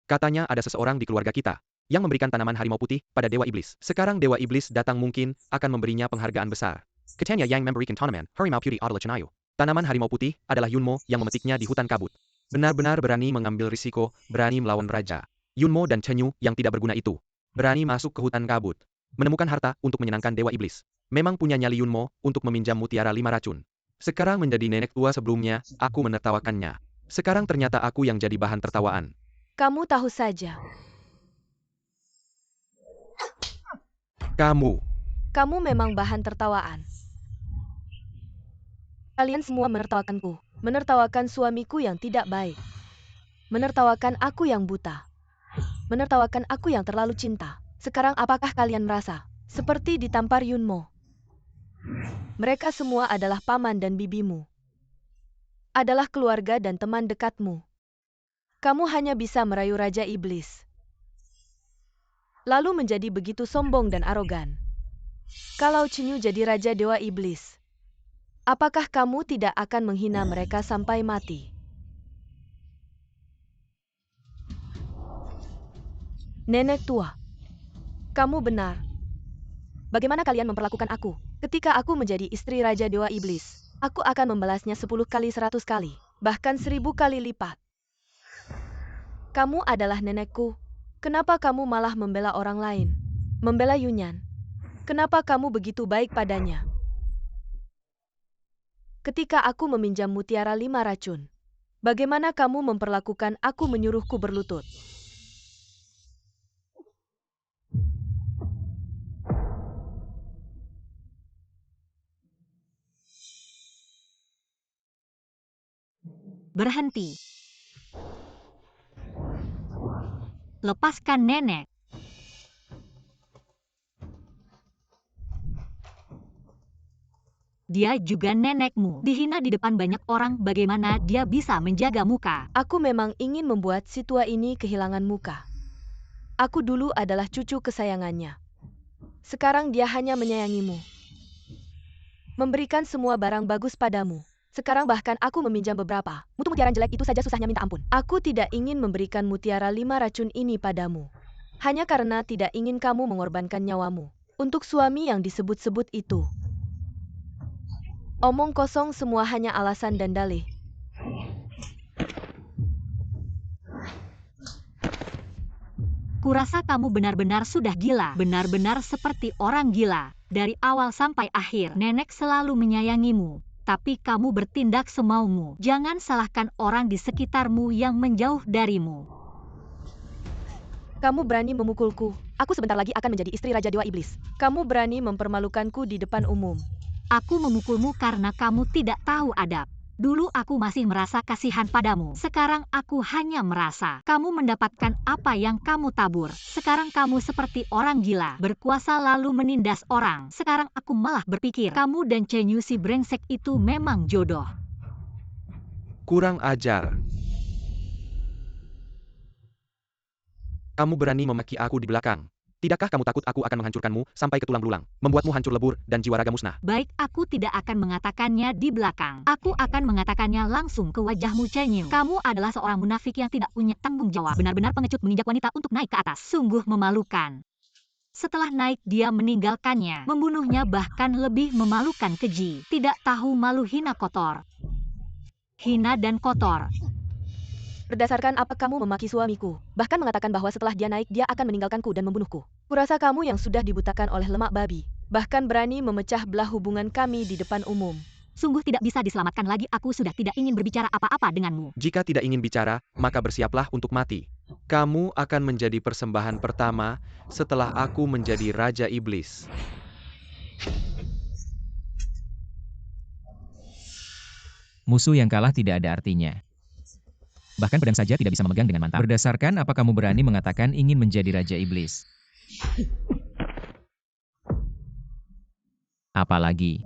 Katanya ada seseorang di keluarga kita yang memberikan tanaman harimau putih pada Dewa Iblis. Sekarang Dewa Iblis datang, mungkin akan memberinya penghargaan besar. Katanya yang memberikan tanaman harimau putih adalah Chenyu. Tanaman harimau putih adalah Yunmo yang memetiknya di hutan kabut. Benar-benar berani mengambil risiko, berani melawan raja. Yunmo dan Chenyu yang tidak berguna itu berani masuk ke hutan kabut, menemukan harta untuk menyenangkan Dewa Iblis. Memang punya nyali Yunmo untuk meminjam mutiara 5 racun. Sekarang menjadi nenek tua, sebelumnya aku menertawakannya. Sekarang ternyata aku yang jadi bahan tertawaan. Kamu tahu saja. Kamu Kamu memang bahan tertawaan. Kalian semua menertawakanku, menertawakan suamiku yang tidak baik, menertawakan aku yang buta, menertawakan aku yang terlalu cinta. Sekarang apakah kalian merasa seperti ditampar Yunmo? Mereka semua adalah paman dan bibimu, adalah keluarga dan teman dekatmu. Kamu hanya bisa merayu Raja Iblis, lalu menjadi begitu sombong dan arogan. Kalau Chinyu jadi Raja Dewa Iblis, apakah kamu tidak akan menghina mereka sampai mati? Nenek tua, kamu benar. Bagaimana kalian memperlakukan aku? Ketika aku menjadi istri Raja Dewa Iblis, aku akan membalasnya 10 kali 100 kali, bahkan 1000 kali lipat. Kamu adalah nenekku. Kenapa kamu malah membela orang lain? Membela Yunyan. Kenapa kamu begitu baik padanya? Ketika aku meminjam mutiara 5 racun, bagaimana kamu memperlakukan aku menyuruhku berlutut? Berhenti. Lepaskan nenek. Dia juga nenekmu. Dihina di depan banyak orang, bagaimana dia bisa menjaga muka? Aku memang ingin membuat si tua ini kehilangan muka. Aku dulu adalah cucu kesayangannya. Sekarang dia hanya menyayangimu, memberikan semua barang bagus padamu. Sekarang bahkan aku meminjam beberapa. Mutu mutiara jelek itu saja susahnya minta ampun. Aku tidak ingin memberikan mutiara 5 racun ini padamu, hanya karena tidak ingin kamu mengorbankan nyawamu untuk suami yang disebut-sebut itu. Omong kosong semua hanya alasan dan dalih. Kurasa kamu benar-benar sudah gila, benar-benar seperti orang gila. Dari awal sampai akhir, nenek selalu menyayangimu. Tapi kamu bertindak semaumu. Jangan salahkan orang di sekitarmu yang menjauh darimu. Kamu berani memukulku. Aku sebentar lagi akan menjadi istri Raja Dewa Iblis. Kamu berani mempermalukanku di depan umum. Aku memukulmu karena kamu tidak tahu adab. Dulu aku masih merasa kasihan padamu. Sekarang aku hanya merasa kamu mendapatkan apa yang kamu tabur. Sekarang kamu seperti orang gila, berkuasa lalu menindas orang. Sekarang aku malah berpikir kamu dan Chenyu si brengsek itu memang jodoh. Kurang ajar. Kamu berani memaki aku di belakang. Tidakkah kamu takut aku akan menghancurkanmu sampai ke tulang belulang, membuatmu hancur lebur dan jiwa raga musnah? Baik, aku tidak akan mengatakannya di belakang. Aku akan mengatakannya langsung ke wajahmu, Chenyu. Kamu adalah seorang munafik yang tidak punya tanggung jawab. Benar-benar pengecut menginjak wanita untuk naik ke atas. Sungguh memalukan. Setelah naik, dia meninggalkannya. Membunuhnya bahkan lebih memalukan, keji. Tidak tahu malu, hina, kotor. Hina dan kotor. Berdasarkan apa kamu memaki suamiku, bahkan mengatakan bahwa setelah dia naik dia akan meninggalkanku dan membunuhku. Kurasa kamu yang sudah dibutakan oleh lemak babi, bahkan berani memecah belah hubungan kami di depan umum. Sungguh tidak bisa diselamatkan lagi. Aku sudah tidak ingin berbicara apa-apa denganmu. Jika tidak ingin bicara, maka bersiaplah untuk mati. Kamu akan menjadi persembahan pertama setelah aku menjadi Raja Iblis. Musuh yang kalah tidak ada artinya. Bahkan pedang saja tidak bisa memegang dengan mantap. Berdasarkan apa kamu berani mengatakan ingin menjadi Raja Iblis? Apalagi?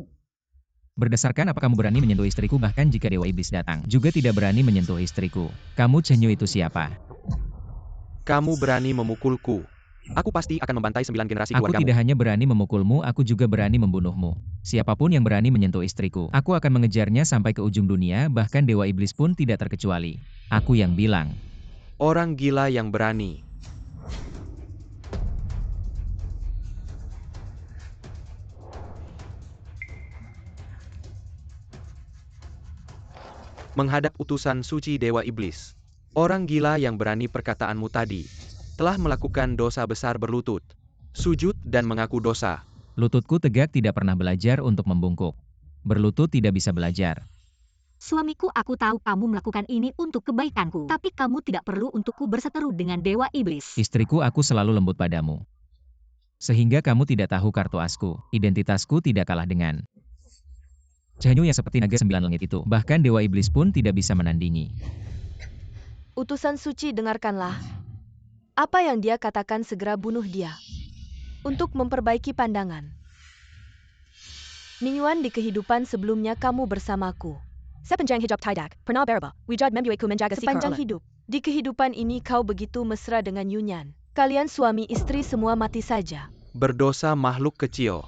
Berdasarkan apa kamu berani menyentuh istriku bahkan jika Dewa Iblis datang? Juga tidak berani menyentuh istriku. Kamu Chenyu itu siapa? Kamu berani memukulku. Aku pasti akan membantai 9 generasi Aku keluargamu. tidak hanya berani memukulmu, aku juga berani membunuhmu. Siapapun yang berani menyentuh istriku, aku akan mengejarnya sampai ke ujung dunia, bahkan Dewa Iblis pun tidak terkecuali. Aku yang bilang. Orang gila yang berani. Menghadap utusan suci Dewa Iblis. Orang gila yang berani perkataanmu tadi telah melakukan dosa besar berlutut, sujud dan mengaku dosa. Lututku tegak tidak pernah belajar untuk membungkuk. Berlutut tidak bisa belajar. Suamiku, aku tahu kamu melakukan ini untuk kebaikanku. Tapi kamu tidak perlu untukku berseteru dengan Dewa Iblis. Istriku, aku selalu lembut padamu. Sehingga kamu tidak tahu kartu asku. Identitasku tidak kalah dengan Chanyu yang seperti naga 9 langit itu, bahkan Dewa Iblis pun tidak bisa menandingi. Utusan suci, dengarkanlah. Apa yang dia katakan, segera bunuh dia. Untuk memperbaiki pandangan. Ningyuan, di kehidupan sebelumnya kamu bersamaku. Sepanjang hidup tidak pernah berubah. Wujud membuatku menjaga sikap Sepanjang Allah. hidup. Di kehidupan ini kau begitu mesra dengan Yunyan. Kalian suami istri semua mati saja. Berdosa makhluk kecil.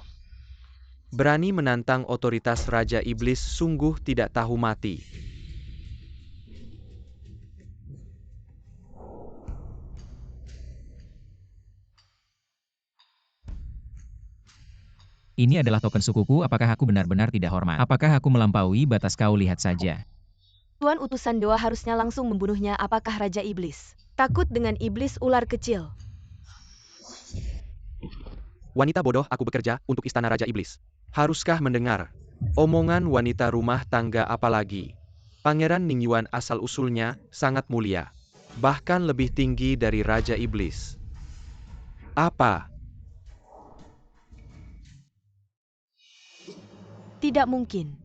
Berani menantang otoritas Raja Iblis, sungguh tidak tahu mati. Ini adalah token sukuku, apakah aku benar-benar tidak hormat? Apakah aku melampaui batas? Kau lihat saja. Tuan utusan dewa harusnya langsung membunuhnya. Apakah Raja Iblis takut dengan iblis ular kecil? Wanita bodoh, aku bekerja untuk istana Raja Iblis. Haruskah mendengar omongan wanita rumah tangga? Apalagi Pangeran Ningyuan asal-usulnya sangat mulia, bahkan lebih tinggi dari Raja Iblis. Apa? Tidak mungkin.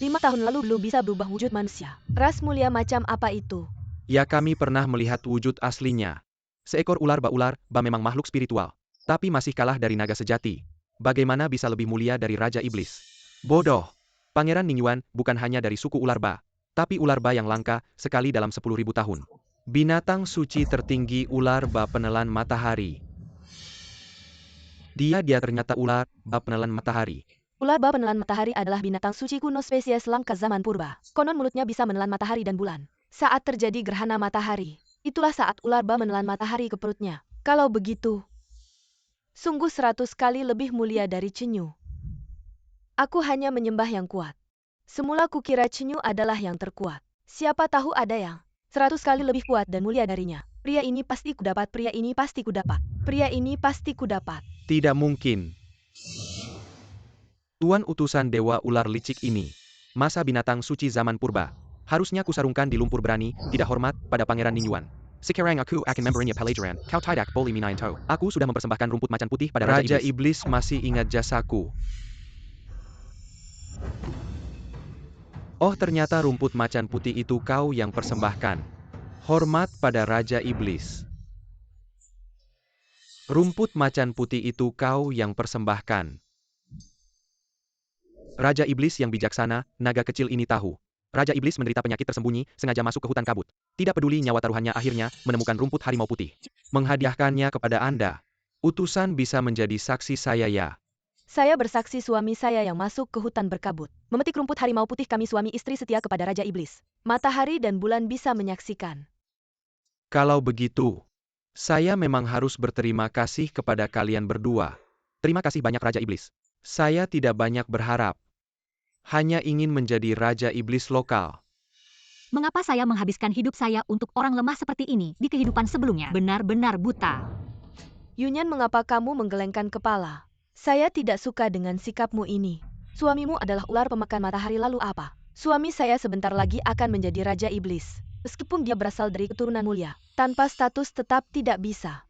5 tahun lalu belum bisa berubah wujud manusia. Ras mulia macam apa itu? Ya, kami pernah melihat wujud aslinya. Seekor ular ba memang makhluk spiritual, tapi masih kalah dari naga sejati. Bagaimana bisa lebih mulia dari Raja Iblis? Bodoh. Pangeran Ningyuan bukan hanya dari suku ular ba, tapi ular ba yang langka sekali dalam 10.000 tahun. Binatang suci tertinggi ular ba penelan matahari. Dia ternyata ular ba penelan matahari. Ular ba penelan matahari adalah binatang suci kuno spesies langka zaman purba. Konon mulutnya bisa menelan matahari dan bulan. Saat terjadi gerhana matahari, itulah saat ular ba menelan matahari ke perutnya. Kalau begitu, sungguh 100 kali lebih mulia dari Chenyu. Aku hanya menyembah yang kuat. Semula kukira Chenyu adalah yang terkuat. Siapa tahu ada yang 100 kali lebih kuat dan mulia darinya. Pria ini pasti kudapat, pria ini pasti kudapat, pria ini pasti kudapat. Tidak mungkin. Tuan utusan dewa ular licik ini, masa binatang suci zaman purba, harusnya kusarungkan di lumpur. Berani tidak hormat pada Pangeran Ningyuan. Sekarang aku akan memberinya pelajaran. Kau tidak boleh menyentuh. Aku sudah mempersembahkan rumput macan putih pada Raja Iblis. Masih ingat jasaku. Oh, ternyata rumput macan putih itu kau yang persembahkan. Hormat pada Raja Iblis. Rumput macan putih itu kau yang persembahkan. Raja Iblis yang bijaksana, naga kecil ini tahu. Raja Iblis menderita penyakit tersembunyi, sengaja masuk ke hutan kabut. Tidak peduli nyawa taruhannya, akhirnya menemukan rumput harimau putih. Menghadiahkannya kepada Anda. Utusan bisa menjadi saksi saya ya. Saya bersaksi suami saya yang masuk ke hutan berkabut. Memetik rumput harimau putih, kami suami istri setia kepada Raja Iblis. Matahari dan bulan bisa menyaksikan. Kalau begitu, saya memang harus berterima kasih kepada kalian berdua. Terima kasih banyak Raja Iblis. Saya tidak banyak berharap. Hanya ingin menjadi Raja Iblis lokal. Mengapa saya menghabiskan hidup saya untuk orang lemah seperti ini di kehidupan sebelumnya? Benar-benar buta. Yunyan, mengapa kamu menggelengkan kepala? Saya tidak suka dengan sikapmu ini. Suamimu adalah ular pemakan matahari, lalu apa? Suami saya sebentar lagi akan menjadi Raja Iblis. Meskipun dia berasal dari keturunan mulia, tanpa status tetap tidak bisa.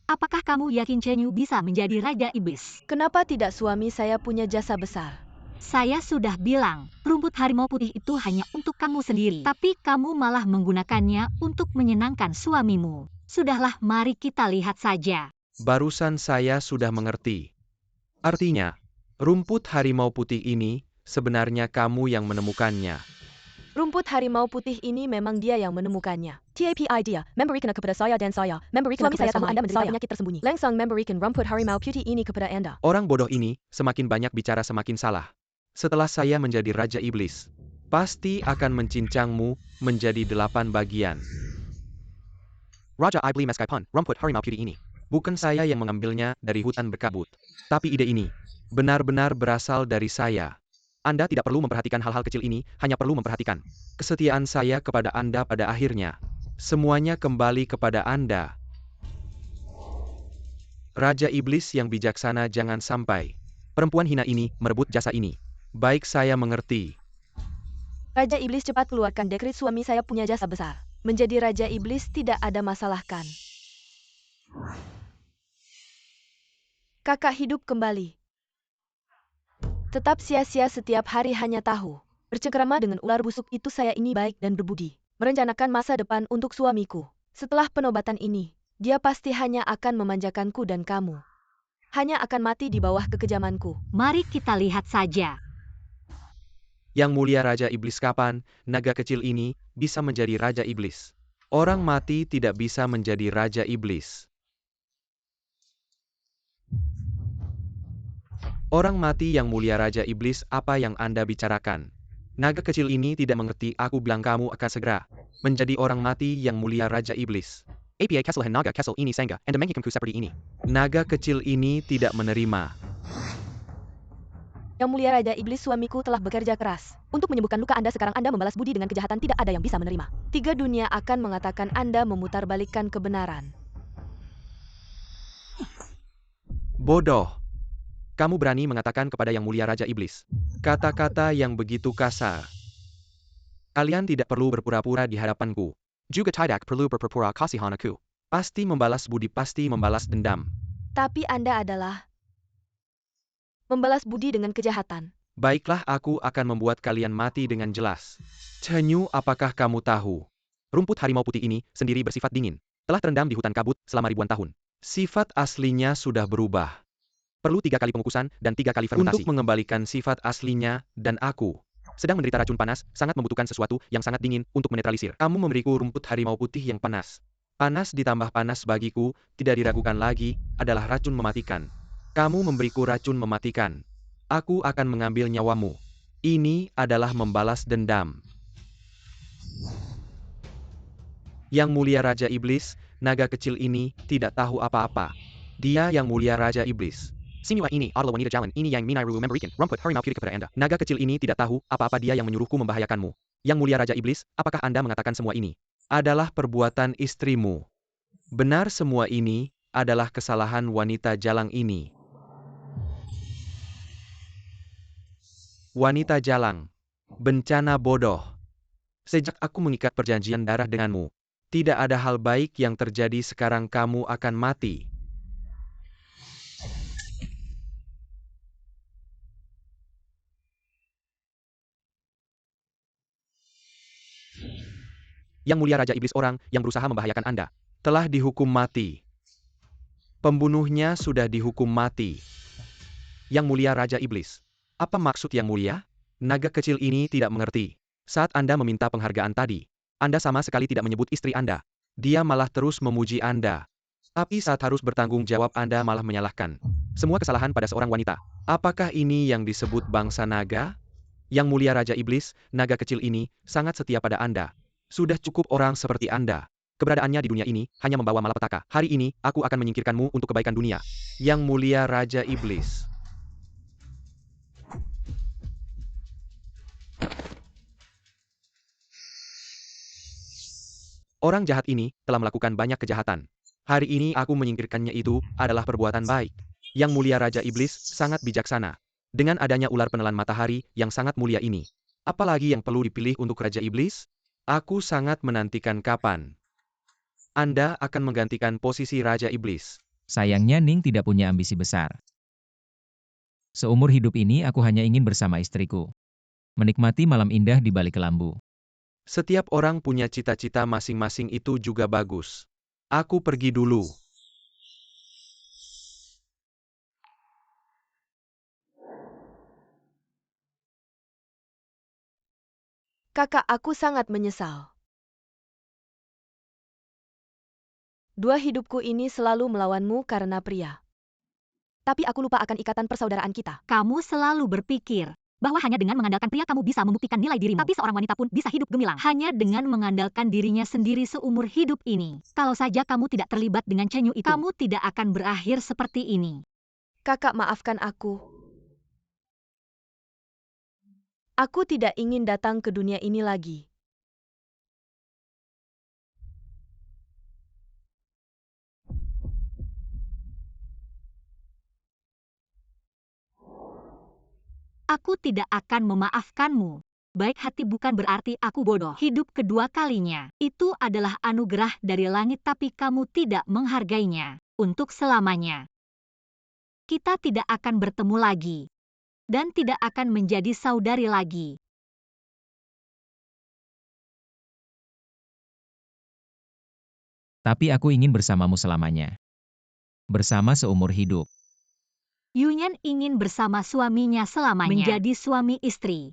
Apakah kamu yakin Chenyu bisa menjadi Raja Iblis? Kenapa tidak? Suami saya punya jasa besar. Saya sudah bilang, rumput harimau putih itu hanya untuk kamu sendiri. Tapi kamu malah menggunakannya untuk menyenangkan suamimu. Sudahlah, mari kita lihat saja. Barusan saya sudah mengerti. Artinya, rumput harimau putih ini sebenarnya kamu yang menemukannya. Rumput harimau putih ini memang dia yang menemukannya. TAPI dia, memberikan kepada saya dan saya, memberikan Suami kepada saya tahu Anda menderita saya. penyakit tersembunyi. Langsung memberikan rumput harimau putih ini kepada Anda. Orang bodoh ini, semakin banyak bicara semakin salah. Setelah saya menjadi Raja Iblis, pasti akan mencincangmu menjadi 8 bagian. Raja Iblis meskipun rumput harimau putih ini, bukan saya yang mengambilnya dari hutan berkabut. Tapi ide ini, benar-benar berasal dari saya. Anda tidak perlu memperhatikan hal-hal kecil ini, hanya perlu memperhatikan kesetiaan saya kepada Anda. Pada akhirnya, semuanya kembali kepada Anda. Raja Iblis yang bijaksana, jangan sampai perempuan hina ini merebut jasa ini. Baik, saya mengerti. Raja Iblis, cepat keluarkan dekret. Suami saya punya jasa besar. Menjadi Raja Iblis tidak ada masalah kan? Kakak hidup kembali. Tetap sia-sia setiap hari hanya tahu. Bercengkerama dengan ular busuk itu saya ini baik dan berbudi. Merencanakan masa depan untuk suamiku. Setelah penobatan ini, dia pasti hanya akan memanjakanku dan kamu. Hanya akan mati di bawah kekejamanku. Mari kita lihat saja. Yang mulia Raja Iblis, kapan naga kecil ini bisa menjadi Raja Iblis? Orang mati tidak bisa menjadi Raja Iblis. Orang mati yang mulia Raja Iblis, apa yang Anda bicarakan? Naga kecil ini tidak mengerti, aku bilang kamu akan segera menjadi orang mati yang mulia Raja Iblis. APA kesalahan naga kecil ini sangga, Anda menghikimku seperti ini. Naga kecil ini tidak menerima. Yang mulia Raja Iblis, suamiku telah bekerja keras untuk menyembuhkan luka Anda. Sekarang Anda membalas budi dengan kejahatan, tidak ada yang bisa menerima. 3 dunia akan mengatakan Anda memutarbalikkan kebenaran. Bodoh. Kamu berani mengatakan kepada yang mulia Raja Iblis kata-kata yang begitu kasar. Kalian tidak perlu berpura-pura di hadapanku. Juga tidak perlu berpura-pura kasihan aku. Pasti membalas budi, pasti membalas dendam. Tapi Anda adalah membalas budi dengan kejahatan. Baiklah, aku akan membuat kalian mati dengan jelas. Cenyu, apakah kamu tahu? Rumput harimau putih ini sendiri bersifat dingin. Telah terendam di hutan kabut selama ribuan tahun. Sifat aslinya sudah berubah. Perlu 3 kali pengukusan dan 3 kali fermentasi untuk mengembalikan sifat aslinya, dan aku sedang menderita racun panas, sangat membutuhkan sesuatu yang sangat dingin untuk menetralisir. Kamu memberiku rumput harimau putih yang panas. Panas ditambah panas bagiku, tidak diragukan lagi, adalah racun mematikan. Kamu memberiku racun mematikan. Aku akan mengambil nyawamu. Ini adalah membalas dendam. Yang mulia Raja Iblis, naga kecil ini tidak tahu apa-apa. Dia yang mulia Raja Iblis. Siniwa ini adalah wanita jalan ini yang minairu memberikan rumput harimau putih kepada Anda. Naga kecil ini tidak tahu apa-apa, dia yang menyuruhku membahayakanmu. Yang mulia Raja Iblis, apakah Anda mengatakan semua ini adalah perbuatan istrimu? Benar, semua ini adalah kesalahan wanita jalang ini. Wanita jalang, bencana bodoh. Sejak aku mengikat perjanjian darah denganmu, tidak ada hal baik yang terjadi. Sekarang kamu akan mati. Yang mulia Raja Iblis, orang yang berusaha membahayakan Anda telah dihukum mati. Pembunuhnya sudah dihukum mati. Yang mulia Raja Iblis, apa maksud yang mulia? Naga kecil ini tidak mengerti. Saat Anda meminta penghargaan tadi, Anda sama sekali tidak menyebut istri Anda. Dia malah terus memuji Anda. Tapi saat harus bertanggung jawab, Anda malah menyalahkan semua kesalahan pada seorang wanita. Apakah ini yang disebut bangsa naga? Yang mulia Raja Iblis, naga kecil ini sangat setia pada Anda. Sudah cukup orang seperti Anda. Keberadaannya di dunia ini hanya membawa malapetaka. Hari ini, aku akan menyingkirkanmu untuk kebaikan dunia. Yang mulia Raja Iblis. Orang jahat ini telah melakukan banyak kejahatan. Hari ini aku menyingkirkannya, itu adalah perbuatan baik. Yang mulia Raja Iblis sangat bijaksana. Dengan adanya ular penelan matahari yang sangat mulia ini, apalagi yang perlu dipilih untuk Raja Iblis? Aku sangat menantikan kapan Anda akan menggantikan posisi Raja Iblis. Sayangnya Ning tidak punya ambisi besar. Seumur hidup ini aku hanya ingin bersama istriku. Menikmati malam indah di balik kelambu. Setiap orang punya cita-cita masing-masing, itu juga bagus. Aku pergi dulu. Kakak, aku sangat menyesal. 2 hidupku ini selalu melawanmu karena pria. Tapi aku lupa akan ikatan persaudaraan kita. Kamu selalu berpikir bahwa hanya dengan mengandalkan pria kamu bisa membuktikan nilai dirimu. Tapi seorang wanita pun bisa hidup gemilang hanya dengan mengandalkan dirinya sendiri seumur hidup ini. Kalau saja kamu tidak terlibat dengan Cenyu itu, kamu tidak akan berakhir seperti ini. Kakak, maafkan aku. Aku tidak ingin datang ke dunia ini lagi. Aku tidak akan memaafkanmu. Baik hati bukan berarti aku bodoh. Hidup kedua kalinya, itu adalah anugerah dari langit, tapi kamu tidak menghargainya. Untuk selamanya. Kita tidak akan bertemu lagi. dan tidak akan menjadi saudari lagi. Tapi aku ingin bersamamu selamanya. Bersama seumur hidup. Yunyan ingin bersama suaminya selamanya, menjadi suami istri.